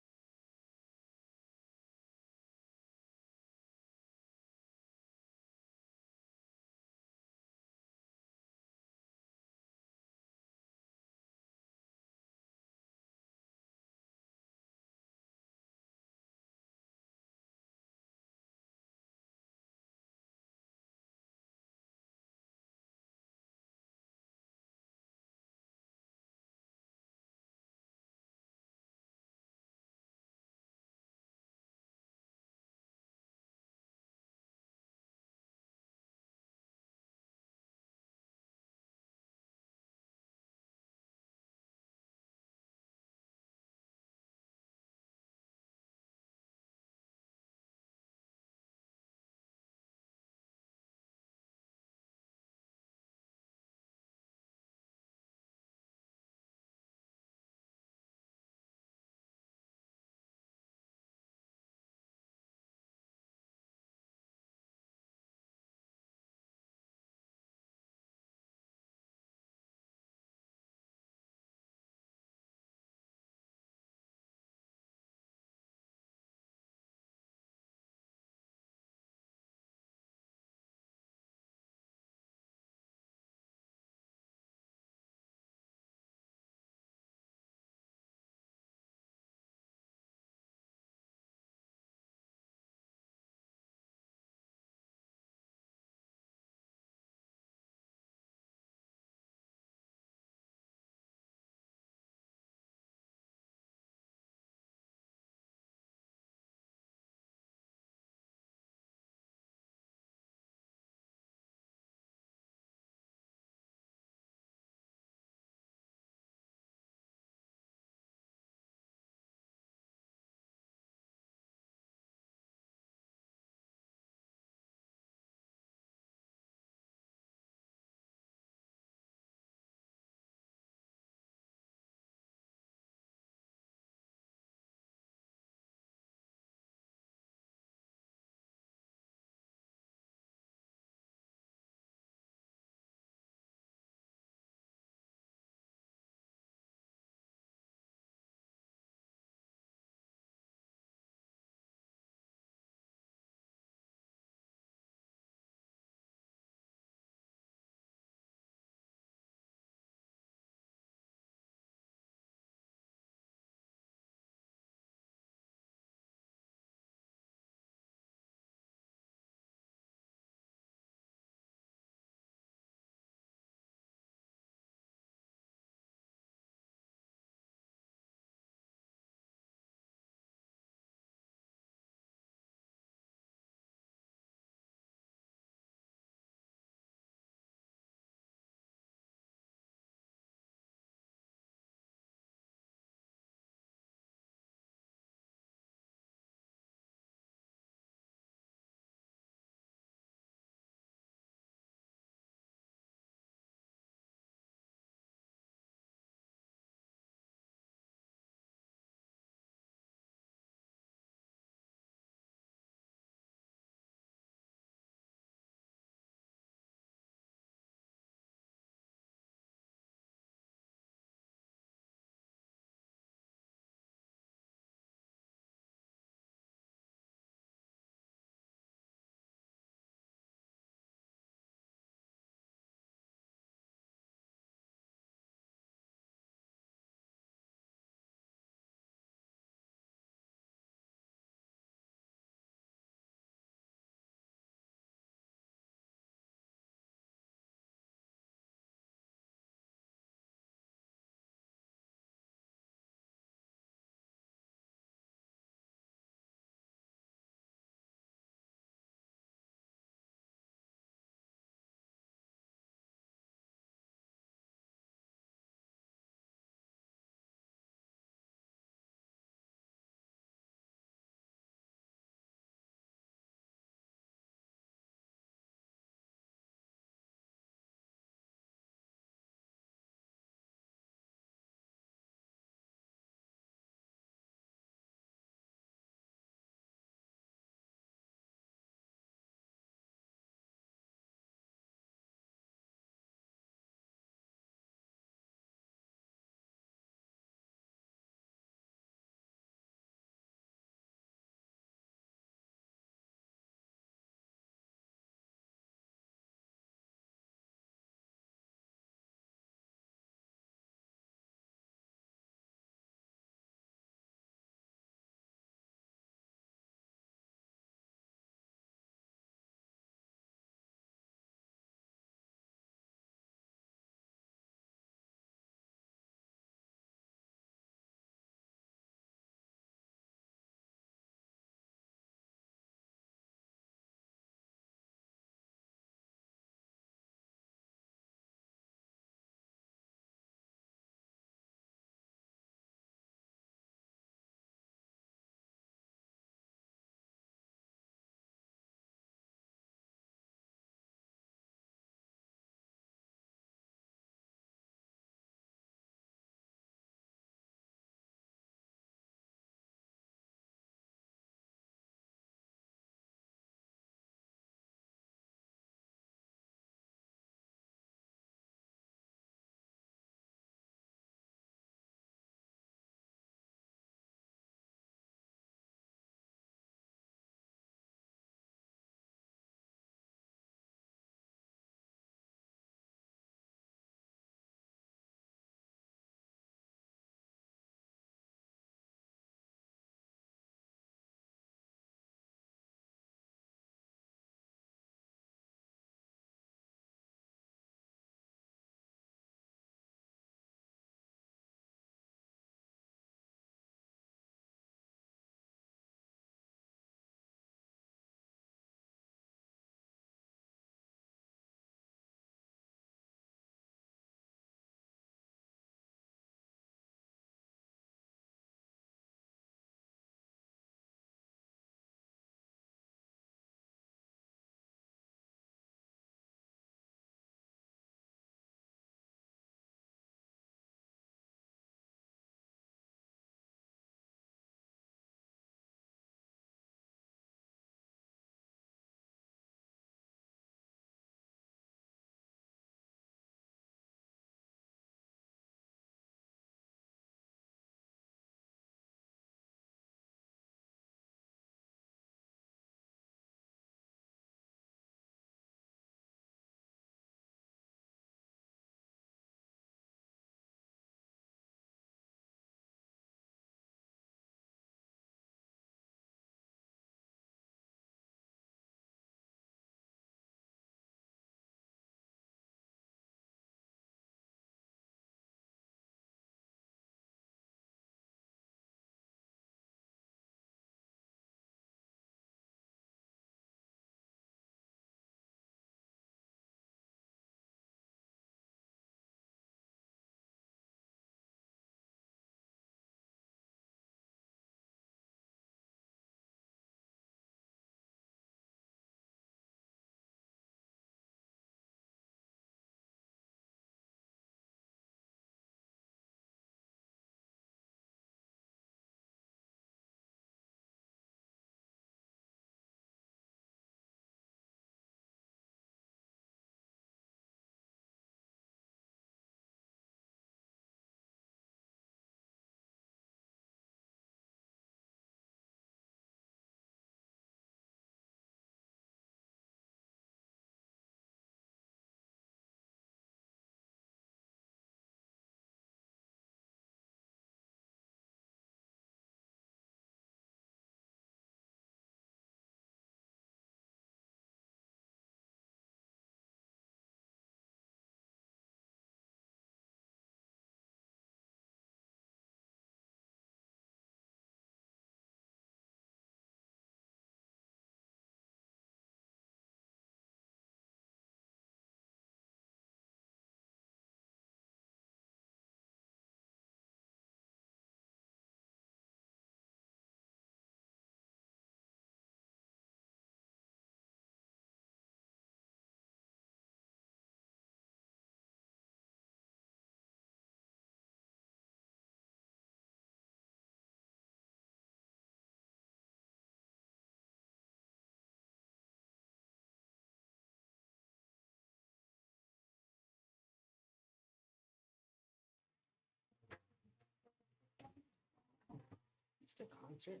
just a concert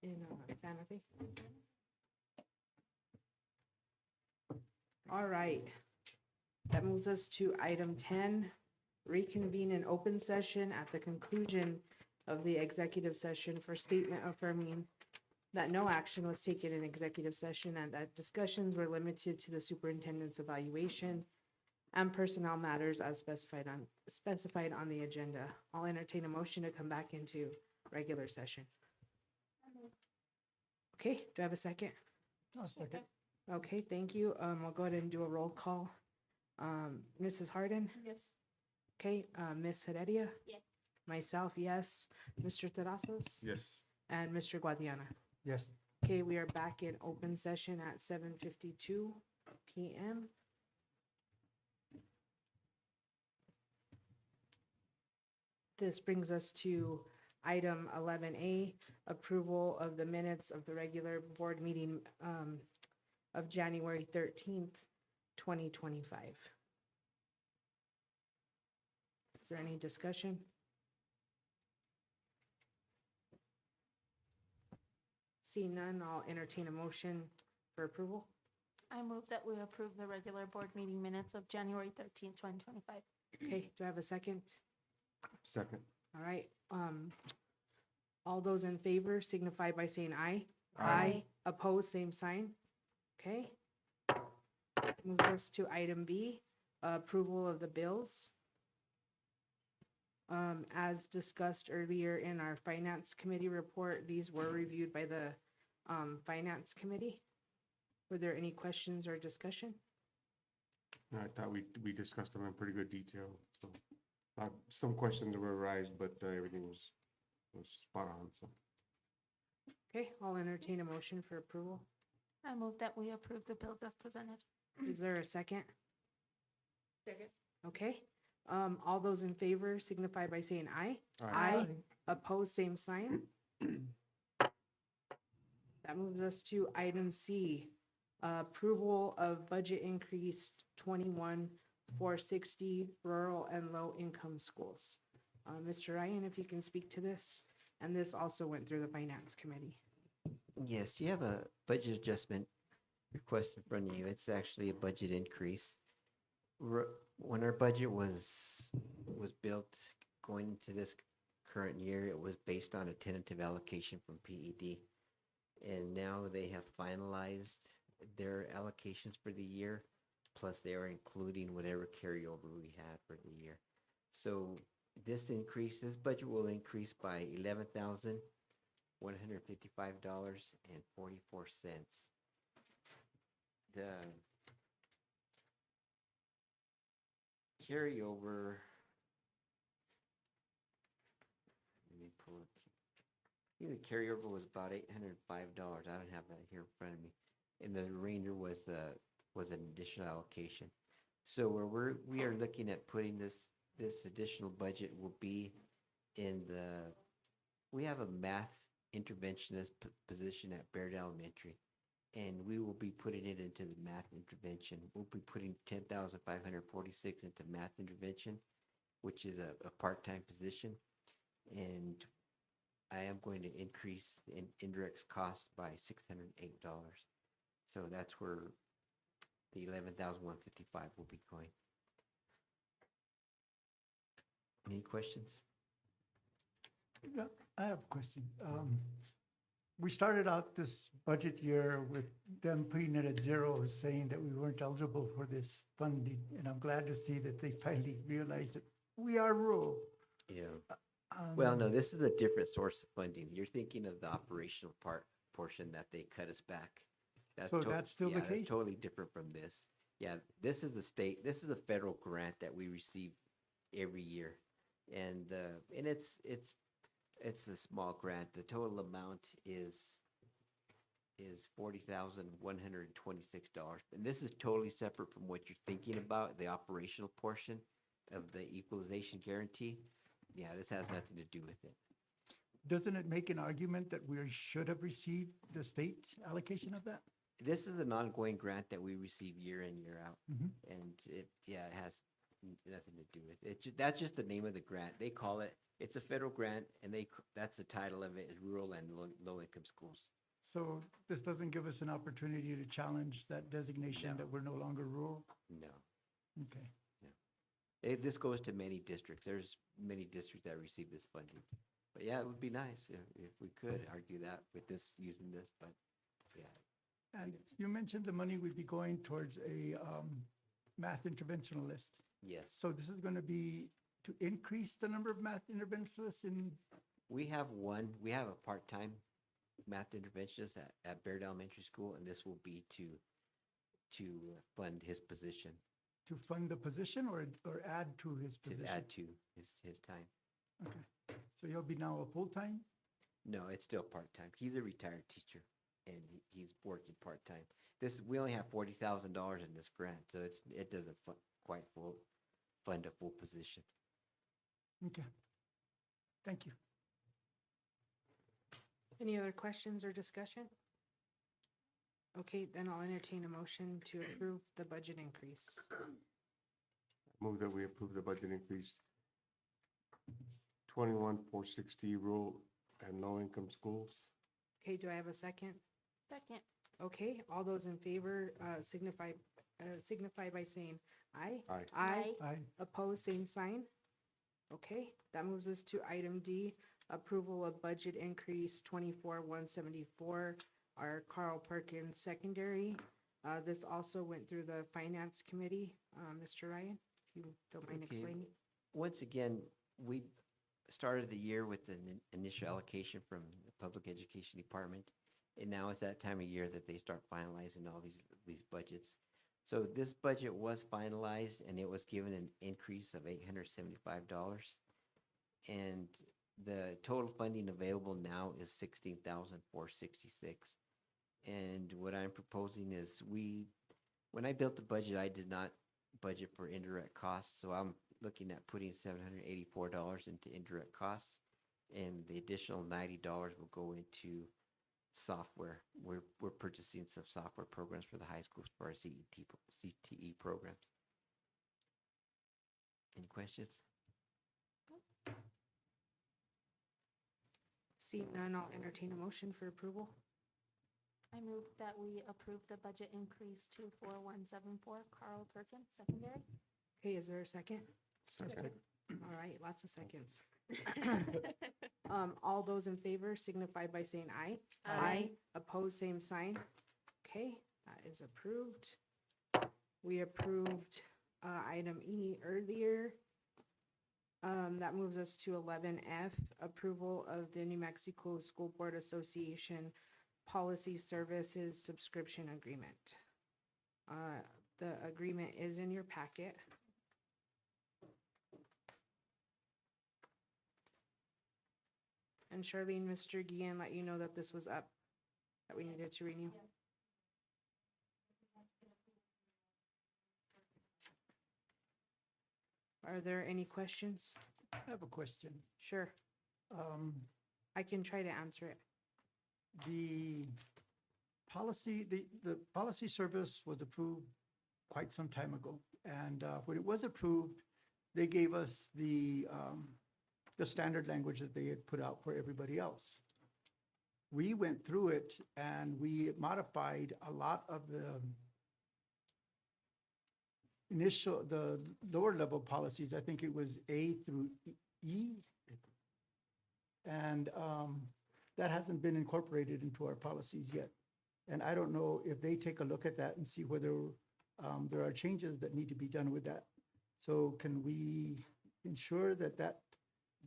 in Santa Fe. All right. That moves us to item 10, reconvene an open session at the conclusion of the executive session for statement affirming that no action was taken in executive session and that discussions were limited to the superintendent's evaluation and personnel matters as specified on the agenda. I'll entertain a motion to come back into regular session. Okay, do I have a second? I'll second. Okay, thank you. I'll go ahead and do a roll call. Mrs. Harden? Yes. Okay, Ms. Heredia? Yes. Myself, yes. Mr. Terrazas? Yes. And Mr. Guadiana? Yes. Okay, we are back in open session at 7:52 PM. This brings us to item 11A, approval of the minutes of the regular board meeting of January 13th, 2025. Is there any discussion? Seeing none, I'll entertain a motion for approval. I move that we approve the regular board meeting minutes of January 13th, 2025. Okay, do I have a second? Second. All right, all those in favor signify by saying aye. Aye. Opposed, same sign. Okay. Moves us to item B, approval of the bills. As discussed earlier in our finance committee report, these were reviewed by the finance committee. Were there any questions or discussion? I thought we discussed them in pretty good detail, so. Some questions were raised, but everything was spot on, so. Okay, I'll entertain a motion for approval. I move that we approve the bills as presented. Is there a second? Second. Okay, all those in favor signify by saying aye. Aye. Opposed, same sign. That moves us to item C, approval of budget increase 21,460 rural and low income schools. Mr. Ryan, if you can speak to this, and this also went through the finance committee. Yes, you have a budget adjustment request in front of you. It's actually a budget increase. When our budget was built going into this current year, it was based on a tentative allocation from PED. And now they have finalized their allocations for the year, plus they are including whatever carryover we had for the year. So this budget will increase by $11,155.44. The carryover, let me pull it. I think the carryover was about $805. I don't have that here in front of me. And the remainder was an additional allocation. So where we are looking at putting this additional budget will be we have a math interventionist position at Bayard Elementary, and we will be putting it into the math intervention. We'll be putting 10,546 into math intervention, which is a part-time position, and I am going to increase the indirect cost by $608. So that's where the 11,155 will be going. Any questions? Yeah, I have a question. We started out this budget year with them putting it at zero, saying that we weren't eligible for this funding. And I'm glad to see that they finally realized that we are rural. Yeah. Well, no, this is a different source of funding. You're thinking of the operational portion that they cut us back. So that's still the Yeah, that's case? totally different from this. Yeah, this is the federal grant that we receive every year. And it's a small grant. The total amount is $40,126. And this is totally separate from what you're thinking about, the operational portion of the equalization guarantee. Yeah, this has nothing to do with it. Doesn't it make an argument that we should have received the state allocation of that? This is an ongoing grant that we receive year in, year out. Mhm. And it has nothing to do with it. That's just the name of the grant. They call it It's a federal grant, and that's the title of it, is rural and low-income schools. So this doesn't give us an opportunity to challenge that designation No. that we're no longer rural? No. Okay. This goes to many districts. There's many districts that receive this funding. But yeah, it would be nice if we could argue that with this, using this, but yeah. And you mentioned the money would be going towards a math interventionalist. Yes. So this is going to be to increase the number of math interventionalists in, We have a part-time math interventionist at Bayard Elementary School, and this will be to fund his position, to fund the position or add to his to position? add to his time. Okay. So he'll be now a full-time? No, it's still part-time. He's a retired teacher, and he's working part-time. We only have $40,000 in this grant, so it doesn't quite fund a full position. Okay. Thank you. Any other questions or discussion? Okay, then I'll entertain a motion to approve the budget increase. Move that we approve the budget increase 21,460 rural and low-income schools. Okay, do I have a second? Second. Okay, all those in favor signify by saying aye. Aye. Aye. Aye. Opposed, same sign. Okay, that moves us to item D, approval of budget increase 24,174, our Carl Perkins Secondary. This also went through the Finance Committee. Mr. Ryan, if you don't mind Okay. explaining. Once again, we started the year with an initial allocation from the Public Education Department, and now it's that time of year that they start finalizing all these budgets. So this budget was finalized, and it was given an increase of $875, and the total funding available now is $16,466. And what I'm proposing is when I built the budget, I did not budget for indirect costs, so I'm looking at putting $784 into indirect costs, and the additional $90 will go into software. We're purchasing some software programs for the high schools for our CTE programs. Any questions? Seeing none, I'll entertain a motion for approval. I move that we approve the budget increase 24174 Carl Perkins Secondary. Okay, is there a second? Second. All right, lots of seconds. All those in favor signify by saying aye. Aye. Opposed, same sign. Okay, that is approved. We approved item E earlier. That moves us to 11F, approval of the New Mexico School Board Association Policy Services Subscription Agreement. The agreement is in your packet. And Charlene, Mr. Guillen let you know that this was up, that we needed to renew. Are there any questions? I have a question. Sure, I can try to answer it. The policy, the policy service was approved quite some time ago. And when it was approved, they gave us the standard language that they had put out for everybody else. We went through it and we modified a lot of the lower level policies. I think it was A through E. And that hasn't been incorporated into our policies yet. And I don't know if they take a look at that and see whether there are changes that need to be done with that. So can we ensure that that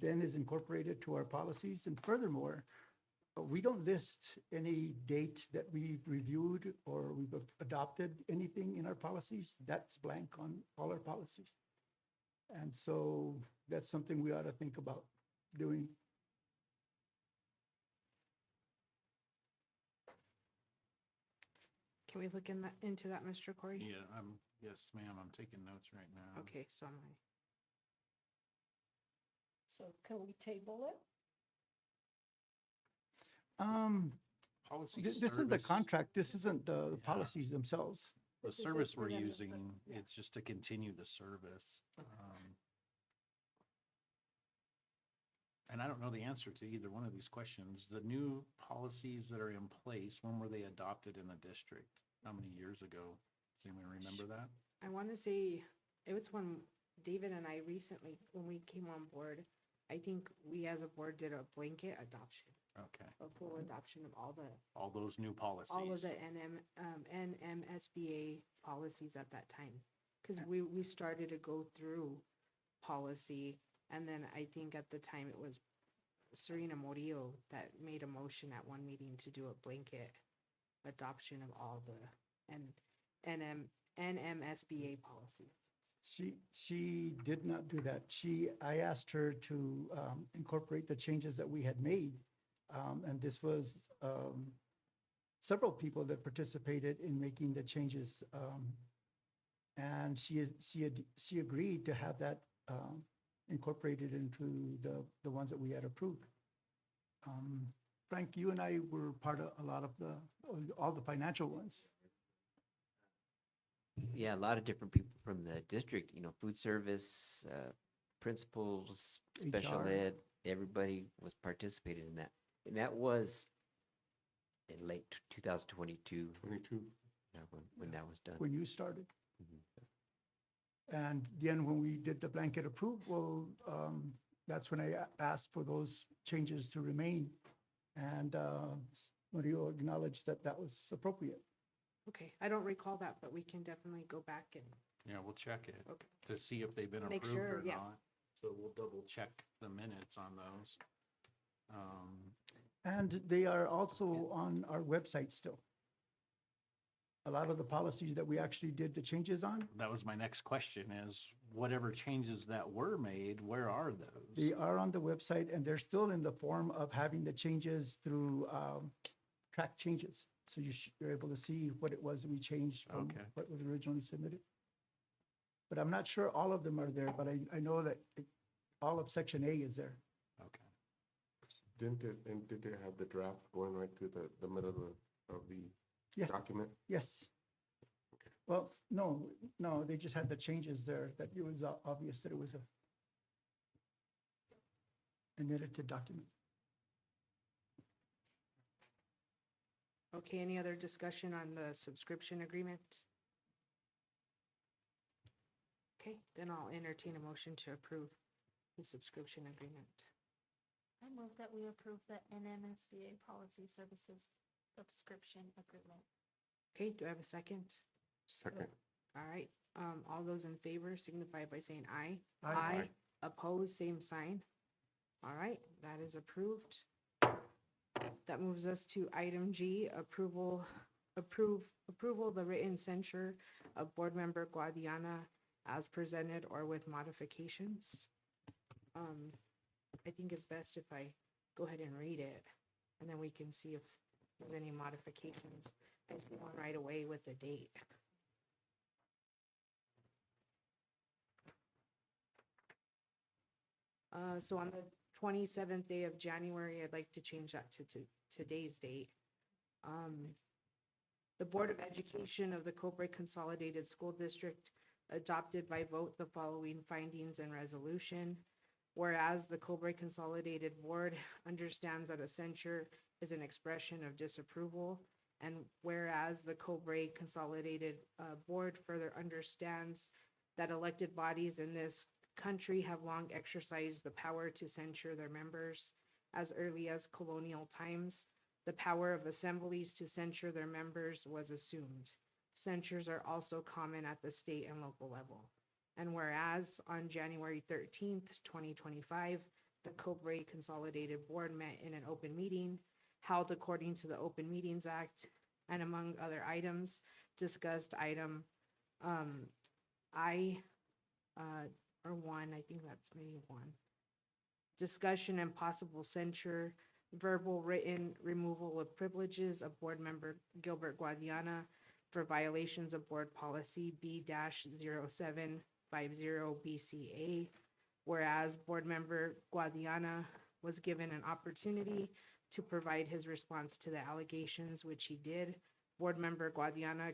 then is incorporated to our policies? And furthermore, we don't list any date that we've reviewed or we've adopted anything in our policies. That's blank on all our policies. And so that's something we ought to think about doing. Can we look into that, Mr. Corey? Yeah, yes, ma'am, I'm taking notes right now. Okay, so am I. So can we table it? Policy This is the service- contract. This isn't the Yeah. policies themselves. The This is service just we're presented, using, but, yeah. it's just to continue the service. and I don't know the answer to either one of these questions, the new policies that are in place, when were they adopted in the district? How many years ago? Does anyone remember that? I want to say it was when David and I recently, when we came on board, I think we as a board did a blanket adoption, Okay, a full adoption of all those new policies. all of the NMSBA policies at that time. Because we started to go through policy, and then I think at the time it was Serena Morillo that made a motion at one meeting to do a blanket adoption of all the NMSBA policies. She did not do that. I asked her to incorporate the changes that we had made. And this was several people that participated in making the changes. And she agreed to have that incorporated into the ones that we had approved. Frank, you and I were part of a lot of all the financial ones. Yeah, a lot of different people from the district, food service, principals, special HR. ed, everybody was participating in that. And that was in late 2022, 22. when that was done. When you started. Mhm. And then when we did the blanket approval, that's when I asked for those changes to remain. And Mario acknowledged that that was appropriate. Okay, I don't recall that, but we can definitely go back and, Yeah, we'll check it okay. to see if they've been Make approved sure, or yeah. not. So we'll double check the minutes on those. And they are also on our website still. A lot of the policies that we actually did the changes on, That was my next question is whatever changes that were made, where are those? they are on the website and they're still in the form of having the changes through track changes. So you're able to see what it was we changed from Okay. what was originally submitted. But I'm not sure all of them are there, but I know that all of section A is there. Okay. Did they have the draft going right through the middle of the Yes, document? yes. Well, no, they just had the changes there that it was obvious that it was an edited document. Okay, any other discussion on the subscription agreement? Okay, then I'll entertain a motion to approve the subscription agreement. I move that we approve the NMSBA Policy Services Subscription Agreement. Okay, do I have a second? Second. All right, all those in favor signify by saying aye. Aye. Opposed, same sign. All right, that is approved. That moves us to item G, approval the written censure of Board Member Guadiana as presented or with modifications. I think it's best if I go ahead and read it, and then we can see if there's any modifications. I see one right away with the date. So on the 27th day of January, I'd like to change that to today's date. The Board of Education of the Cobre Consolidated School District adopted by vote the following findings and resolution. Whereas the Cobre Consolidated Board understands that a censure is an expression of disapproval, and whereas the Cobre Consolidated Board further understands that elected bodies in this country have long exercised the power to censure their members. As early as colonial times, the power of assemblies to censure their members was assumed. Censures are also common at the state and local level. And whereas on January 13th, 2025, the Cobre Consolidated Board met in an open meeting held according to the Open Meetings Act, and among other items, discussed item I think that's maybe one. Discussion and possible censure, verbal, written removal of privileges of Board Member Gilbert Guadiana for violations of Board Policy B-0750 BCA. Whereas Board Member Guadiana was given an opportunity to provide his response to the allegations, which he did. Board Member Guadiana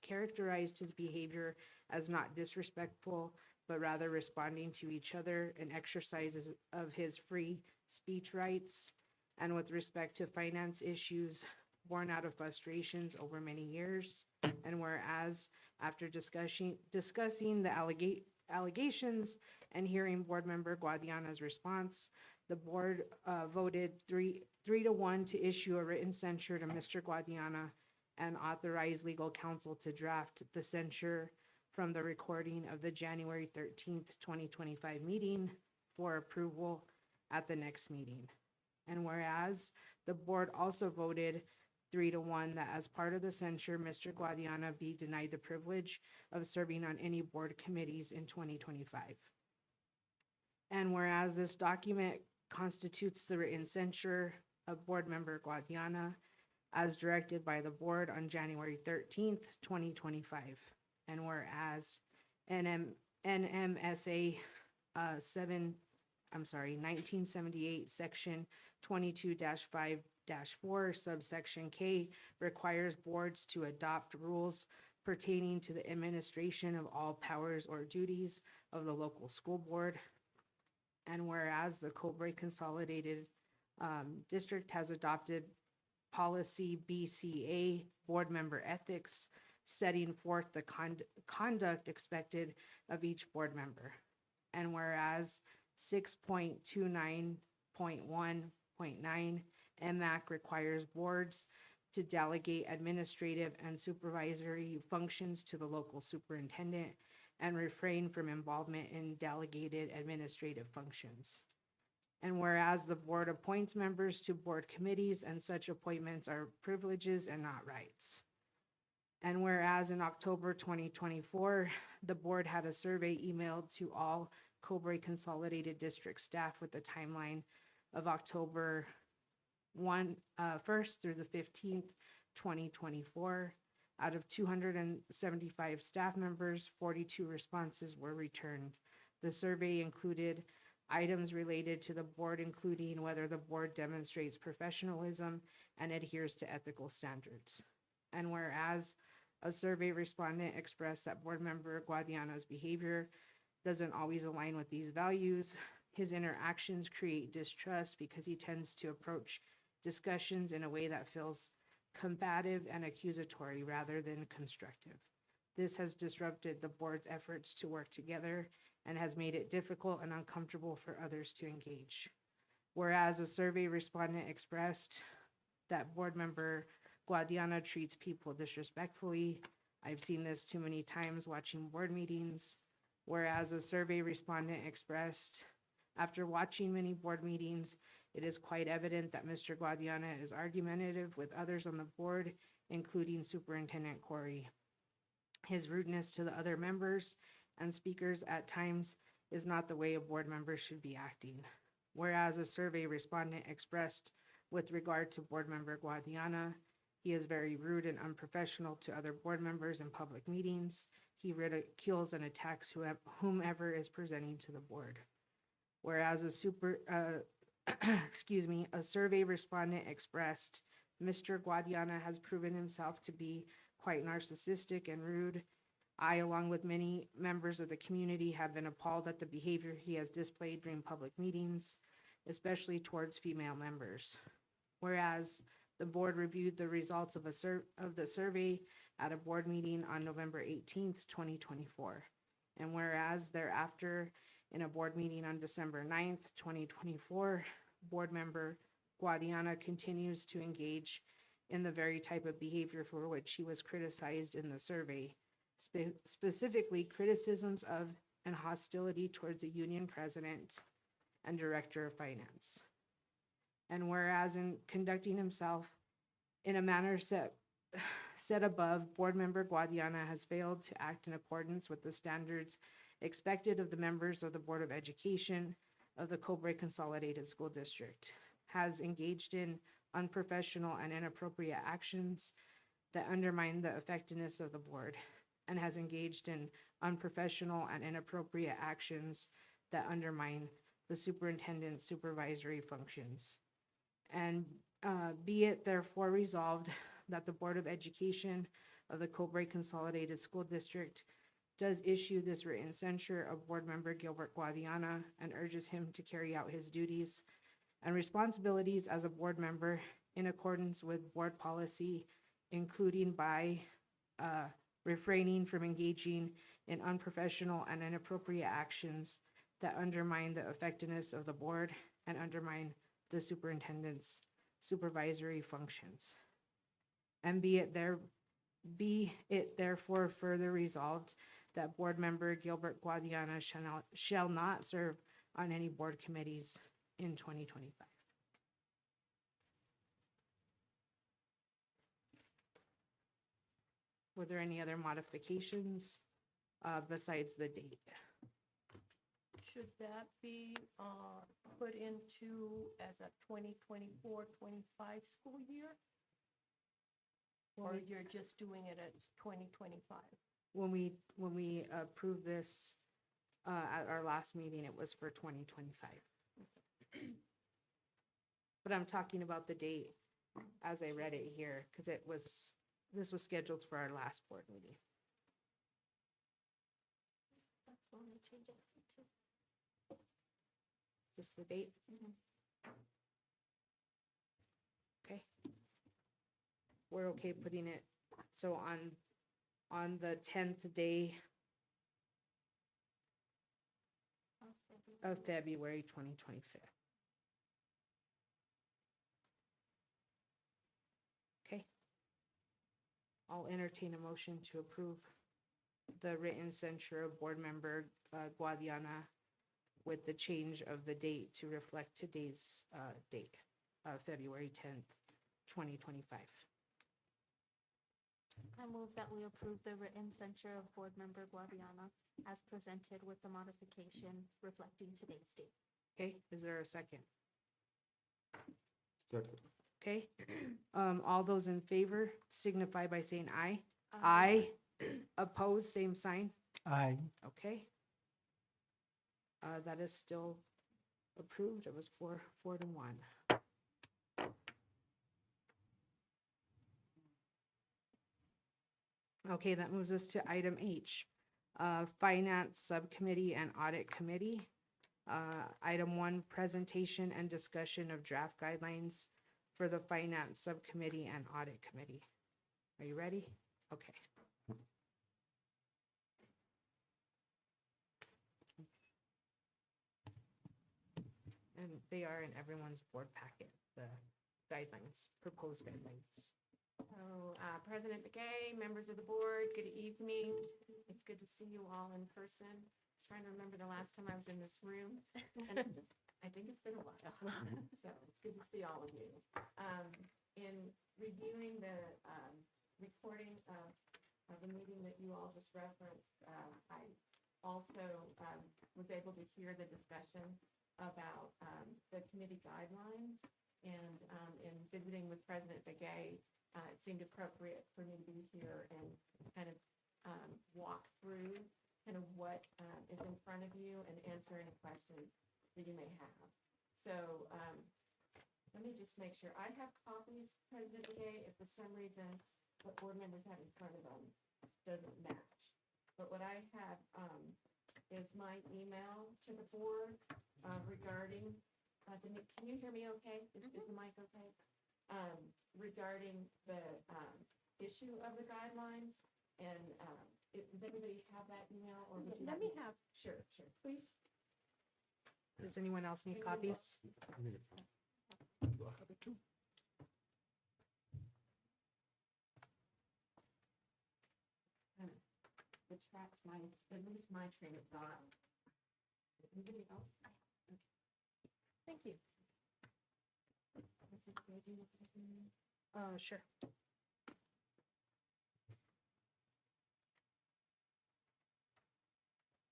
characterized his behavior as not disrespectful, but rather responding to each other and exercises of his free speech rights, and with respect to finance issues born out of frustrations over many years. And whereas, after discussing the allegations and hearing Board Member Guadiana's response, the board voted 3-1 to issue a written censure to Mr. Guadiana and authorize legal counsel to draft the censure from the recording of the January 13th, 2025 meeting for approval at the next meeting. And whereas the board also voted 3-1 that as part of the censure, Mr. Guadiana be denied the privilege of serving on any board committees in 2025. And whereas this document constitutes the written censure of Board Member Guadiana as directed by the board on January 13th, 2025. And whereas NMSA 1978, Section 22-5-4, subsection K, requires boards to adopt rules pertaining to the administration of all powers or duties of the local school board. And whereas the Cobre Consolidated District has adopted policy BCA, board member ethics, setting forth the conduct expected of each board member. And whereas 6.29.1.9 MAC requires boards to delegate administrative and supervisory functions to the local superintendent and refrain from involvement in delegated administrative functions. And whereas the board appoints members to board committees and such appointments are privileges and not rights. And whereas in October 2024, the board had a survey emailed to all Cobre Consolidated District staff with the timeline of October 1st through the 15th, 2024. Out of 275 staff members, 42 responses were returned. The survey included items related to the board, including whether the board demonstrates professionalism and adheres to ethical standards. And whereas a survey respondent expressed that board member Guadiana's behavior doesn't always align with these values, his interactions create distrust because he tends to approach discussions in a way that feels combative and accusatory rather than constructive. This has disrupted the board's efforts to work together and has made it difficult and uncomfortable for others to engage. Whereas a survey respondent expressed that board member Guadiana treats people disrespectfully. I've seen this too many times watching board meetings. Whereas a survey respondent expressed, after watching many board meetings, it is quite evident that Mr. Guadiana is argumentative with others on the board, including Superintendent Corey. His rudeness to the other members and speakers at times is not the way a board member should be acting. Whereas a survey respondent expressed with regard to board member Guadiana, he is very rude and unprofessional to other board members in public meetings. He ridicules and attacks whomever is presenting to the board. Whereas a survey respondent expressed, Mr. Guadiana has proven himself to be quite narcissistic and rude. I, along with many members of the community, have been appalled at the behavior he has displayed during public meetings, especially towards female members. Whereas the board reviewed the results of the survey at a board meeting on November 18th, 2024. And whereas thereafter, in a board meeting on December 9th, 2024, board member Guadiana continues to engage in the very type of behavior for which he was criticized in the survey, specifically criticisms of and hostility towards the union president and director of finance. And whereas in conducting himself in a manner set above, board member Guadiana has failed to act in accordance with the standards expected of the members of the Board of Education of the Cobre Consolidated School District, has engaged in unprofessional and inappropriate actions that undermine the effectiveness of the board, and has engaged in unprofessional and inappropriate actions that undermine the superintendent's supervisory functions. And be it therefore resolved that the Board of Education of the Cobre Consolidated School District does issue this written censure of Board Member Gilbert Guadiana and urges him to carry out his duties and responsibilities as a board member in accordance with board policy, including by refraining from engaging in unprofessional and inappropriate actions that undermine the effectiveness of the board and undermine the superintendent's supervisory functions. And be it therefore further resolved that Board Member Gilbert Guadiana shall not serve on any board committees in 2025. Were there any other modifications besides the date? Should that be put into as a 2024-25 school year? Or you're just doing it as 2025? When we approved this at our last meeting, it was for 2025. But I'm talking about the date as I read it here, because this was scheduled for our last board meeting. That's the only change I see too. Just the date? Okay. We're okay putting it, so on the 10th day of February 2025. Okay. I'll entertain a motion to approve the written censure of Board Member Guadiana with the change of the date to reflect today's date, February 10th, 2025. I move that we approve the written censure of Board Member Guadiana as presented with the modification reflecting today's date. Okay, is there a second? Second. Okay, all those in favor signify by saying aye. Aye. Opposed, same sign. Aye. Okay. That is still approved. It was 4-1. Okay, that moves us to item H, Finance Subcommittee and Audit Committee. Item 1, presentation and discussion of draft guidelines for the Finance Subcommittee and Audit Committee. Are you ready? Okay. And they are in everyone's board packet, the guidelines, proposed guidelines. So, President McKay, members of the board, good evening. It's good to see you all in person. I was trying to remember the last time I was in this room, and I think it's been a while. So it's good to see all of you. In reviewing the recording of the meeting that you all just referenced, I also was able to hear the discussion about the committee guidelines, and in visiting with President Begay, it seemed appropriate for me to be here and kind of walk through kind of what is in front of you and answer any questions that you may have. So let me just make sure. I have copies, President Begay, if for some reason what board members have in front of them doesn't match. But what I have is my email to the board regarding, can you hear me okay? Is the mic okay? Regarding the issue of the guidelines, and does everybody have that email, or would you Let me have, Sure, please. Does anyone else need copies? Which tracks my, at least my train of thought. Anybody else? Okay. Thank you. Sure.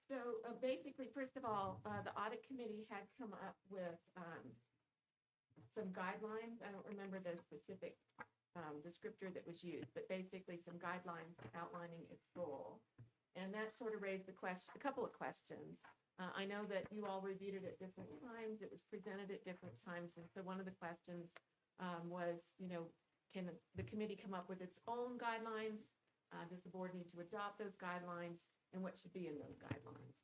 So basically, first of all, the audit committee had come up with some guidelines. I don't remember the specific descriptor that was used, but basically some guidelines outlining its role. And that sort of raised a couple of questions. I know that you all reviewed it at different times. It was presented at different times. And so one of the questions was, can the committee come up with its own guidelines Does the board need to adopt those guidelines, and what should be in those guidelines?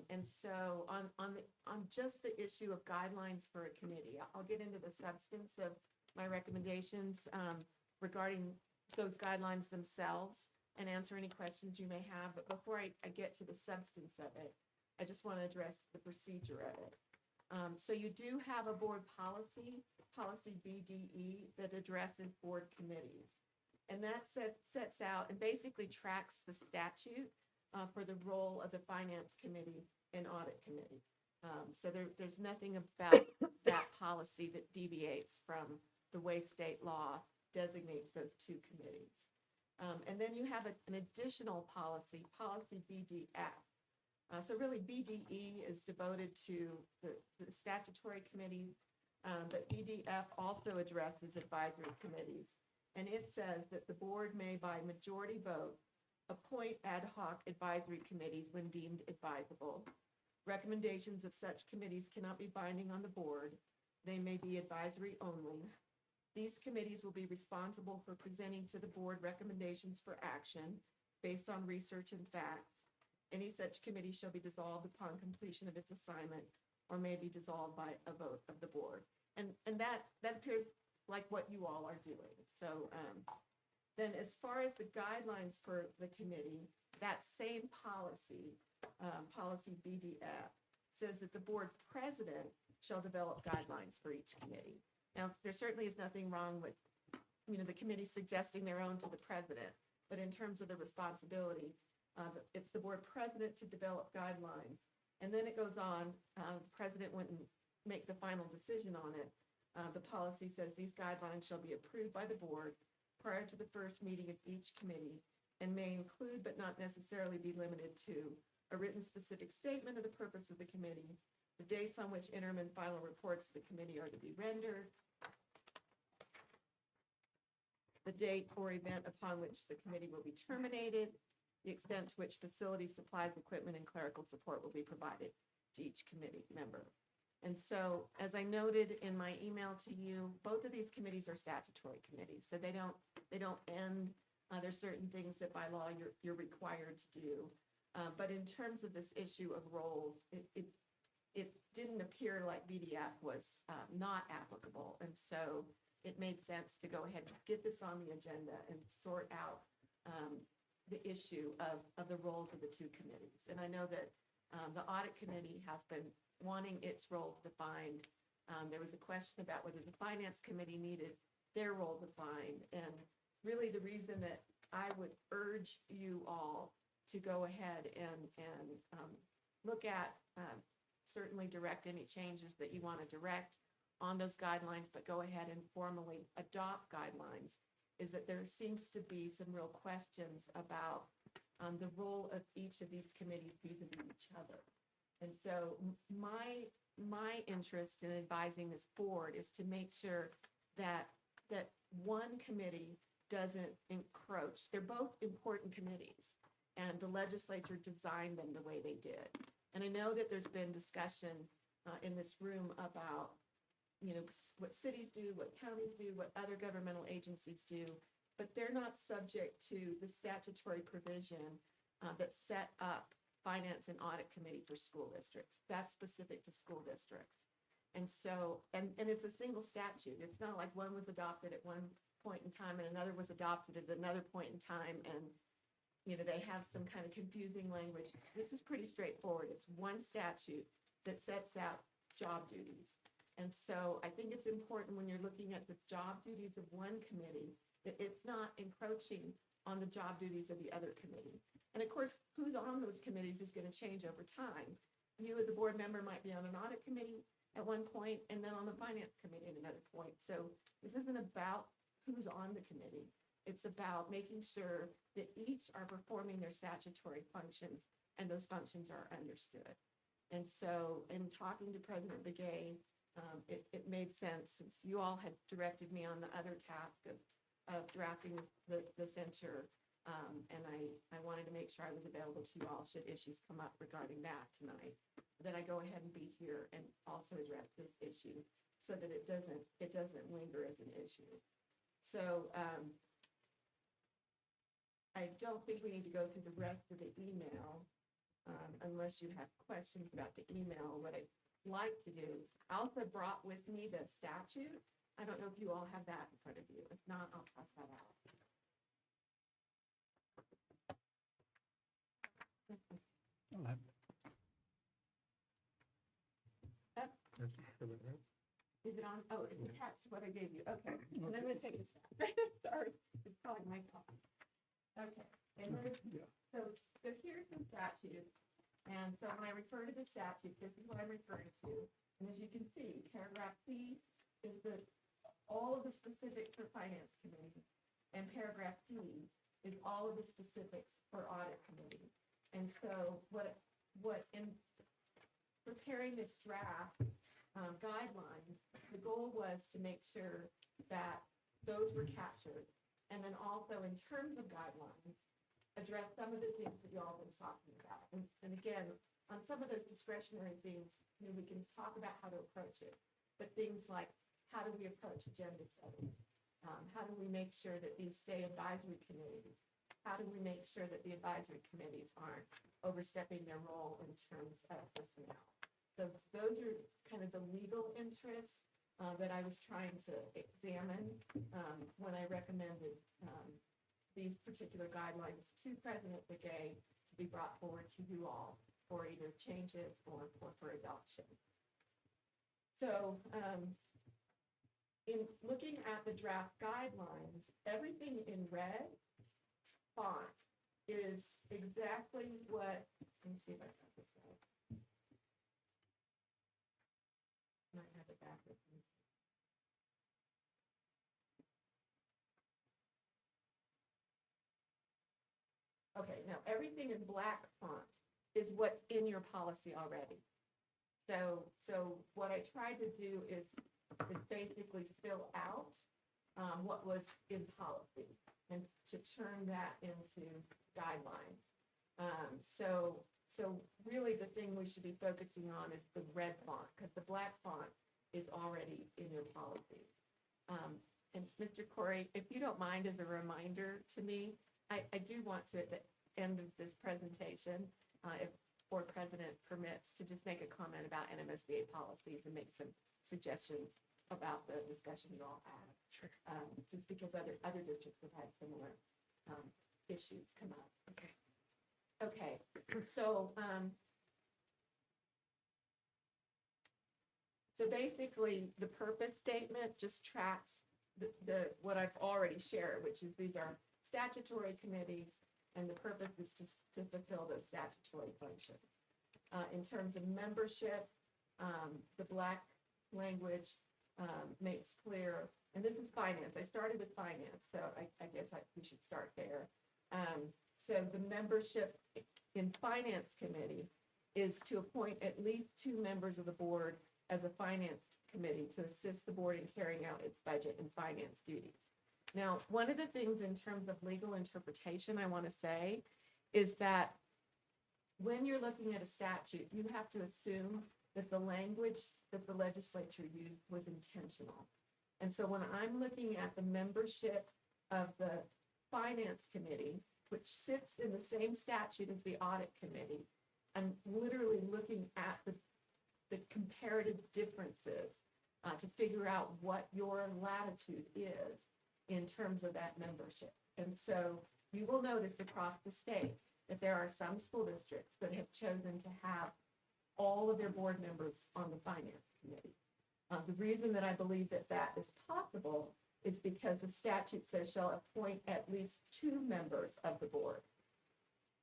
And so on just the issue of guidelines for a committee, I'll get into the substance of my recommendations regarding those guidelines themselves and answer any questions you may have. But before I get to the substance of it, I just want to address the procedure of it. So you do have a board policy, policy BDE, that addresses board committees. And that sets out and basically tracks the statute for the role of the finance committee and audit committee. So there's nothing about that policy that deviates from the way state law designates those two committees. And then you have an additional policy, policy BDF. So really BDE is devoted to the statutory committees, but BDF also addresses advisory committees. And it says that the board may by majority vote appoint ad hoc advisory committees when deemed advisable. Recommendations of such committees cannot be binding on the board. They may be advisory only. These committees will be responsible for presenting to the board recommendations for action based on research and facts. Any such committee shall be dissolved upon completion of its assignment or may be dissolved by a vote of the board. And that appears like what you all are doing. So then as far as the guidelines for the committee, that same policy, policy BDF, says that the board president shall develop guidelines for each committee. Now, there certainly is nothing wrong with, the committee suggesting their own to the president, but in terms of the responsibility, it's the board president to develop guidelines. And then it goes on, the president wouldn't make the final decision on it. The policy says these guidelines shall be approved by the board prior to the first meeting of each committee and may include but not necessarily be limited to a written specific statement of the purpose of the committee, the dates on which interim and final reports to the committee are to be rendered, the date or event upon which the committee will be terminated, the extent to which facilities, supplies, equipment, and clerical support will be provided to each committee member. And so, as I noted in my email to you, both of these committees are statutory committees, so they don't end. There's certain things that by law you're required to do. But in terms of this issue of roles, it didn't appear like BDF was not applicable. And so it made sense to go ahead and get this on the agenda and sort out the issue of the roles of the two committees. And I know that the audit committee has been wanting its roles defined. There was a question about whether the finance committee needed their role defined. And really the reason that I would urge you all to go ahead and look at, certainly direct any changes that you want to direct on those guidelines, but go ahead and formally adopt guidelines, is that there seems to be some real questions about the role of each of these committees vis-a-vis each other. And so my interest in advising this board is to make sure that one committee doesn't encroach. They're both important committees, and the legislature designed them the way they did. And I know that there's been discussion in this room about, what cities do, what counties do, what other governmental agencies do, but they're not subject to the statutory provision that set up finance and audit committee for school districts. That's specific to school districts. And so, and it's a single statute. It's not like one was adopted at one point in time and another was adopted at another point in time, and they have some kind of confusing language. This is pretty straightforward. It's one statute that sets out job duties. And so I think it's important when you're looking at the job duties of one committee that it's not encroaching on the job duties of the other committee. And of course, who's on those committees is going to change over time. You as a board member might be on an audit committee at one point and then on the finance committee at another point. So this isn't about who's on the committee. It's about making sure that each are performing their statutory functions and those functions are understood. And so in talking to President Begay, it made sense, since you all had directed me on the other task of drafting the censure, and I wanted to make sure I was available to you all should issues come up regarding that tonight, that I go ahead and be here and also address this issue so that it doesn't linger as an issue. So I don't think we need to go through the rest of the email, unless you have questions about the email. What I'd like to do, I also brought with me the statute. I don't know if you all have that in front of you. If not, I'll pass that out. I'll have Up. Is it on? Oh, it's attached to what I gave you. Okay. And I'm gonna take this back. Sorry, it's calling my copy. Okay. And then, so here's the statute. And so when I refer to the statute, this is what I'm referring to. And as you can see, paragraph C is all of the specifics for finance committee. And paragraph D is all of the specifics for audit committee. And so what in preparing this draft guidelines, the goal was to make sure that those were captured. And then also in terms of guidelines, address some of the things that you all have been talking about. And again, on some of those discretionary things, we can talk about how to approach it. But things like, how do we approach agenda setting? How do we make sure that these stay advisory committees? How do we make sure that the advisory committees aren't overstepping their role in terms of personnel? So those are kind of the legal interests that I was trying to examine when I recommended these particular guidelines to President Begay to be brought forward to you all for either changes or for adoption. So in looking at the draft guidelines, everything in red font is exactly what, let me see if I got this right. Might have it backwards. Okay, now everything in black font is what's in your policy already. So what I tried to do is basically fill out what was in policy and to turn that into guidelines. So really the thing we should be focusing on is the red font, because the black font is already in your policies. And Mr. Corey, if you don't mind, as a reminder to me, I do want to, at the end of this presentation, if board president permits, to just make a comment about NMSBA policies and make some suggestions about the discussion you all had. Sure. Just because other districts have had similar issues come up. Okay. Okay. So basically, the purpose statement just tracks the what I've already shared, which is these are statutory committees, and the purpose is to fulfill those statutory functions. In terms of membership, the black language makes clear, and this is finance. I started with finance, so I guess we should start there. So the membership in finance committee is to appoint at least 2 members of the board as a finance committee to assist the board in carrying out its budget and finance duties. Now, one of the things in terms of legal interpretation I want to say is that when you're looking at a statute, you have to assume that the language that the legislature used was intentional. And so when I'm looking at the membership of the finance committee, which sits in the same statute as the audit committee, I'm literally looking at the comparative differences to figure out what your latitude is in terms of that membership. And so you will notice across the state that there are some school districts that have chosen to have all of their board members on the finance committee. The reason that I believe that that is possible is because the statute says shall appoint at least 2 members of the board.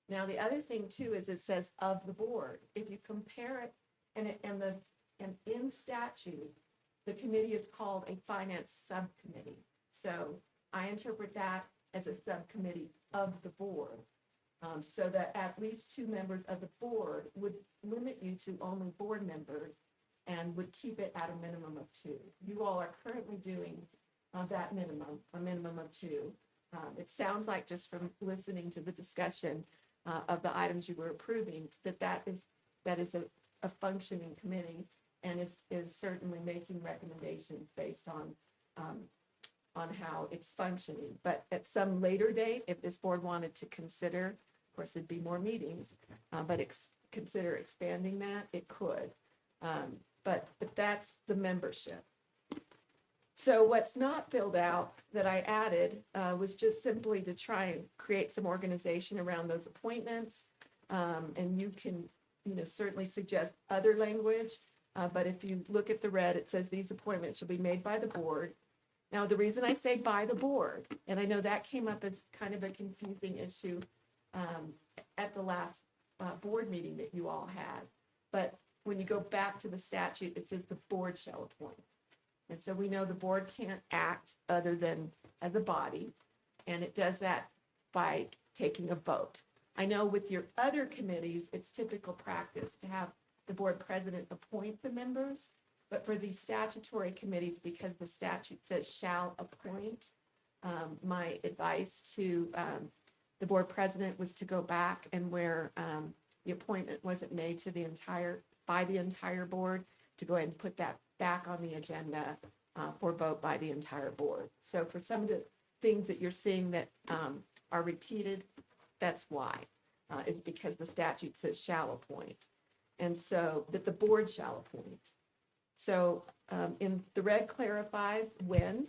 Now, the other thing too is it says of the board. If you compare it, and in statute, the committee is called a finance subcommittee. So I interpret that as a subcommittee of the board. So that at least 2 members of the board would limit you to only board members and would keep it at a minimum of 2. You all are currently doing that minimum, a minimum of 2. It sounds like just from listening to the discussion of the items you were approving, that is a functioning committee and is certainly making recommendations based on on how it's functioning. But at some later date, if this board wanted to consider, of course, it'd be more meetings, but consider expanding that, it could. But that's the membership. So what's not filled out that I added was just simply to try and create some organization around those appointments. And you can, certainly suggest other language. But if you look at the red, it says these appointments shall be made by the board. Now, the reason I say by the board, and I know that came up as kind of a confusing issue at the last board meeting that you all had. But when you go back to the statute, it says the board shall appoint. And so we know the board can't act other than as a body, and it does that by taking a vote. I know with your other committees, it's typical practice to have the board president appoint the members, but for these statutory committees, because the statute says shall appoint, my advice to the board president was to go back and where the appointment wasn't made to by the entire board, to go ahead and put that back on the agenda for vote by the entire board. So for some of the things that you're seeing that are repeated, that's why. Is because the statute says shall appoint. And so that the board shall appoint. So in the red clarifies when,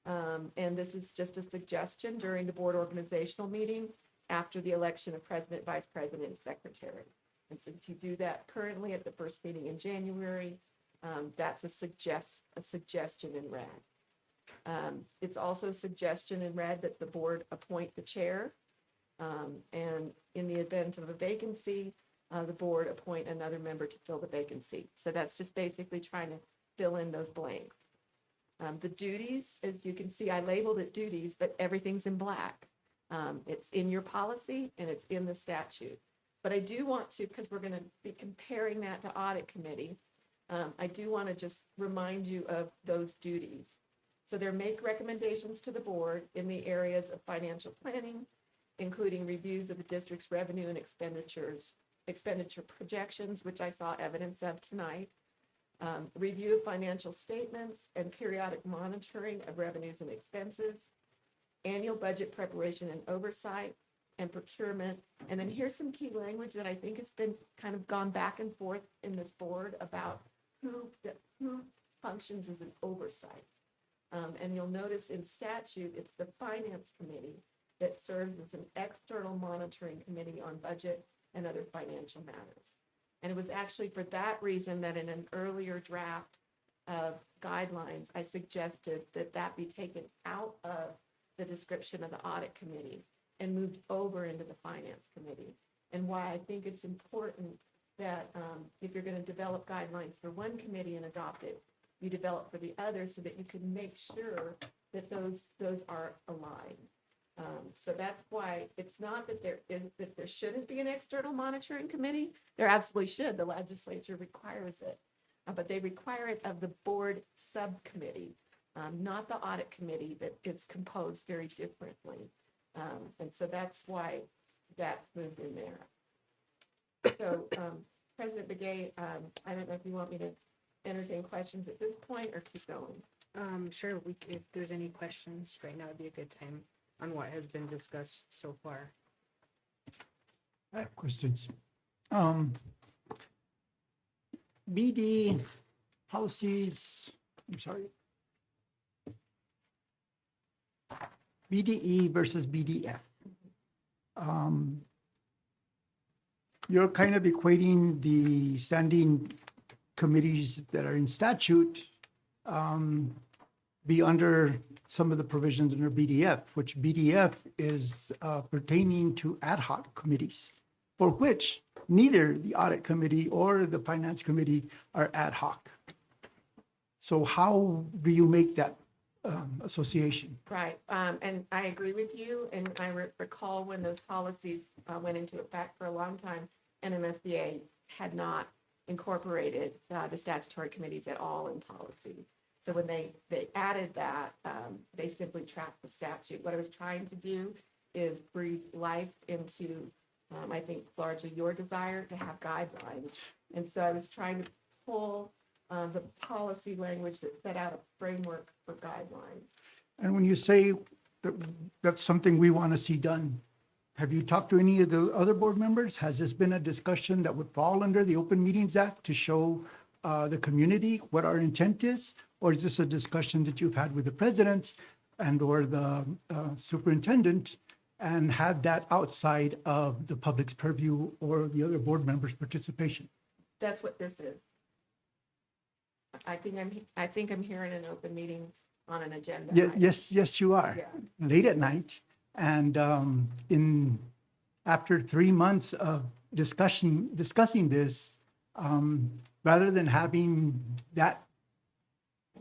and this is just a suggestion during the board organizational meeting after the election of president, vice president, and secretary. And since you do that currently at the first meeting in January, that's a suggestion in red. It's also a suggestion in red that the board appoint the chair. And in the event of a vacancy, the board appoint another member to fill the vacancy. So that's just basically trying to fill in those blanks. The duties, as you can see, I labeled it duties, but everything's in black. It's in your policy and it's in the statute. But I do want to, because we're going to be comparing that to audit committee, I do want to just remind you of those duties. So they make recommendations to the board in the areas of financial planning, including reviews of the district's revenue and expenditure projections, which I saw evidence of tonight, review of financial statements and periodic monitoring of revenues and expenses, annual budget preparation and oversight, and procurement. And then here's some key language that I think has been kind of gone back and forth in this board about who functions as an oversight. And you'll notice in statute, it's the finance committee that serves as an external monitoring committee on budget and other financial matters. And it was actually for that reason that in an earlier draft of guidelines, I suggested that that be taken out of the description of the audit committee and moved over into the finance committee. And why I think it's important that if you're going to develop guidelines for one committee and adopt it, you develop for the other so that you can make sure that those are aligned. So that's why it's not that there shouldn't be an external monitoring committee. There absolutely should. The legislature requires it, but they require it of the board subcommittee, not the audit committee that is composed very differently. And so that's why that's moved in there. So President Begay, I don't know if you want me to entertain questions at this point or keep going. Sure, if there's any questions right now, would be a good time on what has been discussed so far. I have questions. BD policies, I'm sorry. BDE versus BDF. You're kind of equating the standing committees that are in statute be under some of the provisions under BDF, which BDF is pertaining to ad hoc committees, for which neither the audit committee or the finance committee are ad hoc. So how do you make that association? Right, and I agree with you, and I recall when those policies went into effect for a long time, NMSBA had not incorporated the statutory committees at all in policy. So when they added that, they simply tracked the statute. What I was trying to do is breathe life into, I think, largely your desire to have guidelines. And so I was trying to pull the policy language that set out a framework for guidelines. And when you say that that's something we want to see done, have you talked to any of the other board members? Has this been a discussion that would fall under the Open Meetings Act to show the community what our intent is? Or is this a discussion that you've had with the president and/or the superintendent and had that outside of the public's purview or the other board members' participation? That's what this is. I think I'm here in an open meeting on an agenda. Yes, item. yes, you are. Yeah. Late at night. And after 3 months of discussing this, rather than having that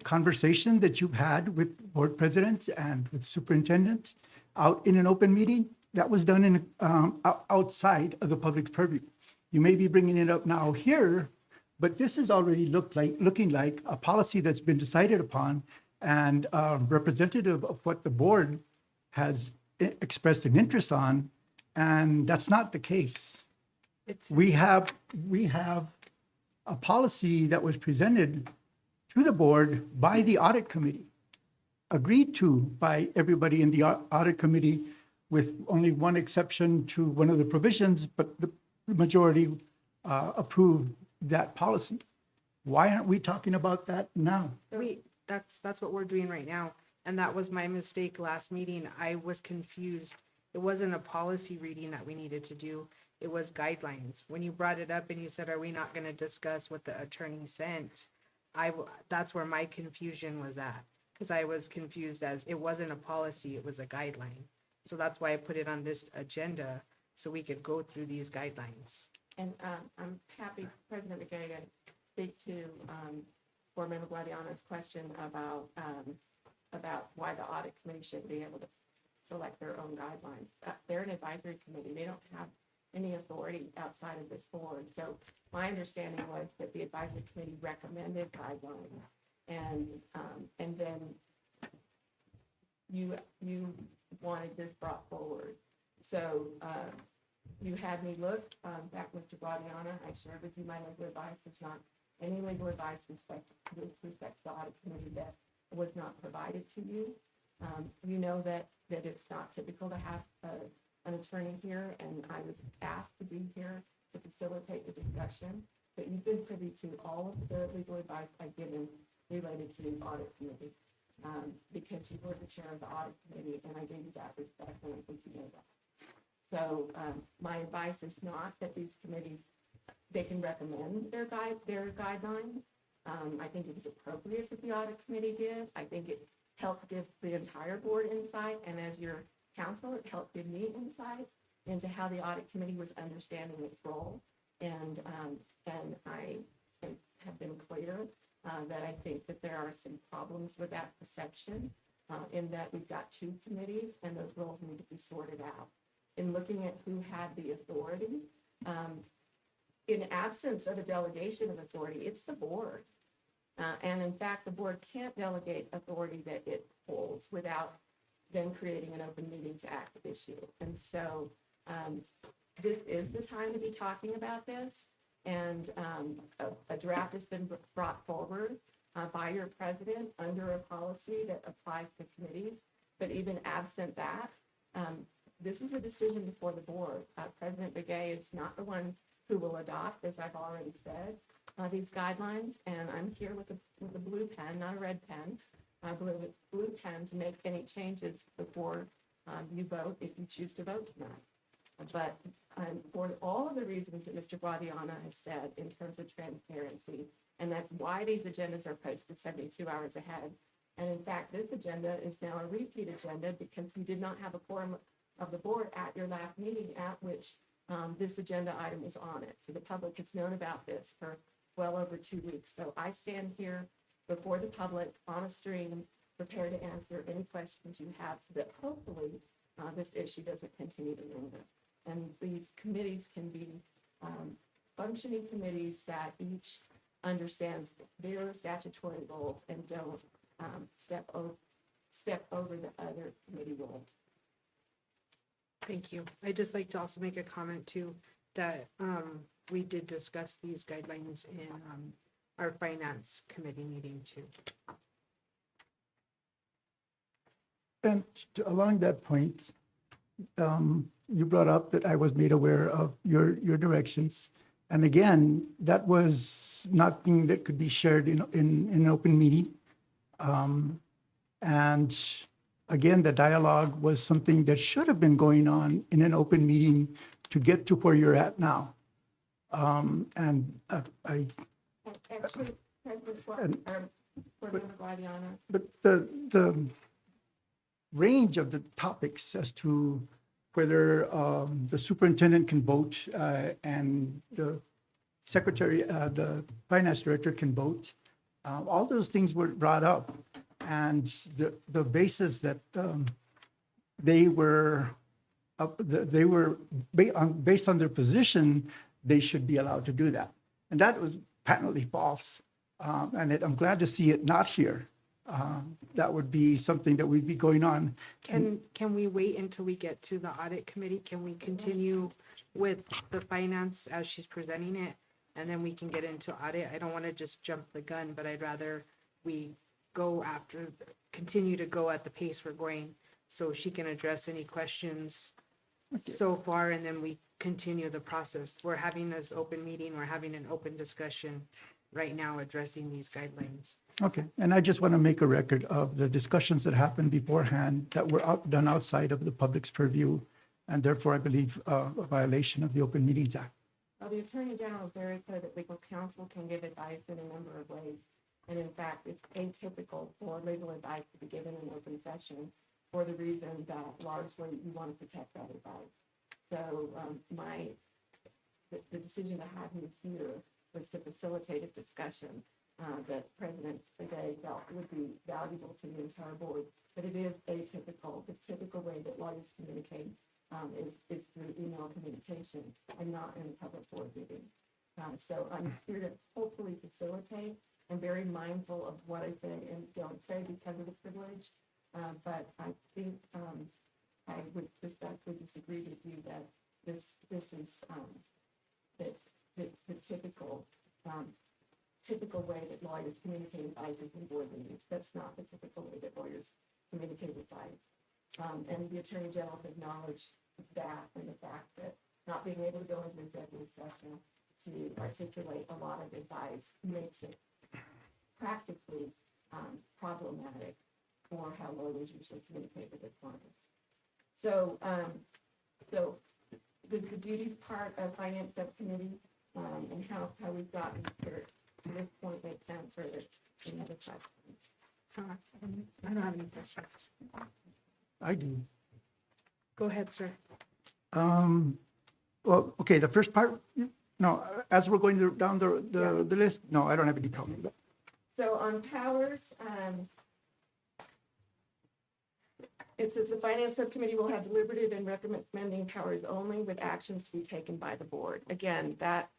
conversation that you've had with board presidents and with superintendents out in an open meeting, that was done in outside of the public's purview. You may be bringing it up now here, but this is already looking like a policy that's been decided upon and representative of what the board has expressed an interest on, and that's not the case. We have a policy that was presented to the board by the audit committee, agreed to by everybody in the audit committee, with only one exception to one of the provisions, but the majority approved that policy. Why aren't we talking about that now? That's what we're doing right now. And that was my mistake last meeting. I was confused. It wasn't a policy reading that we needed to do. It was guidelines. When you brought it up and you said, are we not going to discuss what the attorney sent? That's where my confusion was at. Because I was confused as it wasn't a policy, it was a guideline. So that's why I put it on this agenda so we could go through these guidelines. And I'm happy, President McGay, to speak to Board Member Guadiana's question about why the audit committee should be able to select their own guidelines. They're an advisory committee. They don't have any authority outside of this board. So my understanding was that the advisory committee recommended guidelines, and then you wanted this brought forward. So you had me look back, Mr. Guadiana. I shared with you my legal advice. There's not any legal advice with respect to the audit committee that was not provided to you. You know that it's not typical to have an attorney here, and I was asked to be here to facilitate the discussion, but you've been privy to all of the legal advice I've given related to the audit committee, because you were the chair of the audit committee, and I gave you that respect, and I think you know that. So my advice is not that these committees, they can recommend their guidelines. I think it was appropriate that the audit committee did. I think it helped give the entire board insight, and as your counsel, it helped give me insight into how the audit committee was understanding its role. And I have been clear that I think that there are some problems with that perception, in that we've got two committees and those roles need to be sorted out. In looking at who had the authority, in absence of a delegation of authority, it's the board. And in fact, the board can't delegate authority that it holds without then creating an Open Meetings Act issue. And so this is the time to be talking about this. And a draft has been brought forward by your president under a policy that applies to committees. But even absent that, this is a decision before the board. President Begay is not the one who will adopt, as I've already said, these guidelines. And I'm here with a blue pen, not a red pen, blue pen to make any changes before you vote, if you choose to vote tonight. But for all of the reasons that Mr. Guadiana has said in terms of transparency, and that's why these agendas are posted 72 hours ahead. And in fact, this agenda is now a repeat agenda because you did not have a quorum of the board at your last meeting at which this agenda item is on it. So the public has known about this for well over 2 weeks. So I stand here before the public on a stream, prepared to answer any questions you have so that hopefully this issue doesn't continue to linger. And these committees can be functioning committees that each understands their statutory roles and don't step over the other committee roles. Thank you. I'd just like to also make a comment too, that we did discuss these guidelines in our finance committee meeting too. And along that point, you brought up that I was made aware of your directions. And again, that was nothing that could be shared in an open meeting. And again, the dialogue was something that should have been going on in an open meeting to get to where you're at now. And I, Actually, President, Board Member Guadiana, but the range of the topics as to whether the superintendent can vote and the secretary, the finance director can vote, all those things were brought up. And the basis that they were based on their position, they should be allowed to do that. And that was patently false. And I'm glad to see it not here. That would be something that would be going on. Can we wait until we get to the audit committee? Can we continue with the finance as she's presenting it? And then we can get into audit. I don't want to just jump the gun, but I'd rather we continue to go at the pace we're going so she can address any questions so far, and then we continue the process. We're having this open meeting, we're having an open discussion right now addressing these guidelines. Okay, and I just want to make a record of the discussions that happened beforehand that were done outside of the public's purview, and therefore I believe a violation of the Open Meetings Act. well, the Attorney General is very clear that legal counsel can give advice in a number of ways. And in fact, it's atypical for legal advice to be given in open session for the reason that largely you want to protect that advice. So the decision to have me here was to facilitate a discussion that President Begay felt would be valuable to the entire board. But it is atypical. The typical way that lawyers communicate is through email communication and not in a public board meeting. So I'm here to hopefully facilitate. I'm very mindful of what I say and don't say because of the privilege. But I think I would respectfully disagree with you that this is the typical way that lawyers communicate advices in board meetings. That's not the typical way that lawyers communicate advice. And the Attorney General has acknowledged that and the fact that not being able to go into executive session to articulate a lot of advice makes it practically problematic for how lawyers usually communicate with their clients. So, the duties part of Finance Subcommittee and how we've gotten here to this point makes sense for the other side. I don't have any questions. I do. Go ahead, sir. Well, okay, the first part, no, as we're going down the list, no, I don't have any problem. So on powers, it says the Finance Subcommittee will have deliberative and recommending powers only with actions to be taken by the board. Again, that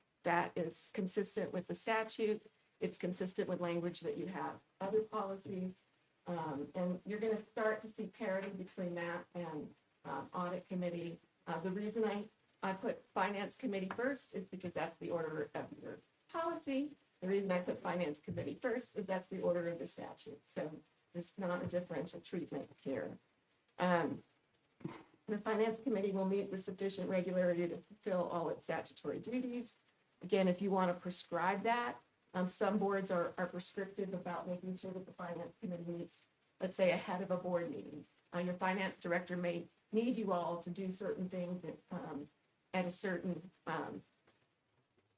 is consistent with the statute. It's consistent with language that you have other policies. And you're going to start to see parity between that and Audit Committee. The reason I put Finance Committee first is because that's the order of your policy. The reason I put Finance Committee first is that's the order of the statute. So there's not a differential treatment here. The Finance Committee will meet with sufficient regularity to fulfill all its statutory duties. Again, if you want to prescribe that, some boards are prescriptive about making sure that the Finance Committee meets, let's say, ahead of a board meeting. Your finance director may need you all to do certain things at a certain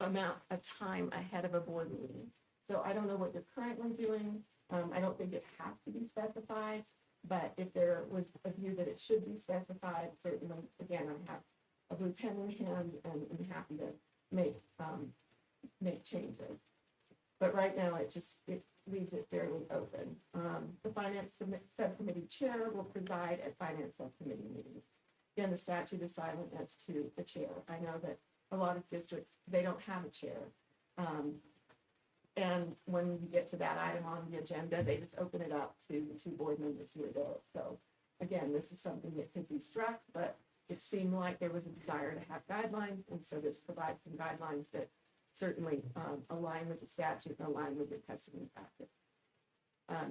amount of time ahead of a board meeting. So I don't know what you're currently doing. I don't think it has to be specified, but if there was a view that it should be specified, certainly, again, I have a blue pen in hand and I'm happy to make changes. But right now, it leaves it fairly open. The Finance Subcommittee Chair will preside at Finance Subcommittee meetings. Again, the statute is silent as to the chair. I know that a lot of districts, they don't have a chair. And when you get to that item on the agenda, they just open it up to the two board members who are there. So again, this is something that could be struck, but it seemed like there was a desire to have guidelines. And so this provides some guidelines that certainly align with the statute and align with your custom and practice.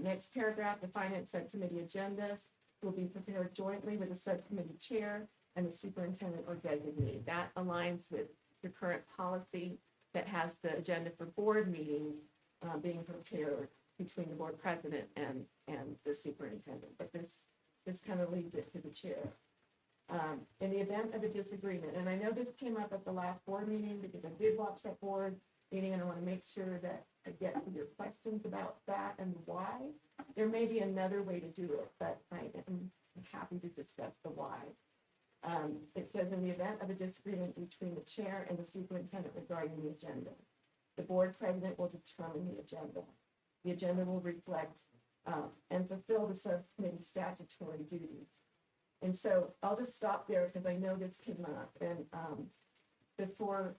Next paragraph, the Finance Subcommittee agendas. will be prepared jointly with the subcommittee chair and the superintendent or designee. That aligns with the current policy that has the agenda for board meetings being prepared between the board president and the superintendent. But this kind of leaves it to the chair. In the event of a disagreement, and I know this came up at the last board meeting because I did watch that board meeting, and I want to make sure that I get to your questions about that and why. There may be another way to do it, but I am happy to discuss the why. It says in the event of a disagreement between the chair and the superintendent regarding the agenda, the board president will determine the agenda. The agenda will reflect and fulfill the subcommittee's statutory duties. And so I'll just stop there because I know this came up. And before,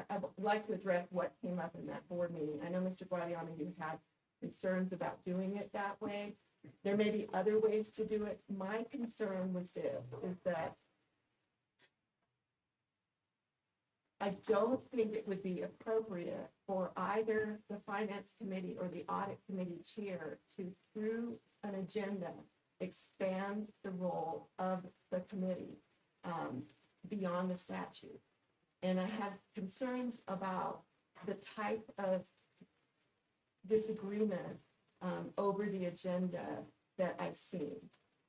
I'd like to address what came up in that board meeting. I know, Mr. Guadiana, you had concerns about doing it that way. There may be other ways to do it. My concern was this, is that I don't think it would be appropriate for either the finance committee or the audit committee chair to, through an agenda, expand the role of the committee beyond the statute. And I have concerns about the type of disagreement over the agenda that I've seen.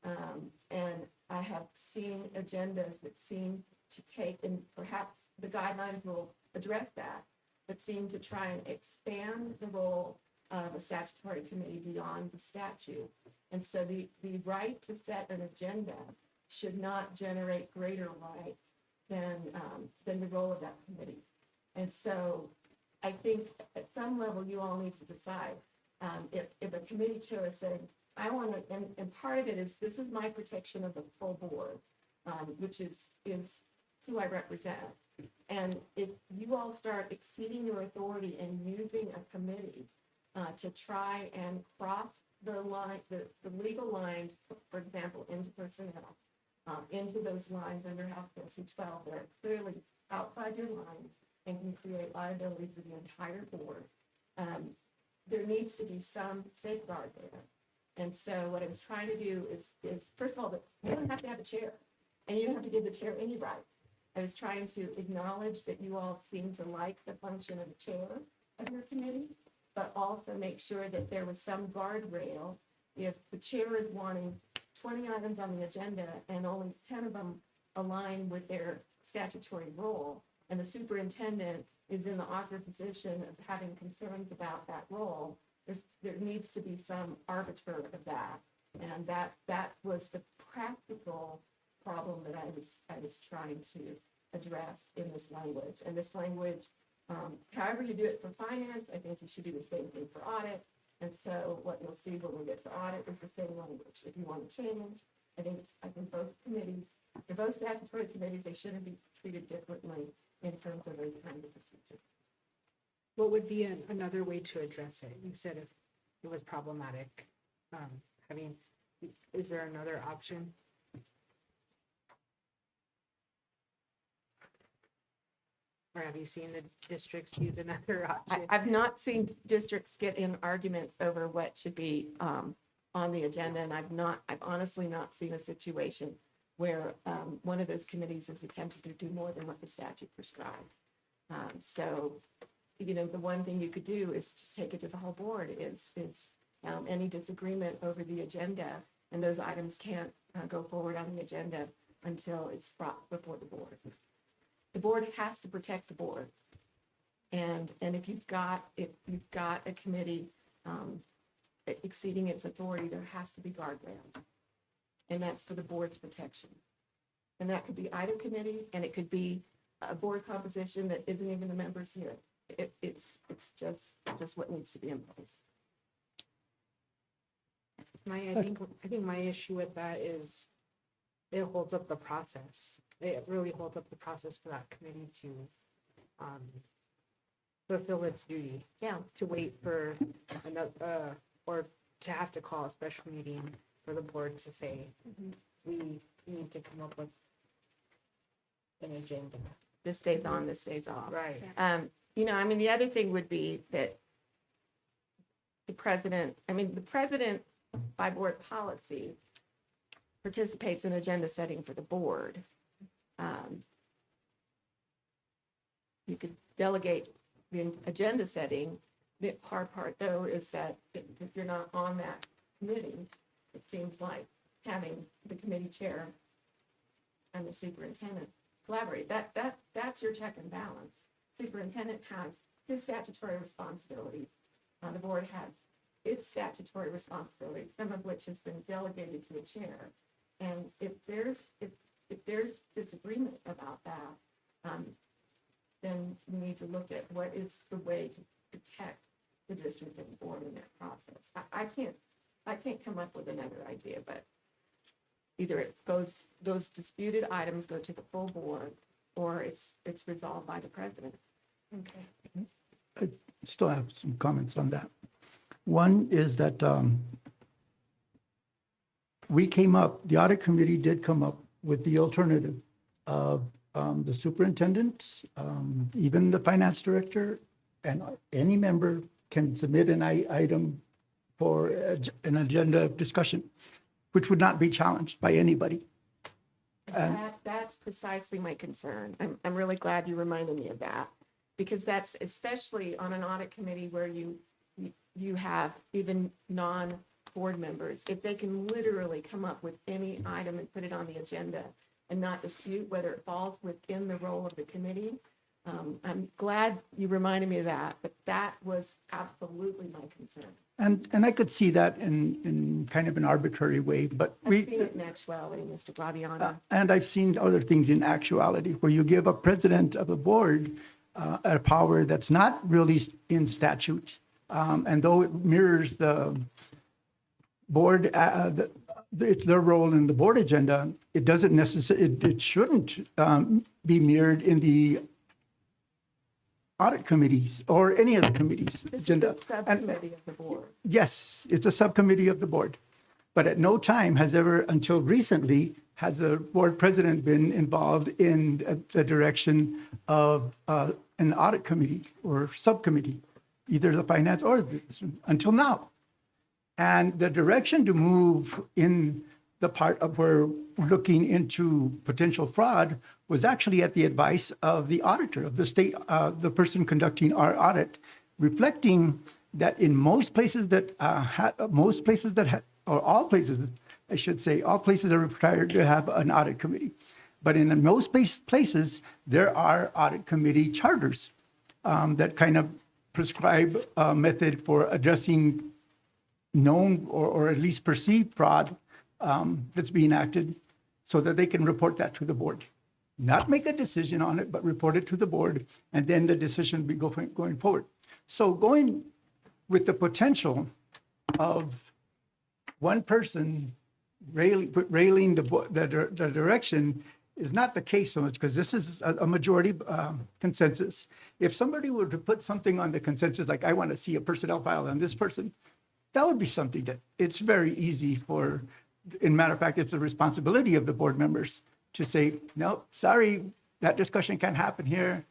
And I have seen agendas that seem to take, and perhaps the guidelines will address that, but seem to try and expand the role of a statutory committee beyond the statute. And so the right to set an agenda should not generate greater rights than the role of that committee. And so I think at some level you all need to decide if a committee chair is saying, I want to, and part of it is, this is my protection of the full board, which is who I represent. And if you all start exceeding your authority and using a committee to try and cross the line, the legal lines, for example, into personnel, into those lines under House Bill 212, that are clearly outside your lines and can create liability for the entire board, there needs to be some safeguard there. And so what I was trying to do is first of all, that you don't have to have a chair, and you don't have to give the chair any rights. I was trying to acknowledge that you all seem to like the function of the chair of your committee, but also make sure that there was some guardrail. If the chair is wanting 20 items on the agenda and only 10 of them align with their statutory role, and the superintendent is in the awkward position of having concerns about that role, there needs to be some arbiter of that. And that was the practical problem that I was trying to address in this language. And this language, however you do it for finance, I think you should do the same thing for audit. And so what you'll see when we get to audit is the same language. If you want to change, I think both committees, they're both statutory committees, they shouldn't be treated differently in terms of those kinds of procedures. What would be another way to address it? You said if it was problematic, is there another option? Or have you seen the districts use another option? I've not seen districts get in arguments over what should be on the agenda, and I've honestly not seen a situation where one of those committees has attempted to do more than what the statute prescribes. So, the one thing you could do is just take it to the whole board, is any disagreement over the agenda, and those items can't go forward on the agenda until it's brought before the board. The board has to protect the board. And if you've got a committee exceeding its authority, there has to be guardrails. And that's for the board's protection. And that could be either committee, and it could be a board composition that isn't even the members here. It's just what needs to be in place. I think my issue with that is it holds up the process. It really holds up the process for that committee to fulfill its duty. Yeah. To wait for another, or to have to call a special meeting for the board to say, we need to come up with an agenda. This stays on, this stays off. Right. The other thing would be that the president by board policy, participates in agenda setting for the board. You could delegate the agenda setting. The hard part, though, is that if you're not on that committee, it seems like having the committee chair and the superintendent collaborate. That's your check and balance. Superintendent has his statutory responsibilities. The board has its statutory responsibilities, some of which has been delegated to a chair. And if there's disagreement about that, then we need to look at what is the way to protect the district and the board in that process. I can't come up with another idea, but either it goes, those disputed items go to the full board, or it's resolved by the president. Okay. I still have some comments on that. One is that the audit committee did come up with the alternative of the superintendent, even the finance director, and any member can submit an item for an agenda discussion, which would not be challenged by anybody. That's precisely my concern. I'm really glad you reminded me of that, because that's especially on an audit committee where you have even non-board members. If they can literally come up with any item and put it on the agenda and not dispute whether it falls within the role of the committee, I'm glad you reminded me of that, but that was absolutely my concern. And I could see that in kind of an arbitrary way, but I've seen it in actuality, Mr. Guadiana. and I've seen other things in actuality, where you give a president of a board a power that's not really in statute. And though it mirrors the board, their role in the board agenda, it doesn't necessarily, it shouldn't be mirrored in the audit committees or any of the committees' This agenda. is a subcommittee of the board. Yes, it's a subcommittee of the board. But at no time has ever, until recently, has a board president been involved in the direction of an audit committee or subcommittee, either the finance or the business, until now. And the direction to move in the part of where we're looking into potential fraud was actually at the advice of the auditor of the state, the person conducting our audit, reflecting that in most places that, or all places, I should say, all places are required to have an audit committee. But in most places, there are audit committee charters that kind of prescribe a method for addressing known or at least perceived fraud that's being acted, so that they can report that to the board. Not make a decision on it, but report it to the board, and then the decision be going forward. So going with the potential of one person railing the direction is not the case so much, because this is a majority consensus. If somebody were to put something on the consensus, like I want to see a personnel file on this person, that would be something that it's very easy for, in matter of fact, it's a responsibility of the board members to say, no, sorry, that discussion can't happen here.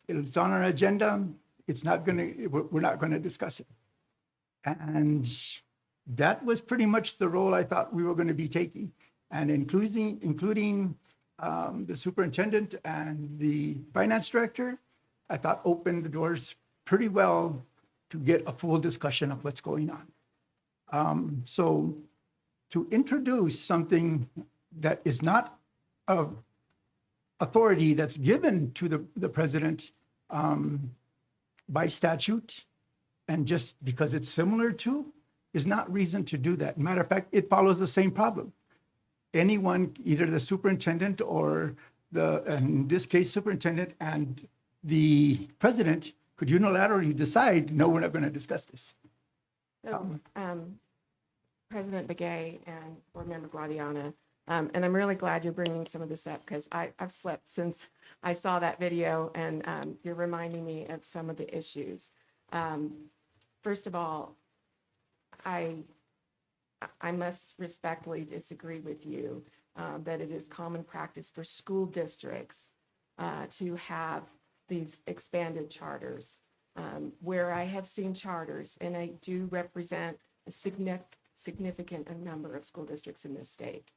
It's on our agenda. It's not we're not going to discuss it. And that was pretty much the role I thought we were going to be taking. And including the superintendent and the finance director, I thought opened the doors pretty well to get a full discussion of what's going on. So to introduce something that is not of authority that's given to the president by statute, and just because it's similar to, is not reason to do that. Matter of fact, it follows the same problem. Anyone, either the superintendent or in this case, superintendent and the president, could unilaterally decide, no, we're not going to discuss this. So, President Begay and Board Member Guadiana, and I'm really glad you're bringing some of this up, because I've slept since I saw that video, and you're reminding me of some of the issues. First of all, I must respectfully disagree with you that it is common practice for school districts to have these expanded charters. Where I have seen charters, and I do represent a significant a number of school districts in this state.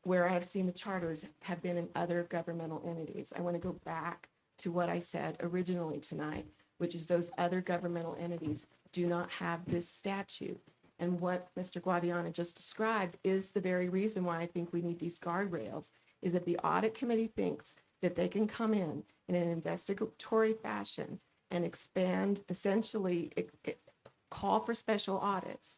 Where I have seen the charters have been in other governmental entities. I want to go back to what I said originally tonight, which is those other governmental entities do not have this statute. And what Mr. Guadiana just described is the very reason why I think we need these guardrails, is that the audit committee thinks that they can come in an investigatory fashion and expand, essentially call for special audits,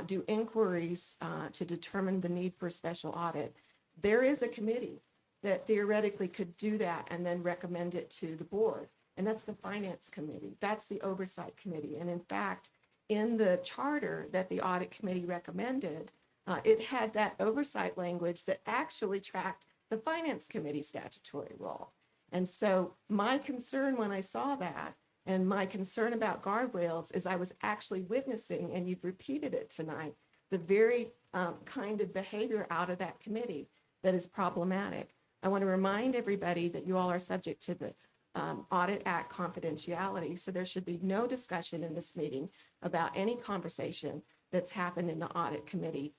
do inquiries to determine the need for a special audit. There is a committee that theoretically could do that and then recommend it to the board. And that's the finance committee. That's the oversight committee. And in fact, in the charter that the audit committee recommended, it had that oversight language that actually tracked the finance committee statutory role. And so my concern when I saw that, and my concern about guardrails, is I was actually witnessing, and you've repeated it tonight, the very kind of behavior out of that committee that is problematic. I want to remind everybody that you all are subject to the Audit Act confidentiality, so there should be no discussion in this meeting about any conversation that's happened in the audit committee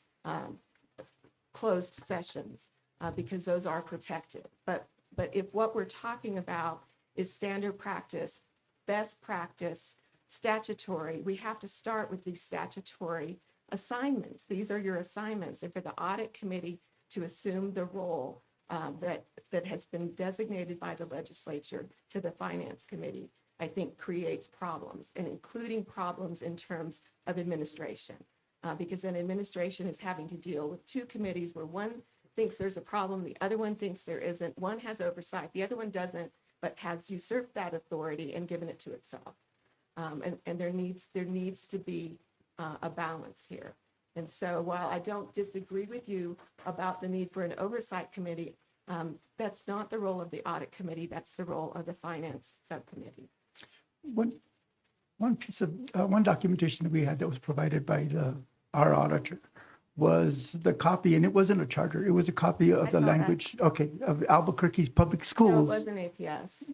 closed sessions, because those are protected. But if what we're talking about is standard practice, best practice, statutory, we have to start with these statutory assignments. These are your assignments. And for the audit committee to assume the role that has been designated by the legislature to the finance committee, I think creates problems, and including problems in terms of administration. Because then administration is having to deal with two committees where one thinks there's a problem, the other one thinks there isn't. One has oversight, the other one doesn't, but has usurped that authority and given it to itself. And there needs to be a balance here. And so while I don't disagree with you about the need for an oversight committee, that's not the role of the audit committee, that's the role of the finance subcommittee. One piece of, one documentation that we had that was provided by our auditor was the copy, and it wasn't a charter, it was a copy of the saw that. language, okay, of Albuquerque's public No, it schools. wasn't APS.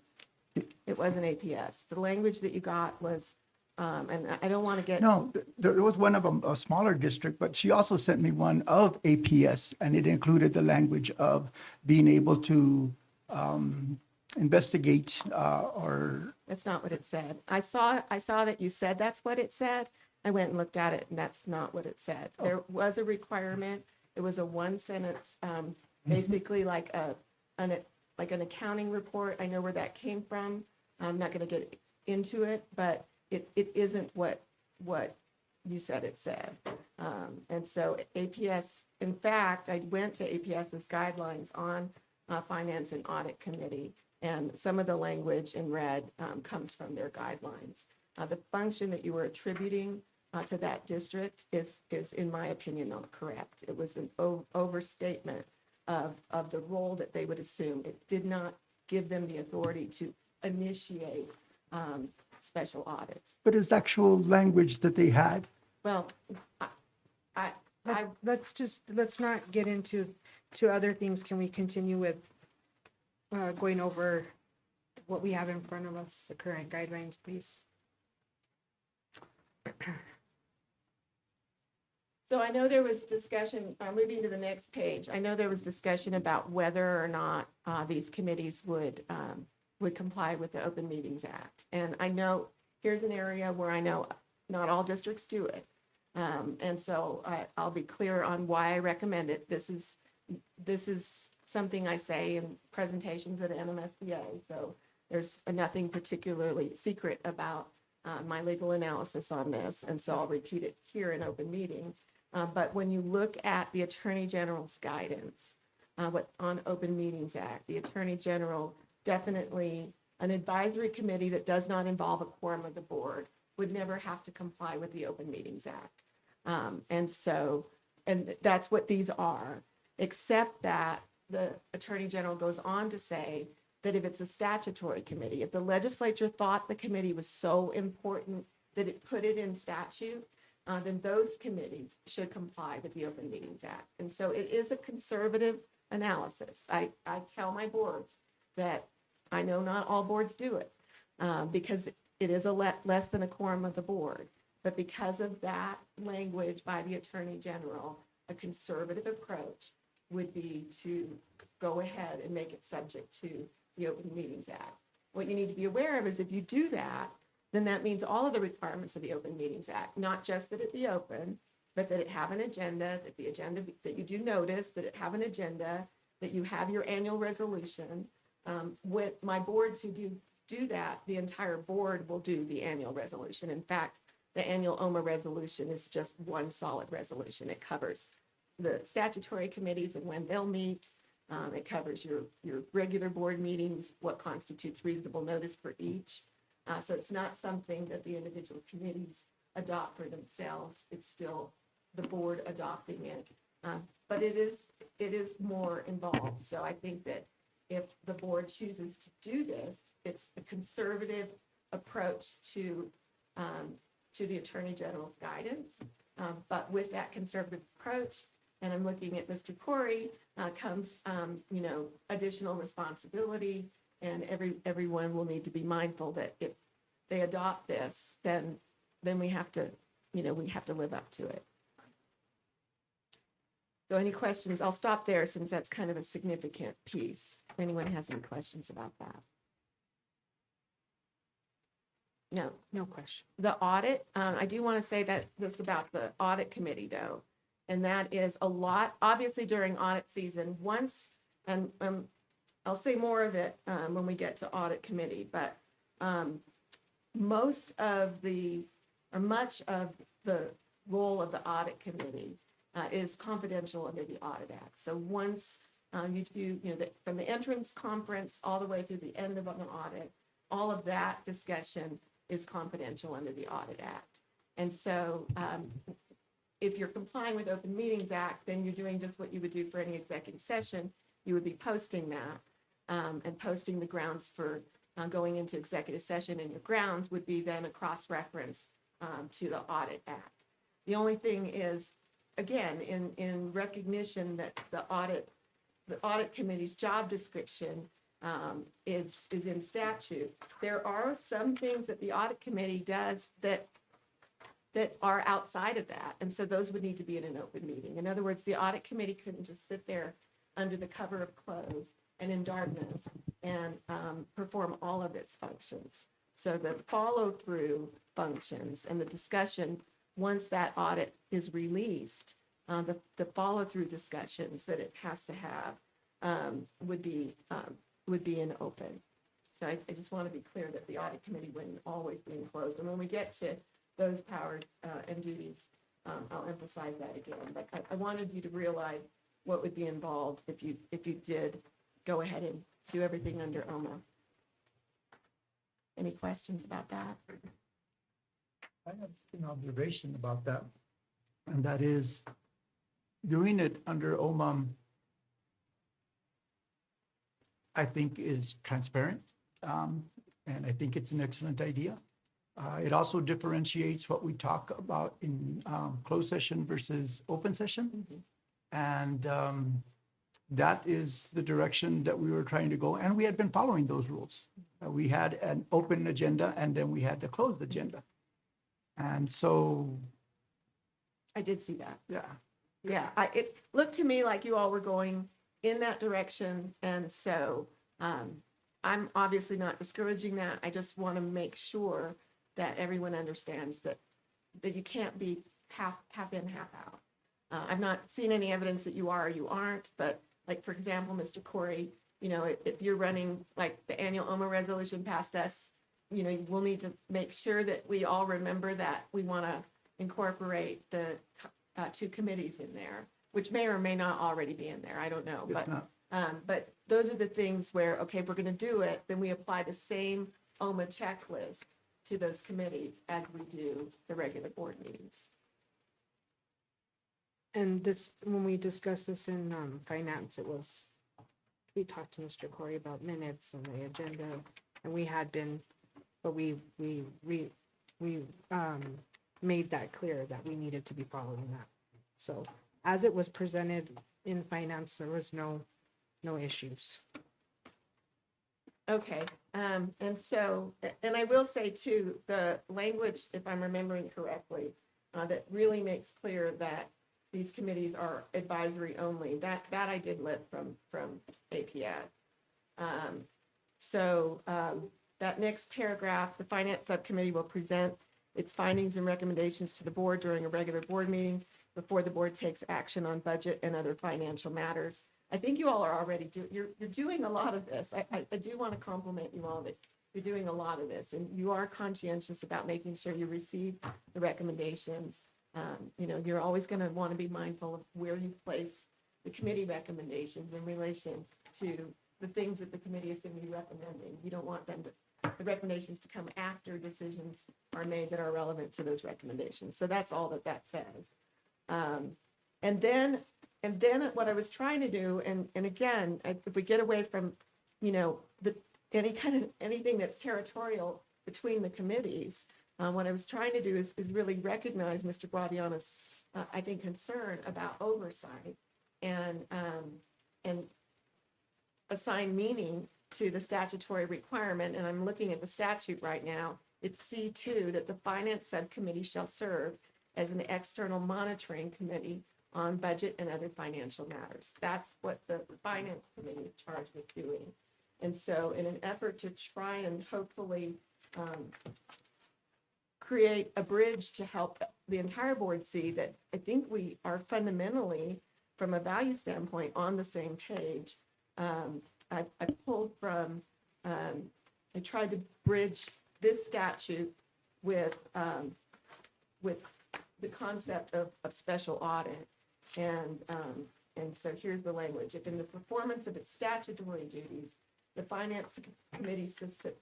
It wasn't APS. The language that you got was, and I don't want to get. No, there was one of them, a smaller district, but she also sent me one of APS, and it included the language of being able to investigate or. That's not what it said. I saw that you said that's what it said. I went and looked at it, and that's not what it said. There was a requirement. It was a one sentence, basically like an accounting report. I know where that came from. I'm not going to get into it, but it isn't what you said it said. And so APS, in fact, I went to APS's guidelines on finance and audit committee, and some of the language in red comes from their guidelines. The function that you were attributing to that district is, in my opinion, not correct. It was an overstatement of the role that they would assume. It did not give them the authority to initiate special audits. But it's actual language that they had. Well, Let's not get into other things. Can we continue with going over what we have in front of us, the current guidelines, please? So I know there was discussion, moving to the next page, I know there was discussion about whether or not these committees would comply with the Open Meetings Act. And I know, here's an area where I know not all districts do it. And so I'll be clear on why I recommend it. This is something I say in presentations at NMSBA. So there's nothing particularly secret about my legal analysis on this. And so I'll repeat it here in open meeting. But when you look at the Attorney General's guidance on Open Meetings Act, the Attorney General definitely, an advisory committee that does not involve a quorum of the board would never have to comply with the Open Meetings Act. And that's what these are, except that the Attorney General goes on to say that if it's a statutory committee, if the legislature thought the committee was so important that it put it in statute, then those committees should comply with the Open Meetings Act. And so it is a conservative analysis. I tell my boards that I know not all boards do it because it is less than a quorum of the board. But because of that language by the Attorney General, a conservative approach would be to go ahead and make it subject to the Open Meetings Act. What you need to be aware of is if you do that, then that means all of the requirements of the Open Meetings Act, not just that it be open, but that it have an agenda, that the agenda, that you do notice, that it have an agenda, that you have your annual resolution. With my boards who do that, the entire board will do the annual resolution. In fact, the annual OMA resolution is just one solid resolution. It covers the statutory committees and when they'll meet. It covers your regular board meetings, what constitutes reasonable notice for each. So it's not something that the individual committees adopt for themselves. It's still the board adopting it. But it is more involved. So I think that if the board chooses to do this, it's a conservative approach to the Attorney General's guidance. But with that conservative approach, and I'm looking at Mr. Corey, comes, additional responsibility, and everyone will need to be mindful that if they adopt this, then we have to, we have to live up to it. So any questions? I'll stop there since that's kind of a significant piece. If anyone has any questions about that. No question. The audit, I do want to say that this about the audit committee though, and that is a lot, obviously during audit season, once, and I'll say more of it when we get to audit committee, but much of the role of the audit committee is confidential under the Audit Act. So once you do, from the entrance conference all the way through the end of an audit, all of that discussion is confidential under the Audit Act. And so if you're complying with Open Meetings Act, then you're doing just what you would do for any executive session. You would be posting that and posting the grounds for going into executive session, and your grounds would be then a cross-reference to the Audit Act. The only thing is, again, in recognition that the audit committee's job description is in statute, there are some things that the audit committee does that are outside of that. And so those would need to be in an open meeting. In other words, the audit committee couldn't just sit there under the cover of clothes and in darkness and perform all of its functions. So the follow-through functions and the discussion, once that audit is released, the follow-through discussions that it has to have would be in open. So I just want to be clear that the audit committee wouldn't always be enclosed. And when we get to those powers and duties, I'll emphasize that again. But I wanted you to realize what would be involved if you did go ahead and do everything under OMA. Any questions about that? I have an observation about that, and that is doing it under OMA, I think is transparent, and I think it's an excellent idea. It also differentiates what we talk about in closed session versus open session. Mm-hmm. And that is the direction that we were trying to go. And we had been following those rules. We had an open agenda and then we had the closed agenda. And so. I did see that. Yeah. Yeah, it looked to me like you all were going in that direction. And so I'm obviously not discouraging that. I just want to make sure that everyone understands that you can't be half in, half out. I've not seen any evidence that you are or you aren't, but like, for example, Mr. Corey, if you're running like the annual OMA resolution past us, we'll need to make sure that we all remember that we want to incorporate the two committees in there, which may or may not already be in there. I don't know. It's but not. But those are the things where, okay, if we're going to do it, then we apply the same OMA checklist to those committees as we do the regular board meetings. And this, when we discussed this in finance, we talked to Mr. Corey about minutes and the agenda, and we had been, but we made that clear that we needed to be following that. So as it was presented in finance, there was no issues. Okay, and so, and I will say too, the language, if I'm remembering correctly, that really makes clear that these committees are advisory only, that I did lift from APS. That next paragraph, the finance subcommittee will present its findings and recommendations to the board during a regular board meeting before the board takes action on budget and other financial matters. I think you all are already you're doing a lot of this. I do want to compliment you all that you're doing a lot of this, and you are conscientious about making sure you receive the recommendations. You're always going to want to be mindful of where you place the committee recommendations in relation to the things that the committee is going to be recommending. You don't want the recommendations to come after decisions are made that are relevant to those recommendations. So that's all that says. And then what I was trying to do, and again, if we get away from, anything that's territorial between the committees, what I was trying to do is really recognize Mr. Guadiana's, I think, concern about oversight and assign meaning to the statutory requirement. And I'm looking at the statute right now. It's C2, that the finance subcommittee shall serve as an external monitoring committee on budget and other financial matters. That's what the finance committee is charged with doing. And so in an effort to try and hopefully create a bridge to help the entire board see that I think we are fundamentally, from a value standpoint, on the same page. I pulled from, I tried to bridge this statute with the concept of special audit. And so here's the language. If in the performance of its statutory duties, the finance committee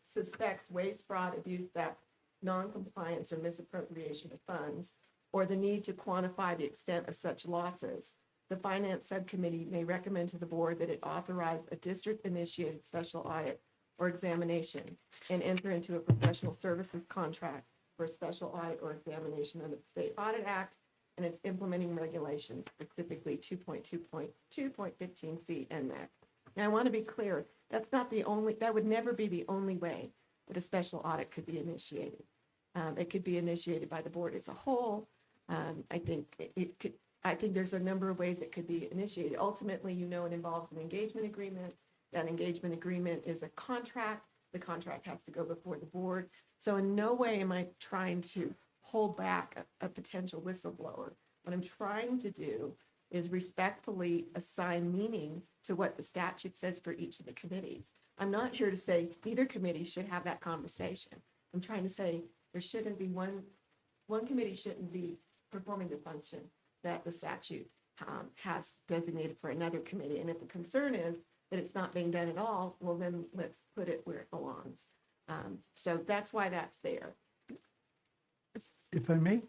suspects waste, fraud, abuse, theft, non-compliance, or misappropriation of funds, or the need to quantify the extent of such losses, the finance subcommittee may recommend to the board that it authorize a district-initiated special audit or examination and enter into a professional services contract for a special audit or examination under the State Audit Act and its implementing regulations, specifically 2.2.15C and that. Now, I want to be clear, that's not the only, that would never be the only way that a special audit could be initiated. It could be initiated by the board as a whole. I think there's a number of ways it could be initiated. Ultimately, it involves an engagement agreement. That engagement agreement is a contract. The contract has to go before the board. So in no way am I trying to hold back a potential whistleblower. What I'm trying to do is respectfully assign meaning to what the statute says for each of the committees. I'm not here to say either committee should have that conversation. I'm trying to say there shouldn't be one committee shouldn't be performing the function that the statute has designated for another committee. And if the concern is that it's not being done at all, well, then let's put it where it belongs. So that's why that's there. If I may,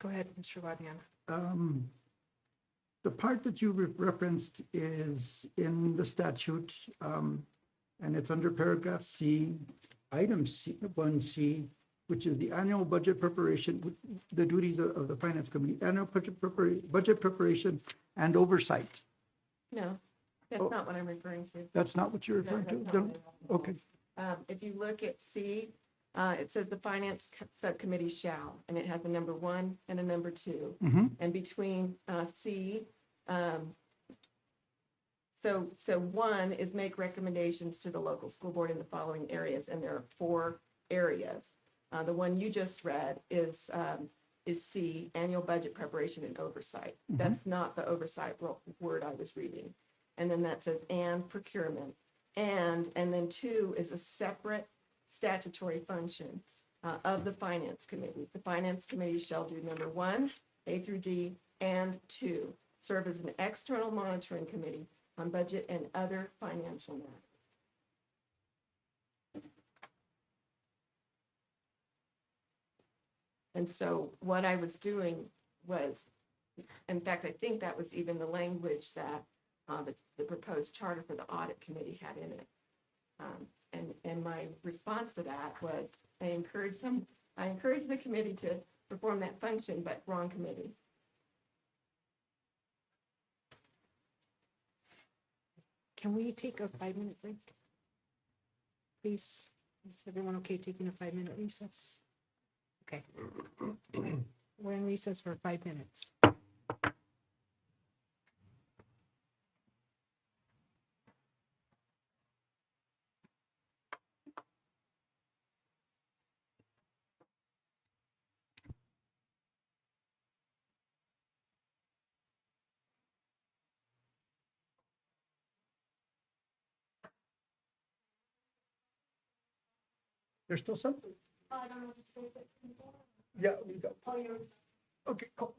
Go ahead, Mr. Guadiana. the part that you referenced is in the statute, and it's under paragraph C, item C, 1C, which is the annual budget preparation, the duties of the finance committee, annual budget preparation and oversight. No, that's not what I'm referring to. That's not what you're referring to? that's not what Okay. If you look at C, it says the finance subcommittee shall, and it has a number 1 and a number 2. And between C, so 1 is make recommendations to the local school board in the following areas, and there are 4 areas. The one you just read is C, annual budget preparation and oversight. That's not the oversight word I was reading. And then that says and procurement. And then 2 is a separate statutory function of the finance committee. The finance committee shall do number 1, A through D, and 2, serve as an external monitoring committee on budget and other financial matters. And so what I was doing was, in fact, I think that was even the language that the proposed charter for the audit committee had in it. And my response to that was, I encourage the committee to perform that function, but wrong committee. Can we take a 5-minute break? please? Is everyone okay taking a 5-minute recess? Okay. We're in recess for 5 minutes. There's still something? Yeah, we got. Okay, cool.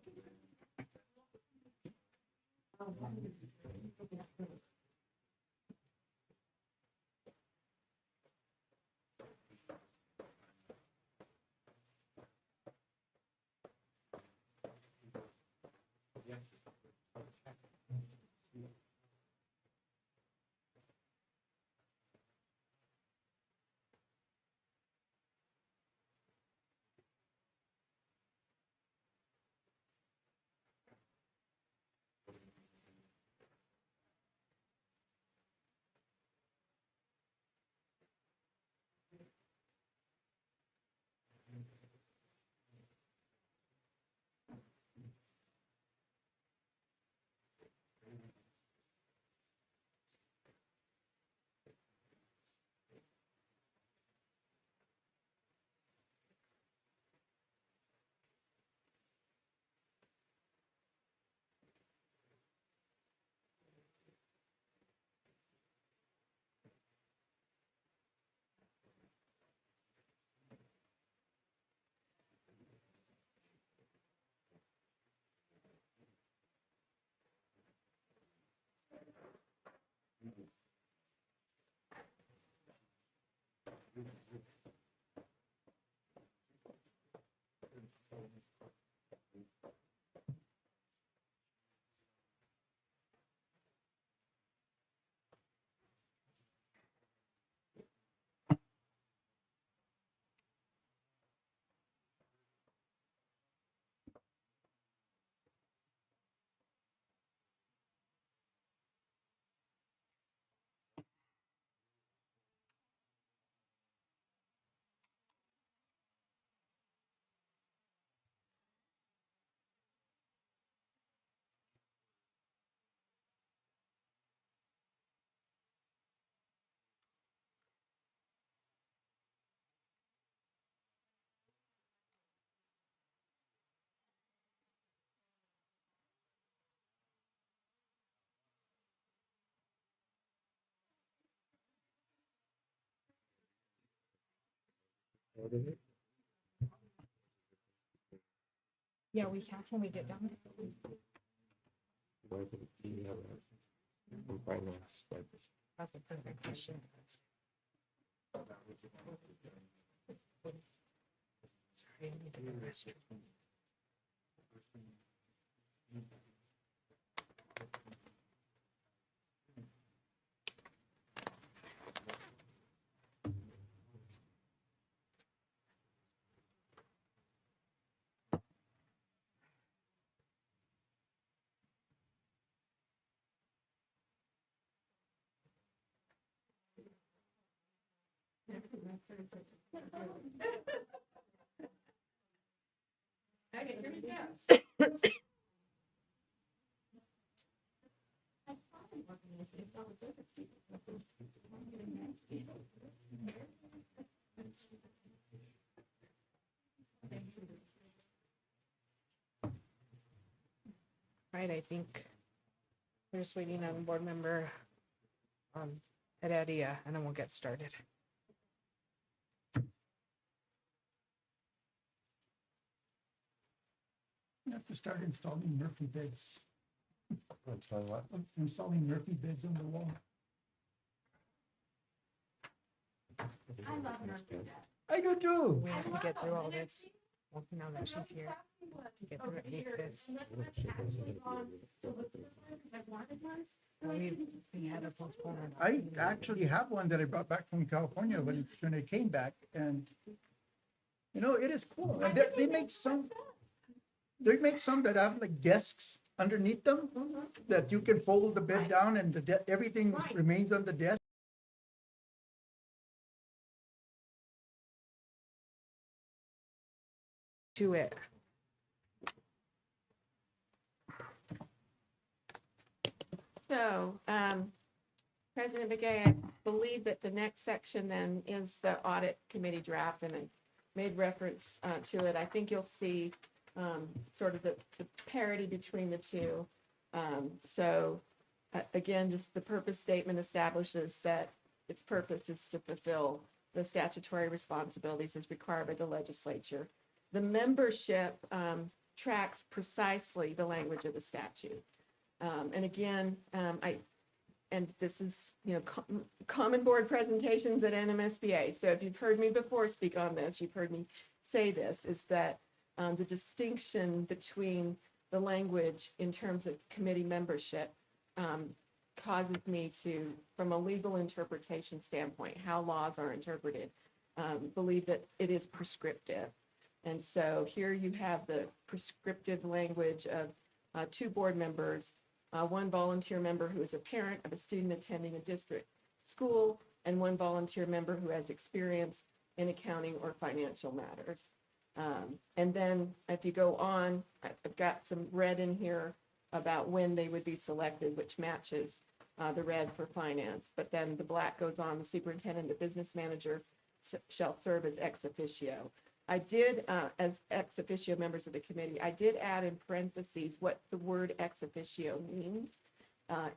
Yeah, we can. Can we get down? That's a perfect question. Sorry, I need to go to the restroom. Right, I think we're just waiting on board member Heredia, and then we'll get started. You have to start installing Murphy beds. Installing what? Installing Murphy beds on the wall. I love Murphy. I do too. We have to get through all this. Well, now that she's here, to get through at least this. Well, we had to postpone it. I actually have one that I brought back from California when I came back, and you know, it is cool. And they make some that have like desks underneath them that you can fold the bed down and everything remains on the desk. to it. So, President Begay, I believe that the next section then is the audit committee draft, and I made reference to it. I think you'll see sort of the parity between the two. Again, just the purpose statement establishes that its purpose is to fulfill the statutory responsibilities as required by the legislature. The membership tracks precisely the language of the statute. And again, and this is, common board presentations at NMSBA. So if you've heard me before speak on this, you've heard me say this, is that the distinction between the language in terms of committee membership causes me to, from a legal interpretation standpoint, how laws are interpreted, believe that it is prescriptive. And so here you have the prescriptive language of 2 board members, 1 volunteer member who is a parent of a student attending a district school, and 1 volunteer member who has experience in accounting or financial matters. And then if you go on, I've got some red in here about when they would be selected, which matches the red for finance. But then the black goes on, the superintendent, the business manager shall serve as ex officio. I did, as ex officio members of the committee, I did add in parentheses what the word ex officio means.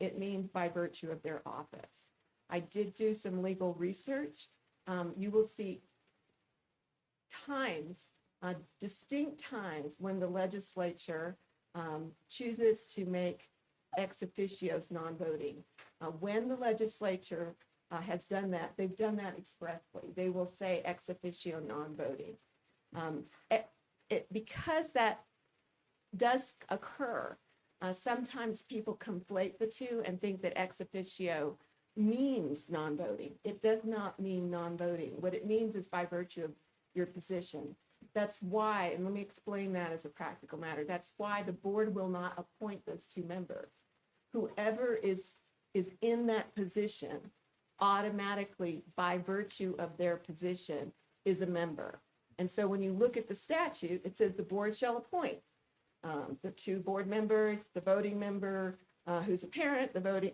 It means by virtue of their office. I did do some legal research. You will see times, distinct times when the legislature chooses to make ex officios non-voting. When the legislature has done that, they've done that expressly. They will say ex officio non-voting. Because that does occur, sometimes people conflate the two and think that ex officio means non-voting. It does not mean non-voting. What it means is by virtue of your position. That's why, and let me explain that as a practical matter, that's why the board will not appoint those 2 members. Whoever is in that position automatically, by virtue of their position, is a member. And so when you look at the statute, it says the board shall appoint the 2 board members, the voting member who's a parent, the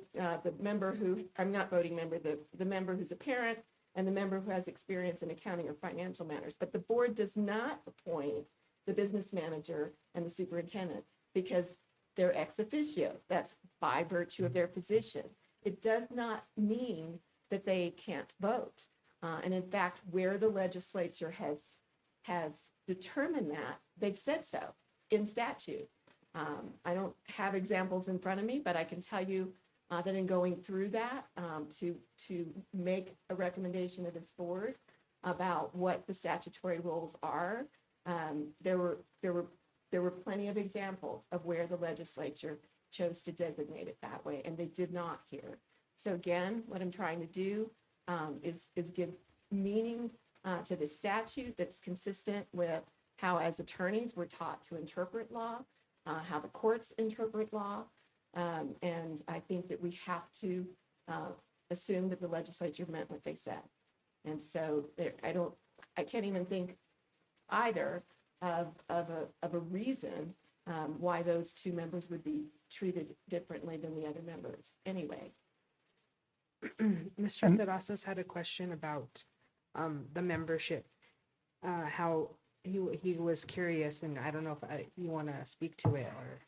member who, I'm not voting member, the member who's a parent, and the member who has experience in accounting or financial matters. But the board does not appoint the business manager and the superintendent because they're ex officio. That's by virtue of their position. It does not mean that they can't vote. And in fact, where the legislature has determined that, they've said so in statute. I don't have examples in front of me, but I can tell you that in going through that to make a recommendation to this board about what the statutory roles are, there were plenty of examples of where the legislature chose to designate it that way, and they did not here. So again, what I'm trying to do is give meaning to the statute that's consistent with how, as attorneys, we're taught to interpret law, how the courts interpret law, and I think that we have to assume that the legislature meant what they said. And so I can't even think either of a reason why those 2 members would be treated differently than the other members. Anyway. Mr. Terrazas had a question about the membership, how he was curious, and I don't know if you want to speak to it or.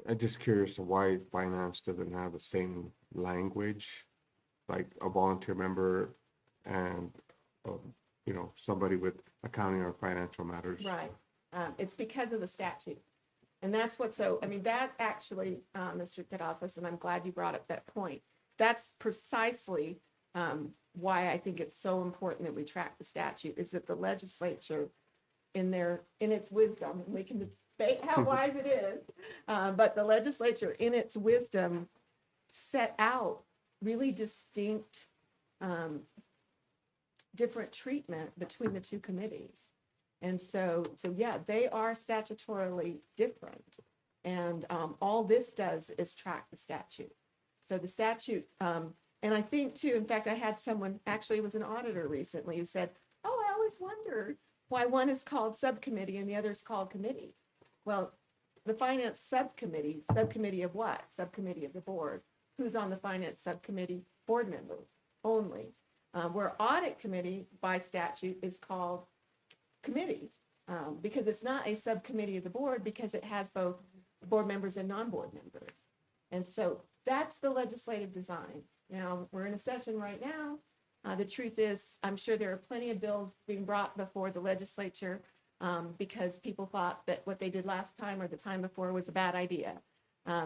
I'm just curious why finance doesn't have the same language, like a volunteer member and, somebody with accounting or financial matters. Right. It's because of the statute. And that's that actually, Mr. Terrazas, and I'm glad you brought up that point. That's precisely why I think it's so important that we track the statute, is that the legislature, in its wisdom, and we can debate how wise it is, but the legislature, in its wisdom, set out really distinct, different treatment between the 2 committees. And so yeah, they are statutorily different. And all this does is track the statute. So the statute, and I think too, in fact, I had someone, actually it was an auditor recently, who said, oh, I always wondered why one is called subcommittee and the other is called committee. Well, the finance subcommittee, subcommittee of what? Subcommittee of the board. Who's on the finance subcommittee? Board members only. Where audit committee by statute is called committee, because it's not a subcommittee of the board because it has both board members and non-board members. And so that's the legislative design. Now, we're in a session right now. The truth is, I'm sure there are plenty of bills being brought before the legislature because people thought that what they did last time or the time before was a bad idea.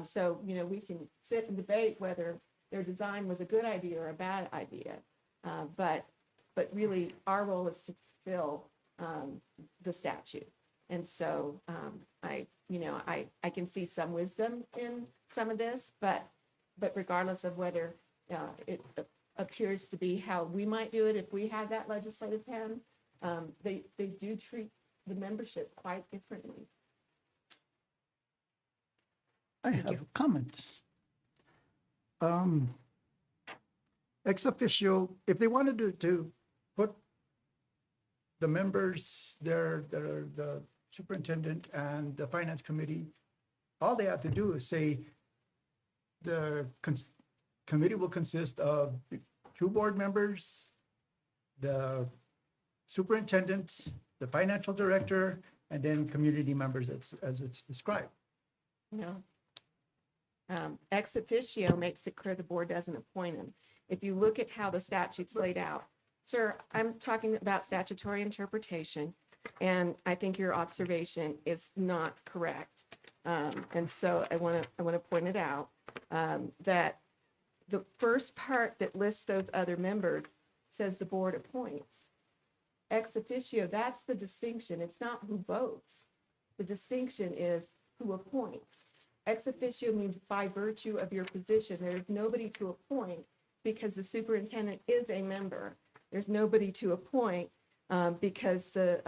So, we can sit and debate whether their design was a good idea or a bad idea. But really, our role is to fill the statute. And so I can see some wisdom in some of this, but regardless of whether it appears to be how we might do it if we had that legislative pen, they do treat the membership quite differently. I have a comment. Ex officio, if they wanted to put the members, the superintendent and the finance committee, all they have to do is say the committee will consist of 2 board members, the superintendent, the financial director, and then community members as it's described. No. Ex officio makes it clear the board doesn't appoint them. If you look at how the statute's laid out, sir, I'm talking about statutory interpretation, and I think your observation is not correct. And so I want to point it out that the first part that lists those other members says the board appoints. Ex officio, that's the distinction. It's not who votes. The distinction is who appoints. Ex officio means by virtue of your position. There's nobody to appoint because the superintendent is a member. There's nobody to appoint because the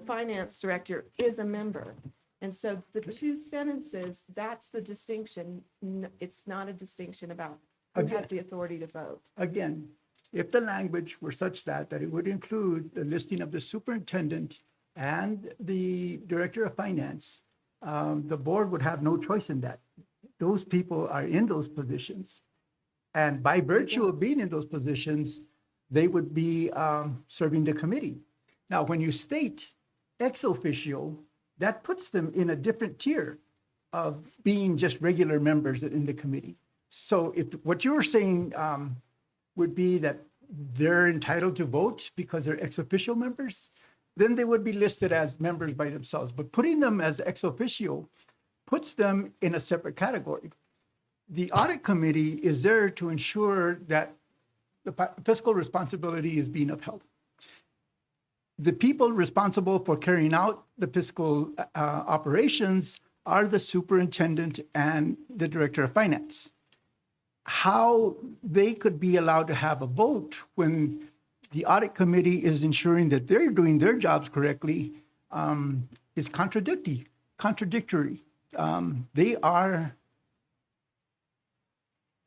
finance director is a member. And so the 2 sentences, that's the distinction. It's not a distinction about who has the authority to vote. Again, if the language were such that it would include the listing of the superintendent and the director of finance, the board would have no choice in that. Those people are in those positions. And by virtue of being in those positions, they would be serving the committee. Now, when you state ex officio, that puts them in a different tier of being just regular members in the committee. So if what you were saying would be that they're entitled to vote because they're ex officio members, then they would be listed as members by themselves. But putting them as ex officio puts them in a separate category. The audit committee is there to ensure that the fiscal responsibility is being upheld. The people responsible for carrying out the fiscal operations are the superintendent and the director of finance. How they could be allowed to have a vote when the audit committee is ensuring that they're doing their jobs correctly is contradictory. They are,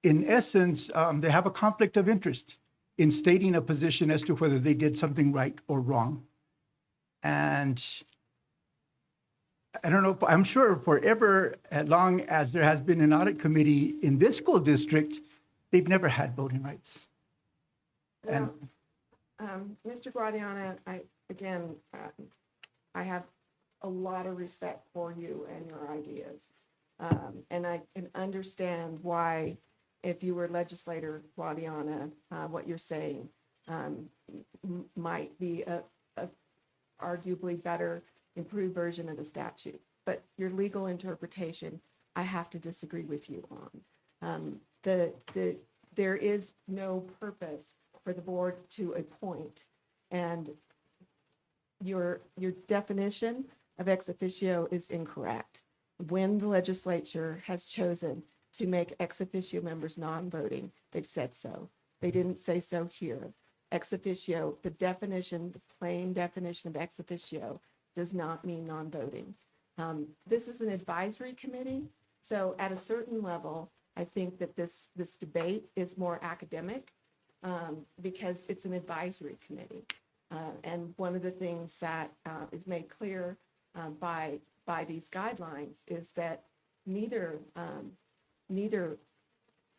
in essence, they have a conflict of interest in stating a position as to whether they did something right or wrong. And I don't know, I'm sure forever, as long as there has been an audit committee in this school district, they've never had voting rights. And Mr. Guadiana, I have a lot of respect for you and your ideas. And I can understand why, if you were legislator Guadiana, what you're saying might be a arguably better, improved version of the statute. But your legal interpretation, I have to disagree with you on. There is no purpose for the board to appoint. And your definition of ex officio is incorrect. When the legislature has chosen to make ex officio members non-voting, they've said so. They didn't say so here. Ex officio, the definition, the plain definition of ex officio does not mean non-voting. This is an advisory committee, so at a certain level, I think that this debate is more academic because it's an advisory committee. And one of the things that is made clear by these guidelines is that neither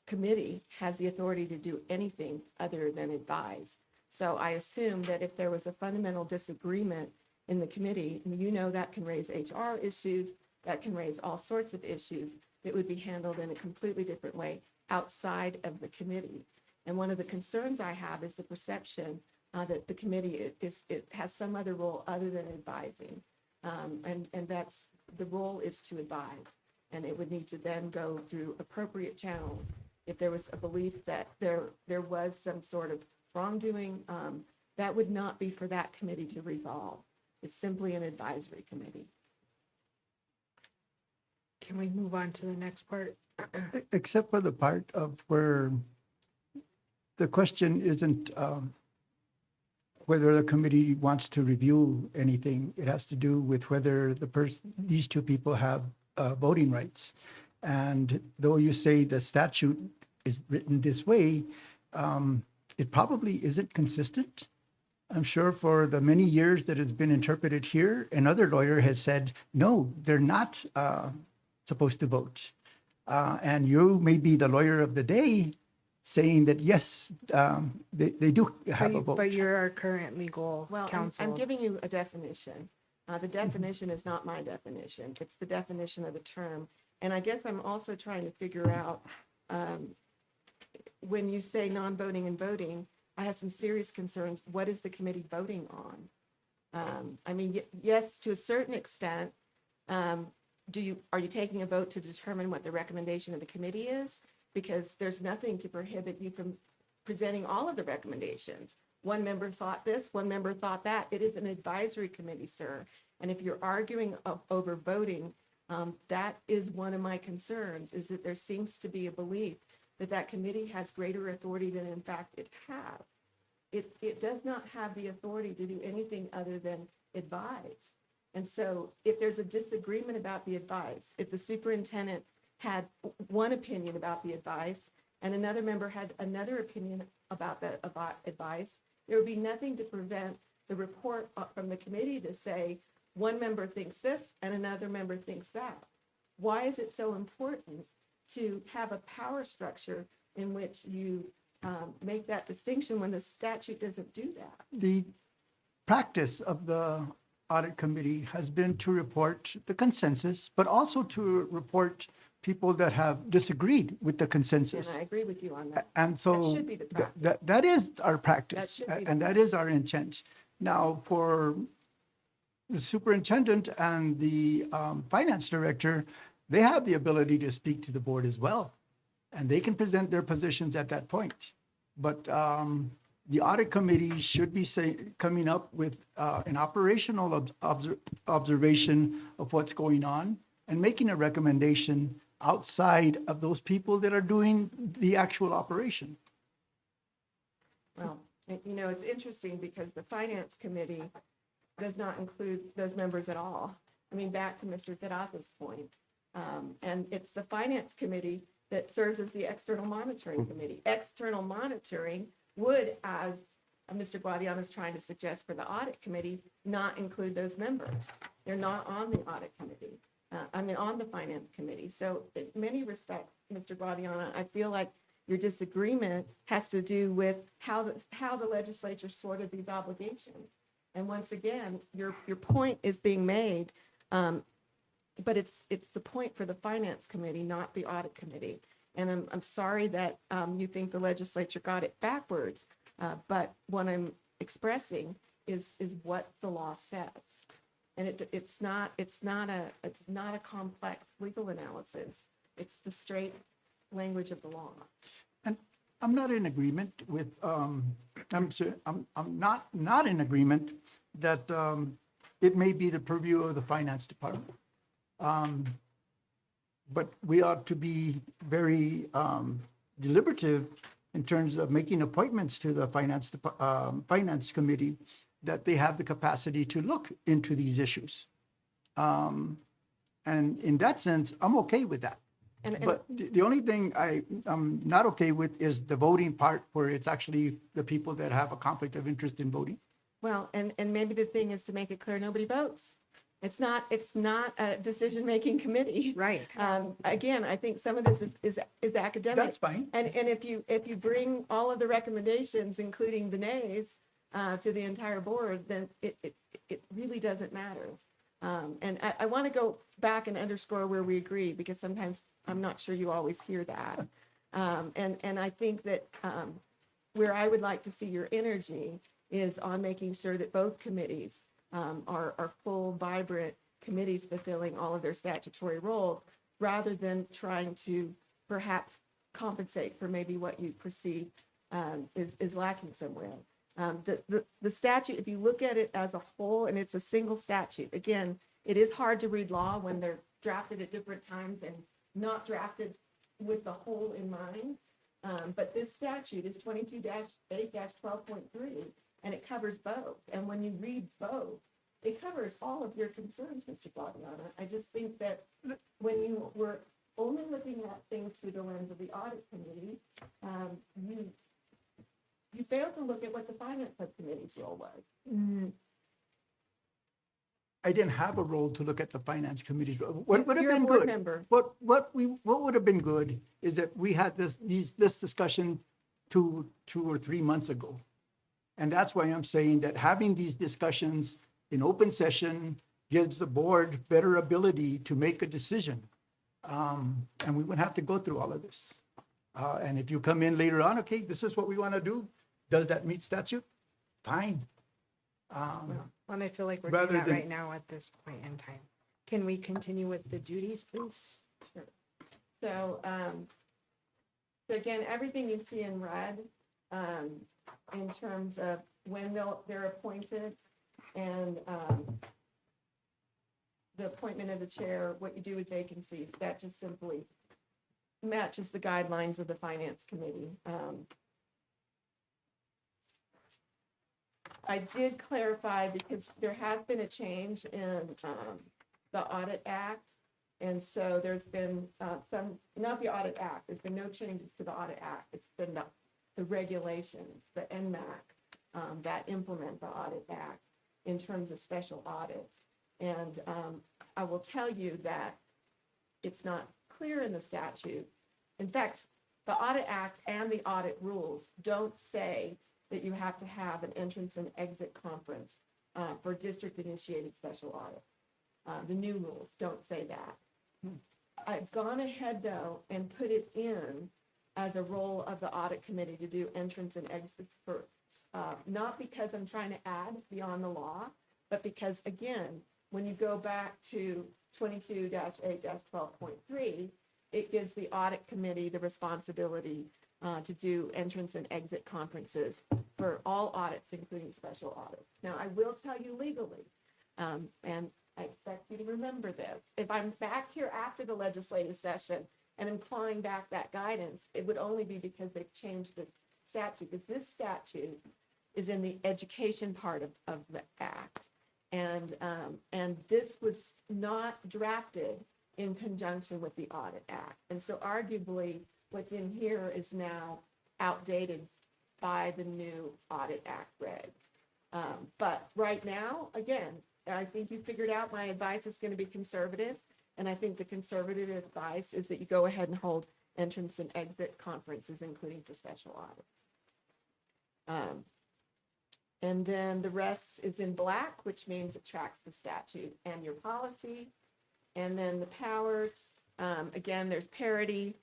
committee has the authority to do anything other than advise. So I assume that if there was a fundamental disagreement in the committee, you know that can raise HR issues, that can raise all sorts of issues that would be handled in a completely different way outside of the committee. And one of the concerns I have is the perception that the committee it has some other role other than advising. And that's, the role is to advise. And it would need to then go through appropriate channels. If there was a belief that there was some sort of wrongdoing, that would not be for that committee to resolve. It's simply an advisory committee. Can we move on to the next part? Except for the part of where the question isn't whether the committee wants to review anything. It has to do with whether these two people have voting rights. And though you say the statute is written this way, it probably isn't consistent. I'm sure for the many years that it's been interpreted here, another lawyer has said, no, they're not supposed to vote. And you may be the lawyer of the day saying that, yes, they do have a vote. But you're our current legal Well, counsel. I'm giving you a definition. The definition is not my definition. It's the definition of the term. And I guess I'm also trying to figure out, when you say non-voting and voting, I have some serious concerns. What is the committee voting on? I mean, yes, to a certain extent, are you taking a vote to determine what the recommendation of the committee is? Because there's nothing to prohibit you from presenting all of the recommendations. One member thought this, one member thought that. It is an advisory committee, sir. And if you're arguing over voting, that is one of my concerns, is that there seems to be a belief that that committee has greater authority than in fact it has. It does not have the authority to do anything other than advise. And so if there's a disagreement about the advice, if the superintendent had one opinion about the advice and another member had another opinion about advice, there would be nothing to prevent the report from the committee to say one member thinks this and another member thinks that. Why is it so important to have a power structure in which you make that distinction when the statute doesn't do that? The practice of the audit committee has been to report the consensus, but also to report people that have disagreed with the consensus. And I agree with you on that. And so That should be the practice. that is our practice, That should be the and that is our intent. Now, for the superintendent and the finance director, they have the ability to speak to the board as well, and they can present their positions at that point. But the audit committee should be coming up with an operational observation of what's going on and making a recommendation outside of those people that are doing the actual operation. Well, it's interesting because the finance committee does not include those members at all. I mean, back to Mr. Terraza's point. And it's the finance committee that serves as the external monitoring committee. External monitoring would, as Mr. Guadiana is trying to suggest for the audit committee, not include those members. They're not on the audit committee. On the finance committee. So in many respects, Mr. Guadiana, I feel like your disagreement has to do with how the legislature sorted these obligations. And once again, your point is being made, but it's the point for the finance committee, not the audit committee. And I'm sorry that you think the legislature got it backwards, but what I'm expressing is what the law says. And it's not a complex legal analysis. It's the straight language of the law. And I'm not in agreement with, I'm not in agreement that it may be the purview of the finance department. But we ought to be very deliberative in terms of making appointments to the finance committee, that they have the capacity to look into these issues. And in that sense, I'm okay with that. But the only thing I'm not okay with is the voting part, where it's actually the people that have a conflict of interest in voting. Well, and maybe the thing is to make it clear, nobody votes. It's not a decision-making committee. Right. Again, I think some of this is academic. That's fine. And if you bring all of the recommendations, including the nays, to the entire board, then it really doesn't matter. And I want to go back and underscore where we agree, because sometimes I'm not sure you always hear that. And I think that where I would like to see your energy is on making sure that both committees are full, vibrant committees fulfilling all of their statutory roles, rather than trying to perhaps compensate for maybe what you perceive is lacking somewhere. The statute, if you look at it as a whole, and it's a single statute, again, it is hard to read law when they're drafted at different times and not drafted with the whole in mind. But this statute is 22-8-12.3, and it covers both. And when you read both, it covers all of your concerns, Mr. Guadiana. I just think that when you were only looking at things through the lens of the audit committee, you failed to look at what the finance subcommittee's role was. I didn't have a role to look at the finance committee's role. What would have You're a been board good? member. What would have been good is that we had this discussion two or 3 months ago. And that's why I'm saying that having these discussions in open session gives the board better ability to make a decision. And we wouldn't have to go through all of this. And if you come in later on, okay, this is what we want to do. Does that meet statute? Fine. And I feel like we're Rather doing that than- right now at this point in time. Can we continue with the duties, please? Sure. So again, everything you see in red, in terms of when they're appointed, and the appointment of the chair, what you do with vacancies, that just simply matches the guidelines of the finance committee. I did clarify, because there has been a change in the Audit Act. And so there's been not the Audit Act, there's been no changes to the Audit Act. It's been the regulations, the NMAC, that implement the Audit Act in terms of special audits. And I will tell you that it's not clear in the statute. In fact, the Audit Act and the audit rules don't say that you have to have an entrance and exit conference for district-initiated special audits. The new rules don't say that. I've gone ahead, though, and put it in as a role of the audit committee to do entrance and exits for, not because I'm trying to add beyond the law, but because, again, when you go back to 22-8-12.3, it gives the audit committee the responsibility to do entrance and exit conferences for all audits, including special audits. Now, I will tell you legally, and I expect you to remember this, if I'm back here after the legislative session and I'm clawing back that guidance, it would only be because they've changed this statute, because this statute is in the education part of the act. And this was not drafted in conjunction with the Audit Act. And so arguably, what's in here is now outdated by the new Audit Act regs. But right now, again, I think you figured out my advice is going to be conservative. And I think the conservative advice is that you go ahead and hold entrance and exit conferences, including for special audits. And then the rest is in black, which means it tracks the statute and your policy. And then the powers, again, there's parity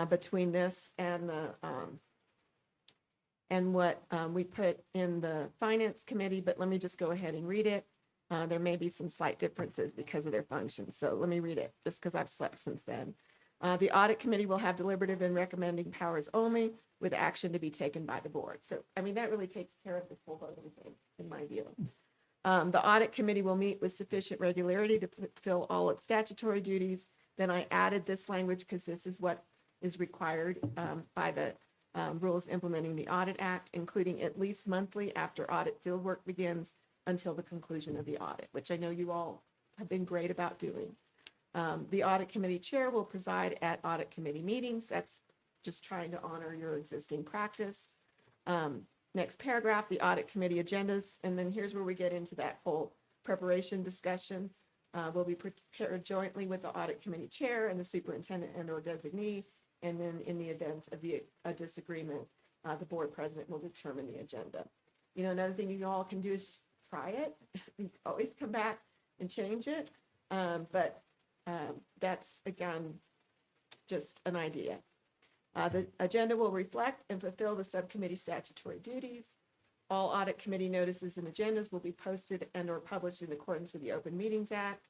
between this and the and what we put in the finance committee, but let me just go ahead and read it. There may be some slight differences because of their functions, so let me read it, just because I've slept since then. The audit committee will have deliberative and recommending powers only, with action to be taken by the board. So, I mean, that really takes care of this whole voting thing, in my view. The audit committee will meet with sufficient regularity to fulfill all its statutory duties. Then I added this language because this is what is required by the rules implementing the Audit Act, including at least monthly after audit fieldwork begins until the conclusion of the audit, which I know you all have been great about doing. The audit committee chair will preside at audit committee meetings. That's just trying to honor your existing practice. next paragraph, the audit committee agendas, and then here's where we get into that whole preparation discussion. Will be prepared jointly with the audit committee chair and the superintendent and/or designee, and then in the event of a disagreement, the board president will determine the agenda. You know, another thing you all can do is just try it. You can always come back and change it, but that's, again, just an idea. The agenda will reflect and fulfill the subcommittee statutory duties. All audit committee notices and agendas will be posted and/or published in accordance with the Open Meetings Act.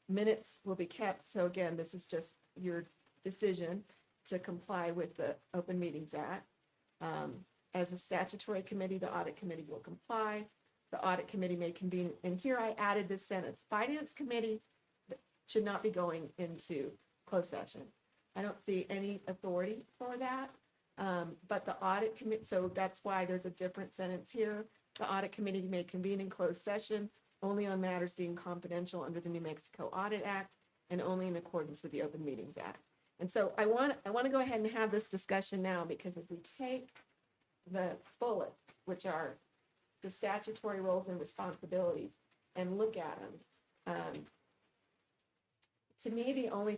Minutes will be kept. So again, this is just your decision to comply with the Open Meetings Act. As a statutory committee, the audit committee will comply. The audit committee may convene, and here I added this sentence: finance committee should not be going into closed session. I don't see any authority for that. But the audit committee, so that's why there's a different sentence here. The audit committee may convene in closed session only on matters deemed confidential under the New Mexico Audit Act and only in accordance with the Open Meetings Act. And so I want to go ahead and have this discussion now, because if we take the bullets, which are the statutory roles and responsibilities, and look at them, to me, the only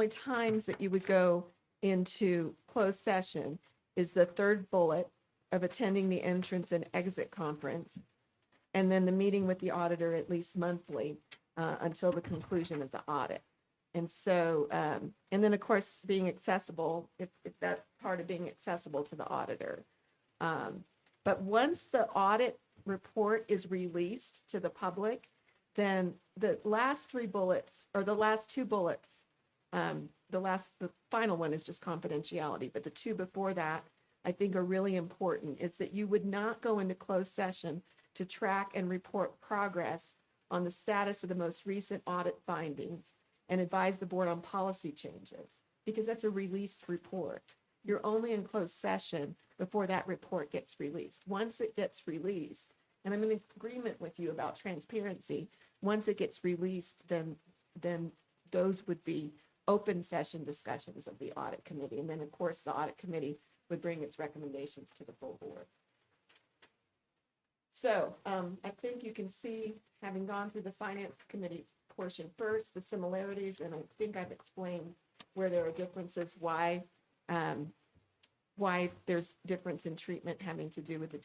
times that you would go into closed session is the third bullet of attending the entrance and exit conference, and then the meeting with the auditor at least monthly until the conclusion of the audit. And so, and then of course, being accessible, if that's part of being accessible to the auditor. But once the audit report is released to the public, then the last three bullets, or the last two bullets, the final one is just confidentiality, but the two before that, I think, are really important. Is that you would not go into closed session to track and report progress on the status of the most recent audit findings and advise the board on policy changes, because that's a released report. You're only in closed session before that report gets released. Once it gets released, and I'm in agreement with you about transparency, once it gets released, then those would be open session discussions of the audit committee. And then, of course, the audit committee would bring its recommendations to the full board. So I think you can see, having gone through the finance committee portion first, the similarities, and I think I've explained where there are differences, why there's difference in treatment having to do with the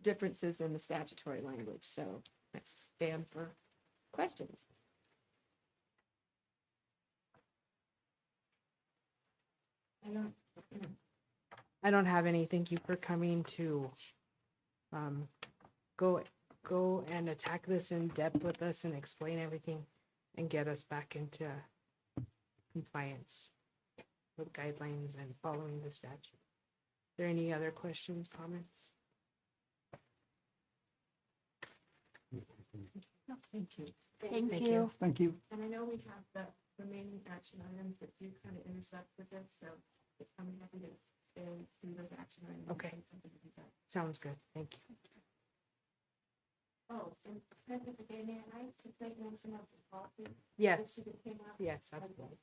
differences in the statutory language. So let's stand for questions. I don't have any. Thank you for coming to go and attack this in depth with us and explain everything and get us back into compliance with guidelines and following the statute. Are there any other questions, comments? No, thank you. Thank you. Thank you. And I know we have the remaining action items that do kind of intersect with this, so I'm happy to stay through those action items. Okay. Sounds good. Thank you. Oh, and President McGay, may I just make mention of the policy? Yes. that came up? Yes, absolutely.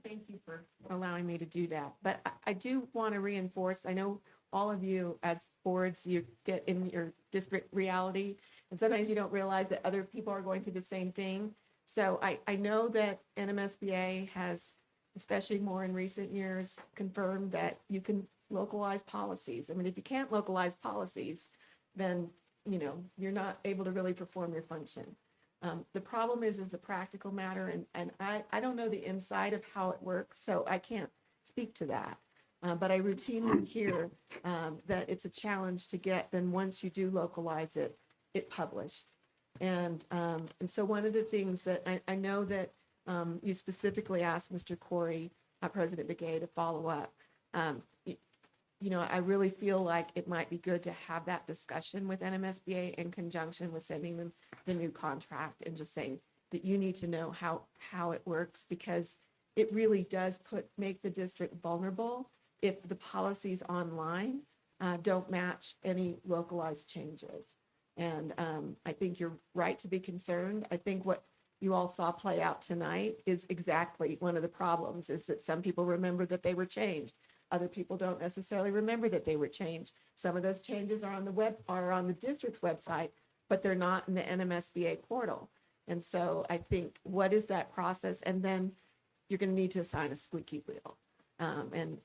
Thank you for allowing me to do that. But I do want to reinforce, I know all of you as boards, you get in your district reality, and sometimes you don't realize that other people are going through the same thing. So I know that NMSBA has, especially more in recent years, confirmed that you can localize policies. I mean, if you can't localize policies, then, you know, you're not able to really perform your function. The problem is a practical matter, and I don't know the inside of how it works, so I can't speak to that. But I routinely hear that it's a challenge to get, then once you do localize it, published. And so one of the things that I know that you specifically asked Mr. Corey, President McGay, to follow up. You know, I really feel like it might be good to have that discussion with NMSBA in conjunction with sending them the new contract and just saying that you need to know how it works, because it really does make the district vulnerable if the policies online don't match any localized changes. And I think you're right to be concerned. I think what you all saw play out tonight is exactly one of the problems, is that some people remember that they were changed. Other people don't necessarily remember that they were changed. Some of those changes are on the district's website, but they're not in the NMSBA portal. And so I think, what is that process? And then you're going to need to assign a squeaky wheel. And,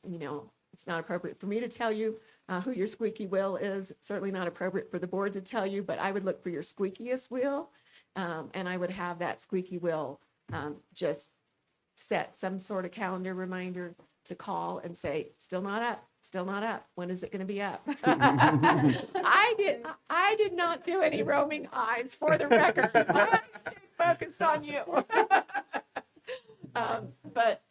it's not appropriate for me to tell you who your squeaky wheel is. It's certainly not appropriate for the board to tell you, but I would look for your squeakiest wheel. And I would have that squeaky wheel just set some sort of calendar reminder to call and say, still not up, still not up. When is it going to be up? I did not do any roaming eyes, for the record. I stayed focused on you. But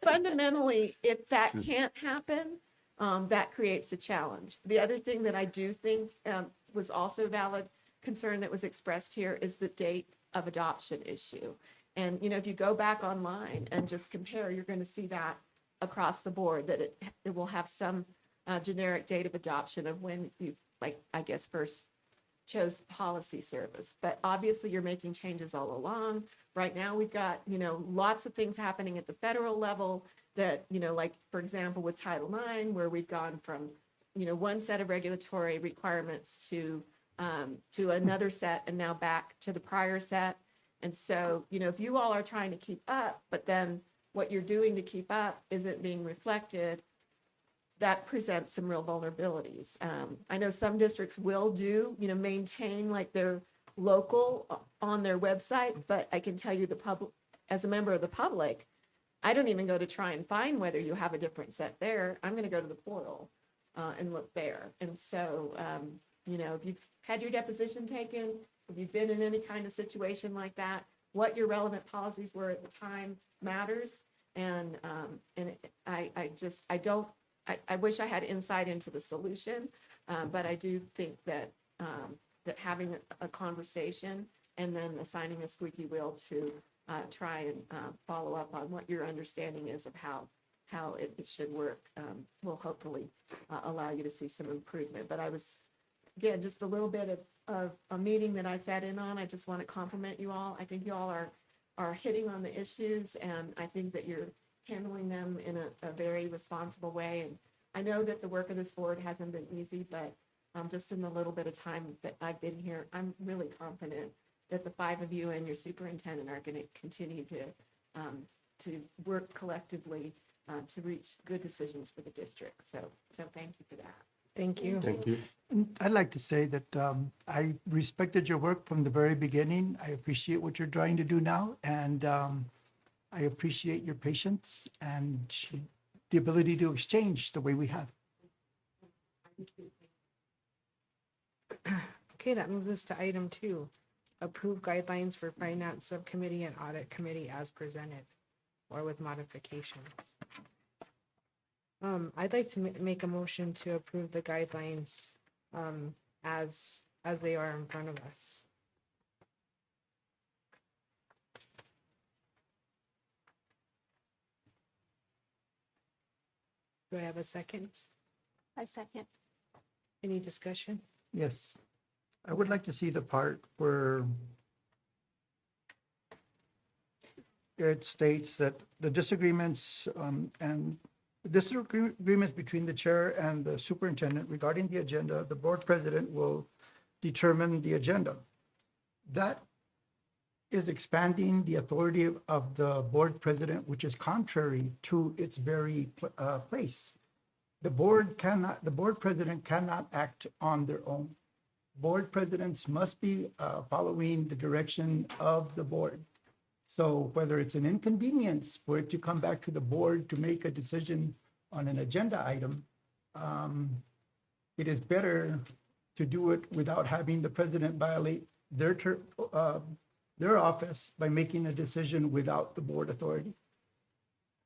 fundamentally, if that can't happen, that creates a challenge. The other thing that I do think was also valid concern that was expressed here is the date of adoption issue. And, if you go back online and just compare, you're going to see that across the board, that it will have some generic date of adoption of when you, first chose the policy service. But obviously, you're making changes all along. Right now, we've got, lots of things happening at the federal level that, for example, with Title IX, where we've gone from, one set of regulatory requirements to another set, and now back to the prior set. And so, if you all are trying to keep up, but then what you're doing to keep up isn't being reflected, that presents some real vulnerabilities. I know some districts will maintain their local on their website, but I can tell you as a member of the public, I don't even go to try and find whether you have a different set there. I'm going to go to the portal and look there. And so, if you've had your deposition taken, if you've been in any kind of situation like that, what your relevant policies were at the time matters. And I wish I had insight into the solution, but I do think that having a conversation and then assigning a squeaky wheel to try and follow up on what your understanding is of how it should work will hopefully allow you to see some improvement. But I was, again, just a little bit of a meeting that I sat in on. I just want to compliment you all. I think you all are hitting on the issues, and I think that you're handling them in a very responsible way. And I know that the work of this board hasn't been easy, but just in the little bit of time that I've been here, I'm really confident that the five of you and your superintendent are going to continue to work collectively to reach good decisions for the district. So thank you for that. Thank you. Thank you. And I'd like to say that I respected your work from the very beginning. I appreciate what you're trying to do now, and I appreciate your patience and the ability to exchange the way we have. Okay, that moves us to item 2. Approve guidelines for Finance Subcommittee and Audit Committee as presented, or with modifications. I'd like to make a motion to approve the guidelines as they are in front of us. Do I have a second? I second. Any discussion? Yes, I would like to see the part where it states that the disagreements between the chair and the superintendent regarding the agenda, the board president will determine the agenda. That is expanding the authority of the board president, which is contrary to its very place. The board president cannot act on their own. Board presidents must be following the direction of the board. So whether it's an inconvenience for it to come back to the board to make a decision on an agenda item, it is better to do it without having the president violate their office by making a decision without the board authority.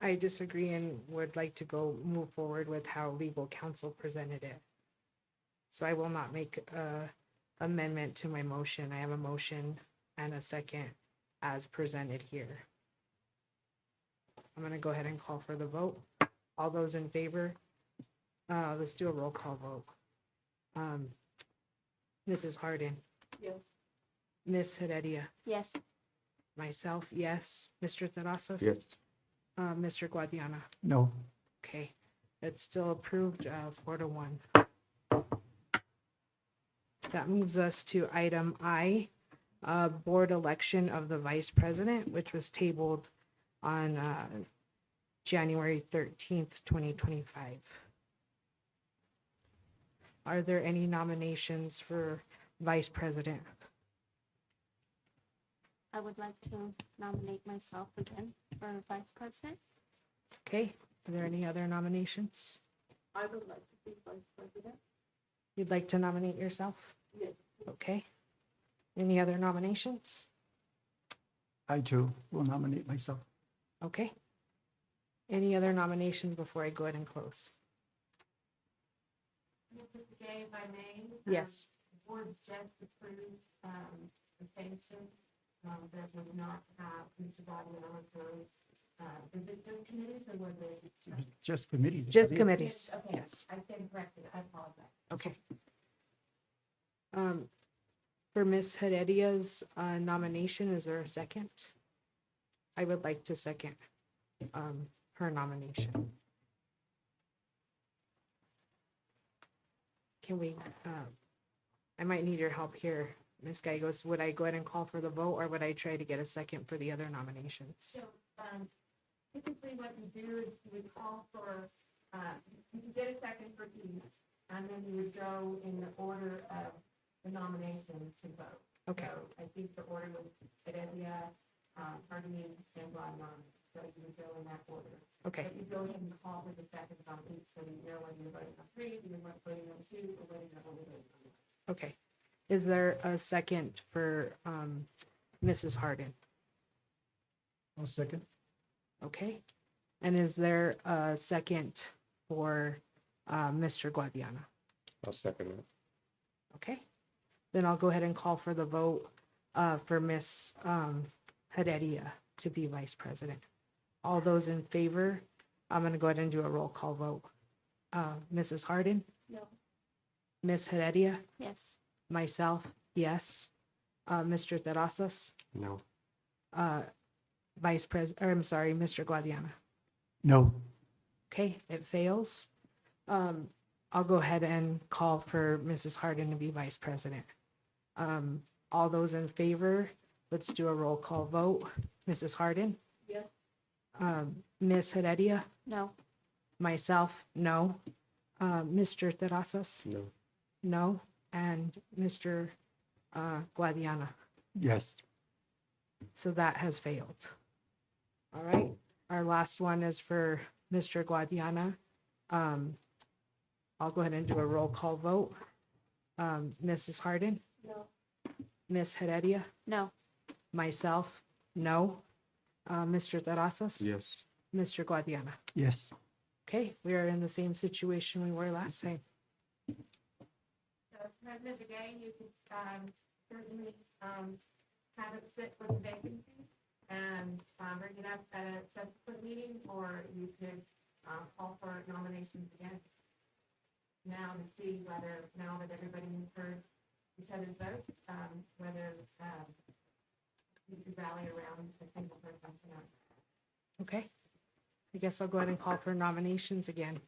I disagree and would like to move forward with how legal counsel presented it. So I will not make a amendment to my motion. I have a motion and a second as presented here. I'm going to go ahead and call for the vote. All those in favor? Let's do a roll call vote. Mrs. Harden? Yes. Ms. Heredia? Yes. Myself, yes. Mr. Terrazas? Yes. Mr. Guadiana? No. Okay, it's still approved, 4-1. That moves us to item I, board election of the vice president, which was tabled on, January 13th, 2025. Are there any nominations for vice president? I would like to nominate myself again for vice president. Okay, are there any other nominations? I would like to be vice president. You'd like to nominate yourself? Yes. Okay. Any other nominations? I too will nominate myself. Okay. Any other nominations before I go ahead and close? Mr. Gay, if I may. Yes. The board just approved, the sanction, that would not have Mr. Bobby on for, the victim committees, or was it? Just committee. Just committees, Okay, yes. I stand corrected, I apologize. Okay. For Ms. Heredia's nomination, is there a second? I would like to second her nomination. Can we, I might need your help here, Ms. Gallegos. Would I go ahead and call for the vote, or would I try to get a second for the other nominations? So, typically what you do is you would call for, you could get a second for each, and then you would go in the order of the nomination to vote. Okay. So I think the order was Heredia, Harding, and Guatemala, so you would go in that order. Okay, But you go ahead and call for the seconds on each, so you know whether you're voting on 3, you're voting on 2, or whether you're voting on 1. okay. Is there a second for Mrs. Harden? I'll second. Okay. And is there a second for Mr. Guadiana? I'll second that. Okay. Then I'll go ahead and call for the vote for Ms. Heredia to be vice president. All those in favor, I'm going to go ahead and do a roll call vote. Mrs. Harden, No. Ms. Heredia, Yes. myself, yes. Mr. Terrazas, No. Vice President, or I'm sorry, Mr. Guadiana. No. Okay, it fails. I'll go ahead and call for Mrs. Harden to be vice president. All those in favor, let's do a roll call vote. Mrs. Harden? Yes. Ms. Heredia? No. Myself, no. Mr. Terrazas? No. No. And Mr. Guadiana? Yes. So that has failed. All right, our last one is for Mr. Guadiana. I'll go ahead and do a roll call vote. Mrs. Harden? No. Ms. Heredia? No. Myself, no. Mr. Terrazas? Yes. Mr. Guadiana? Yes. Okay, we are in the same situation we were last time. So President Begay, you could, certainly, have it sit for the vacancy and, bring it up at a subsequent meeting, or you could, call for nominations again. Now to see whether, now that everybody has heard each other's votes, whether, you could rally around a single person tonight. Okay, I guess I'll go ahead and call for nominations again.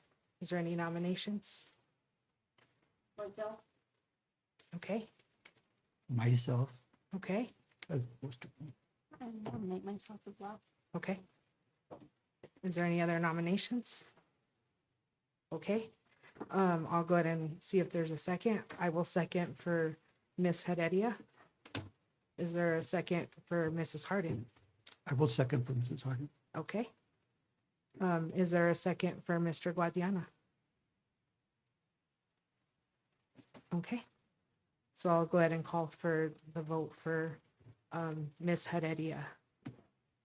Is there any nominations? Myself? Okay, Myself okay, as opposed to. I nominate myself as well. okay. Is there any other nominations? Okay, I'll go ahead and see if there's a second. I will second for Ms. Heredia. Is there a second for Mrs. Harden? I will second for Mrs. Harden. Okay. Is there a second for Mr. Guadiana? Okay. So I'll go ahead and call for the vote for Ms. Heredia.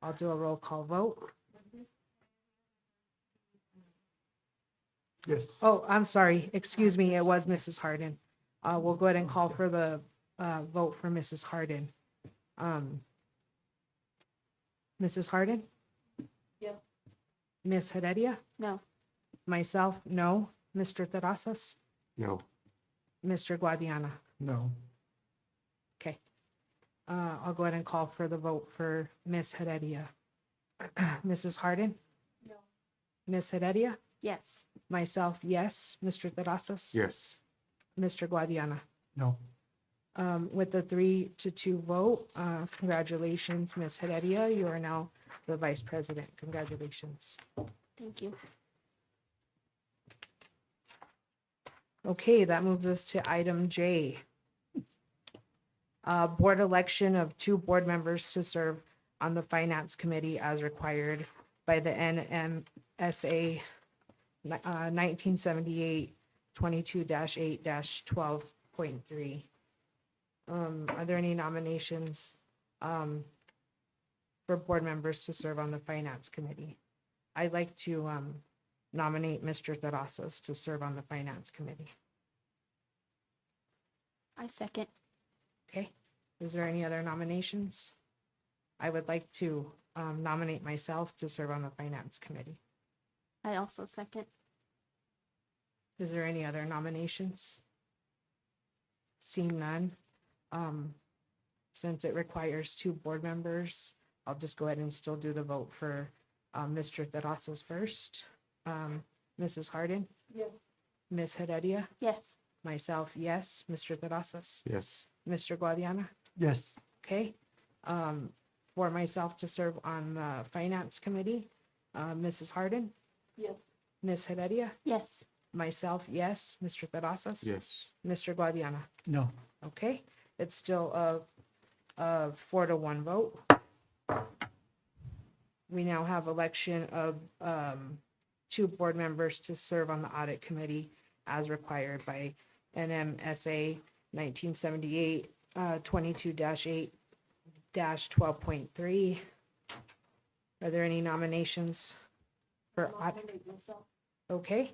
I'll do a roll call vote. Yes. Oh, I'm sorry. Excuse me. It was Mrs. Harden. We'll go ahead and call for the vote for Mrs. Harden. Mrs. Harden? Yeah. Ms. Heredia? No. Myself, no. Mr. Terrazas? No. Mr. Guadiana? No. Okay. I'll go ahead and call for the vote for Ms. Heredia. Mrs. Harden? No. Ms. Heredia? Yes. Myself, yes. Mr. Terrazas? Yes. Mr. Guadiana? No. With the 3-2 vote, congratulations, Ms. Heredia. You are now the vice president. Congratulations. Thank you. Okay, that moves us to item J. Board election of 2 board members to serve on the Finance Committee as required by the NMSA 1978 22-8-12.3. Are there any nominations for board members to serve on the Finance Committee? I'd like to nominate Mr. Terrazas to serve on the Finance Committee. I second. Okay, is there any other nominations? I would like to nominate myself to serve on the Finance Committee. I also second. Is there any other nominations? Seeing none, since it requires 2 board members, I'll just go ahead and still do the vote for Mr. Terrazas first. Mrs. Harden? Yes. Ms. Heredia? Yes. Myself, yes. Mr. Terrazas? Yes. Mr. Guadiana? Yes. Okay. For myself to serve on the Finance Committee, Mrs. Harden? Yes. Ms. Heredia? Yes. Myself, yes. Mr. Terrazas? Yes. Mr. Guadiana? No. Okay, it's still a 4-1 vote. We now have election of 2 board members to serve on the Audit Committee as required by NMSA 1978 22-8-12.3. Are there any nominations for audit? Okay.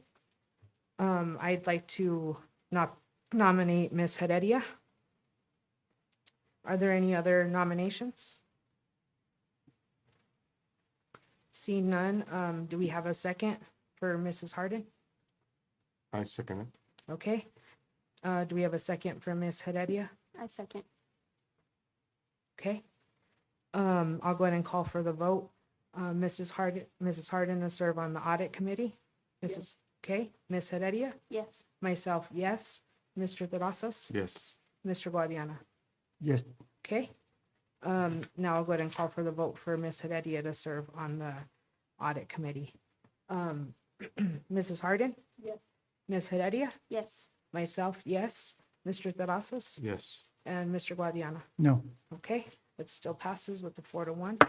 I'd like to nominate Ms. Heredia. Are there any other nominations? Seeing none, do we have a second for Mrs. Harden? I second it. Okay. Do we have a second for Ms. Heredia? I second. Okay. I'll go ahead and call for the vote. Mrs. Harden to serve on the Audit Committee. Mrs. Okay. Ms. Heredia? Yes. Myself, yes. Mr. Terrazas? Yes. Mr. Guadiana? Yes. Okay. Now I'll go ahead and call for the vote for Ms. Heredia to serve on the Audit Committee. Mrs. Harden? Yes. Ms. Heredia? Yes. Myself, yes. Mr. Terrazas? Yes. And Mr. Guadiana? No. Okay, it still passes with the 4-1.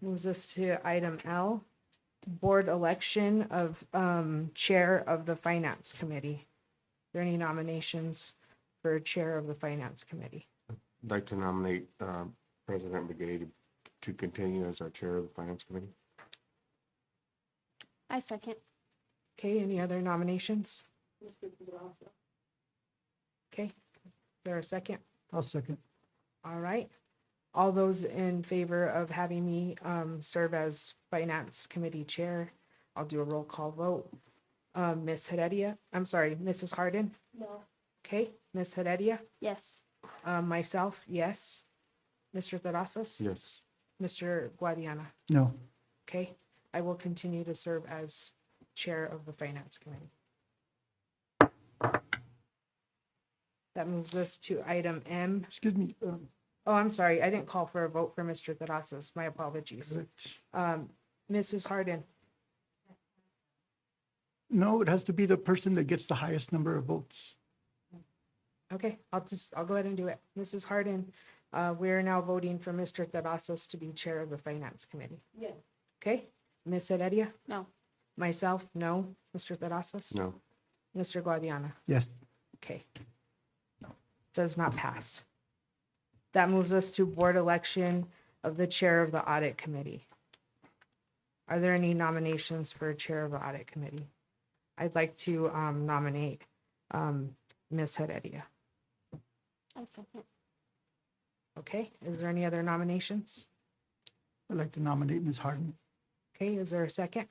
Moves us to item L, board election of chair of the Finance Committee. Are there any nominations for chair of the Finance Committee? I'd like to nominate President Begay to continue as our chair of the Finance Committee. I second. Okay, any other nominations? Okay, is there a second? I'll second. All right. All those in favor of having me serve as Finance Committee Chair, I'll do a roll call vote. Ms. Heredia, I'm sorry, Mrs. Harden? No. Okay, Ms. Heredia? Yes. Myself, yes. Mr. Terrazas? Yes. Mr. Guadiana? No. Okay, I will continue to serve as Chair of the Finance Committee. That moves us to item M. Excuse me. Oh, I'm sorry, I didn't call for a vote for Mr. Terrazas. My apologies. Mrs. Harden? No, it has to be the person that gets the highest number of votes. Okay, I'll go ahead and do it. Mrs. Harden, we're now voting for Mr. Terrazas to be Chair of the Finance Committee. Yes. Okay, Ms. Heredia? No. Myself, no. Mr. Terrazas? No. Mr. Guadiana? Yes. Okay. Does not pass. That moves us to board election of the Chair of the Audit Committee. Are there any nominations for Chair of the Audit Committee? I'd like to nominate Ms. Heredia. I second. Okay, is there any other nominations? I'd like to nominate Ms. Harden. Okay, is there a second?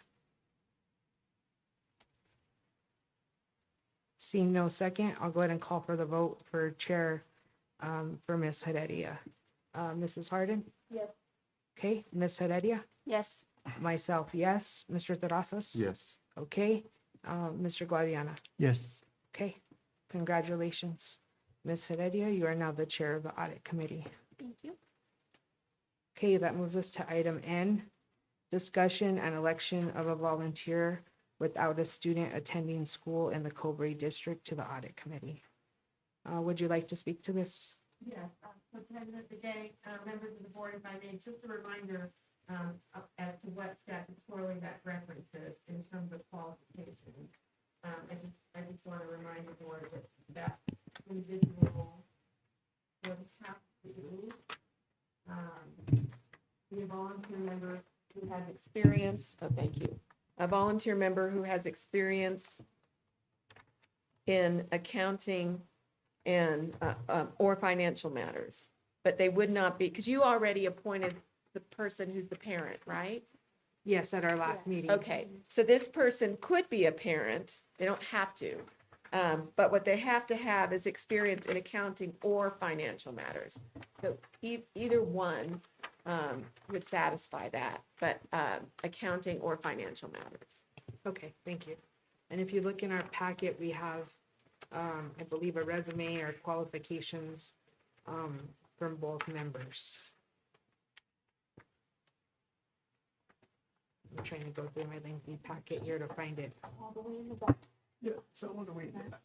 Seeing no second, I'll go ahead and call for the vote for Chair for Ms. Heredia. Mrs. Harden? Yes. Okay, Ms. Heredia? Yes. Myself, yes. Mr. Terrazas? Yes. Okay. Mr. Guadiana? Yes. Okay. Congratulations. Ms. Heredia, you are now the chair of the audit committee. Thank you. Okay, that moves us to item N, discussion and election of a volunteer without a student attending school in the Cobre district to the audit committee. Would you like to speak to this? Yes, so President Begay, members of the board, if I may, just a reminder as to what statutorily that references in terms of qualifications. I just want to remind the board that that individual would have to be a volunteer member who has experience, thank you, a volunteer member who has experience in accounting and, or financial matters. But they would not be, because you already appointed the person who's the parent, right? Yes, at our last meeting. Okay, so this person could be a parent, they don't have to. But what they have to have is experience in accounting or financial matters. So either one would satisfy that, but accounting or financial matters. Okay, thank you. And if you look in our packet, we have, I believe, a resume or qualifications from both members. I'm trying to go through my lengthy packet here to find it. All the way in the back. Yeah, so all the way to that.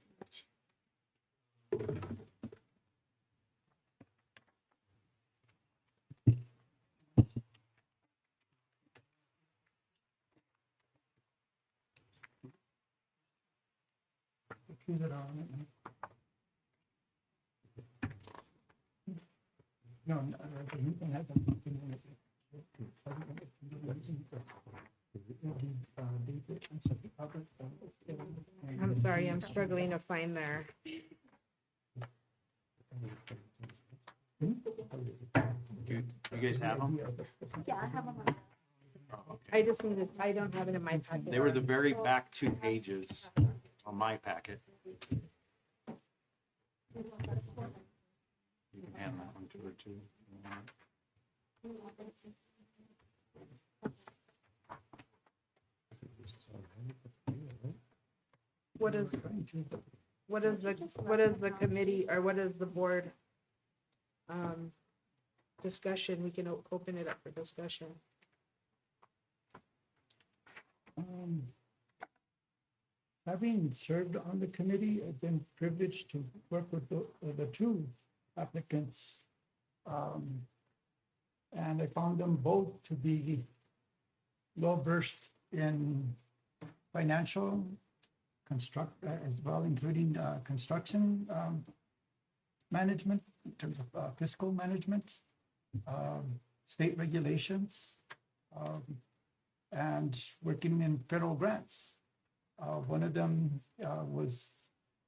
Choose it on. No, the new thing has something in it. I'm sorry, I'm struggling to find their. You guys have them? Yeah, I have them. I just needed, I don't have it in my packet. They were the very back 2 pages on my packet. You can hand that one to her too. What is the committee, or what is the board discussion? We can open it up for discussion. Having served on the committee, I've been privileged to work with the two applicants. And I found them both to be well-versed in financial as well, including construction management, in terms of fiscal management, state regulations, and working in federal grants. One of them was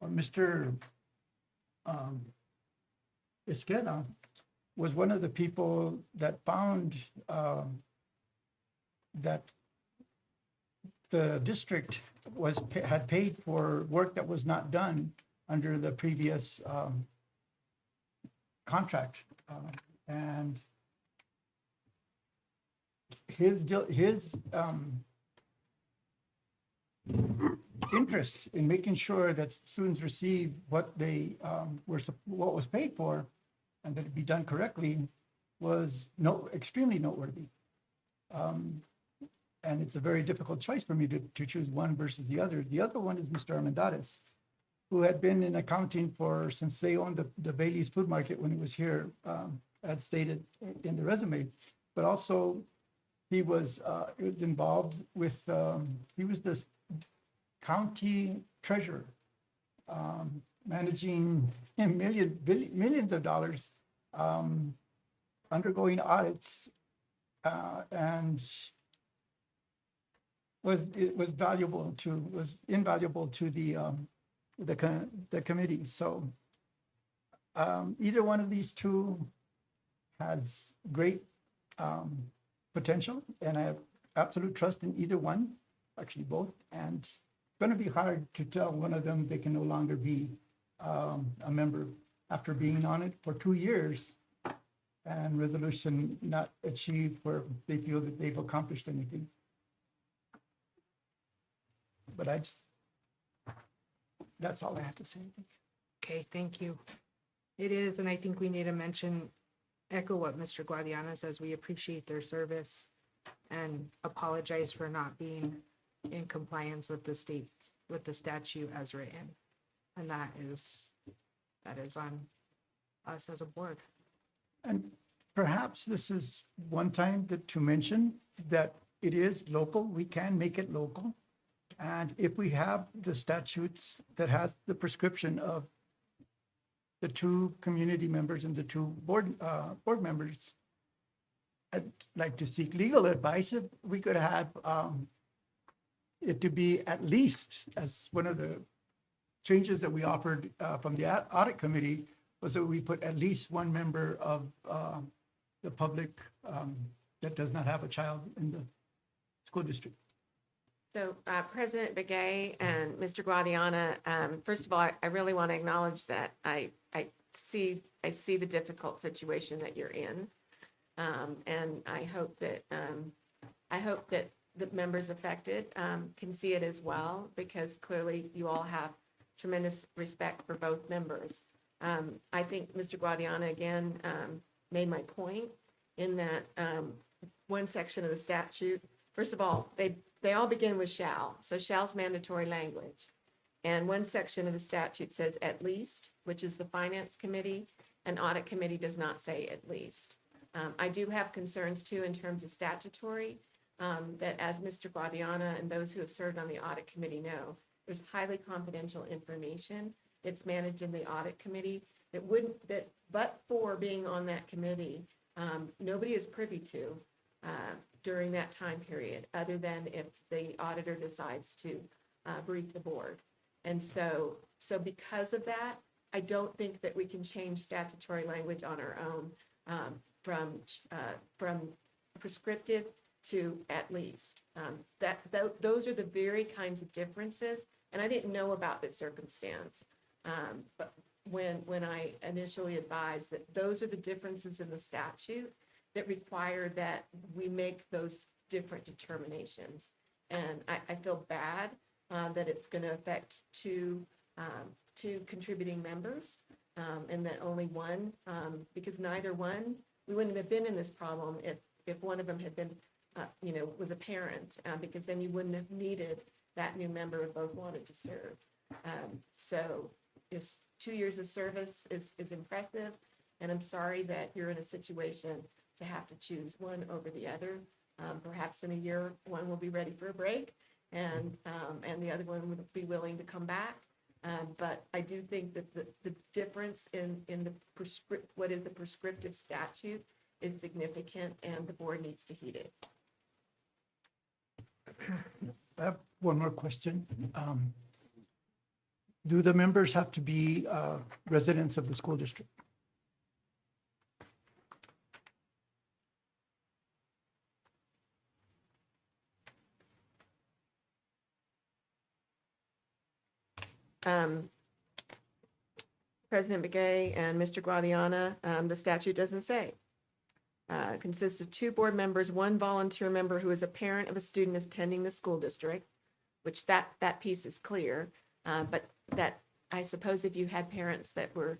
Mr. Esqueda was one of the people that found that the district had paid for work that was not done under the previous contract, and his interest in making sure that students receive what they what was paid for, and that it be done correctly, was extremely noteworthy. And it's a very difficult choice for me to choose one versus the other. The other one is Mr. Armendariz, who had been in accounting since they owned the Bailey's Food Market when he was here, as stated in the resume. But also, he was involved with, he was the county treasurer, managing millions of dollars, undergoing audits, and was invaluable to the committee. So either one of these two has great potential, and I have absolute trust in either one, actually both. And it's going to be hard to tell one of them they can no longer be a member after being on it for 2 years and resolution not achieved where they feel that they've accomplished anything. But that's all I have to say. Okay, thank you. It is, and I think we need to echo what Mr. Guadiana says. We appreciate their service and apologize for not being in compliance with the statute as written. And that is on us as a board. And perhaps this is one time to mention that it is local, we can make it local. And if we have the statutes that has the prescription of the two community members and the two board members, I'd like to seek legal advice if we could have it to be at least, as one of the changes that we offered from the audit committee, was that we put at least one member of the public that does not have a child in the school district. So President Begay and Mr. Guadiana, first of all, I really want to acknowledge that I see the difficult situation that you're in. And I hope that the members affected can see it as well, because clearly you all have tremendous respect for both members. I think Mr. Guadiana again made my point in that one section of the statute, first of all, they all begin with shall. So shall's mandatory language. And one section of the statute says at least, which is the finance committee, and audit committee does not say at least. I do have concerns too in terms of statutory, that as Mr. Guadiana and those who have served on the audit committee know, there's highly confidential information. It's managed in the audit committee but for being on that committee, nobody is privy to during that time period, other than if the auditor decides to brief the board. And so because of that, I don't think that we can change statutory language on our own from prescriptive to at least. Those are the very kinds of differences, and I didn't know about this circumstance. But when I initially advised that those are the differences in the statute that require that we make those different determinations. And I feel bad that it's going to affect two contributing members, and that only one, because neither one, we wouldn't have been in this problem if one of them had been, was a parent, because then you wouldn't have needed that new member if both wanted to serve. So it's 2 years of service is impressive, and I'm sorry that you're in a situation to have to choose one over the other. Perhaps in a year, one will be ready for a break, and the other one would be willing to come back. But I do think that the difference in the what is a prescriptive statute is significant, and the board needs to heed it. I have one more question. Do the members have to be residents of the school district? President Begay and Mr. Guadiana, the statute doesn't say. Consists of 2 board members, 1 volunteer member who is a parent of a student attending the school district, which that piece is clear. But that, I suppose if you had parents that were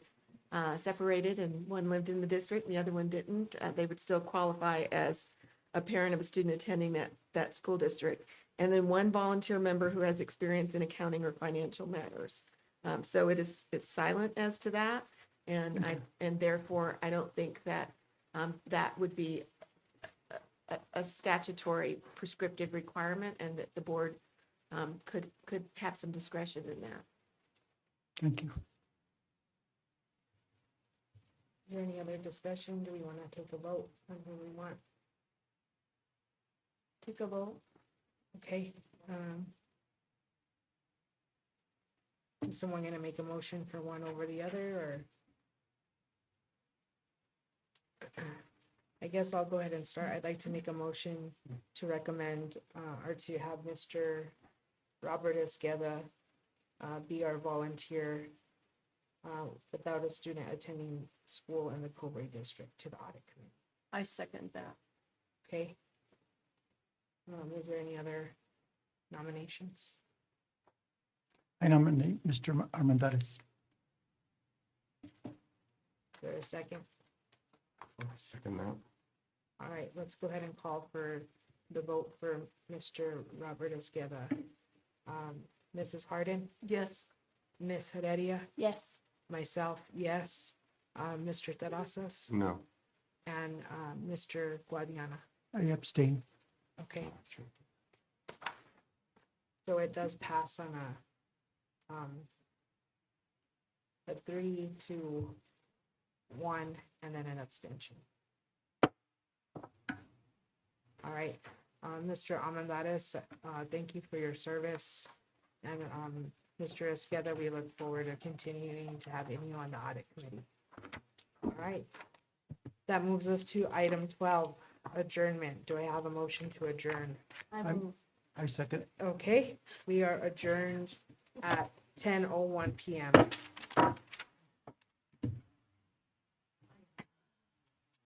separated and one lived in the district and the other one didn't, they would still qualify as a parent of a student attending that school district. And then 1 volunteer member who has experience in accounting or financial matters. So it's silent as to that, and therefore I don't think that that would be a statutory prescriptive requirement, and that the board could have some discretion in that. Thank you. Is there any other discussion? Do we want to take a vote on who we want? Take a vote? Okay. Is someone going to make a motion for one over the other, or? I guess I'll go ahead and start. I'd like to make a motion to recommend, or to have Mr. Robert Esqueda be our volunteer without a student attending school in the Cobre district to the audit committee. I second that. Okay? Is there any other nominations? I nominate Mr. Armendariz. Is there a second? I'll second that. All right, let's go ahead and call for the vote for Mr. Robert Esqueda. Mrs. Harden, Yes. Ms. Heredia, Yes. myself, yes. Mr. Terrazas, No. and Mr. Guadiana. I abstain. Okay. So it does pass on a 3-1 and then an abstention. All right, Mr. Armendariz, thank you for your service. And Mr. Esqueda, we look forward to continuing to having you on the audit committee. All right. That moves us to item 12, adjournment. Do I have a motion to adjourn? I I'm- move. I second. Okay, we are adjourned at 10:01 PM.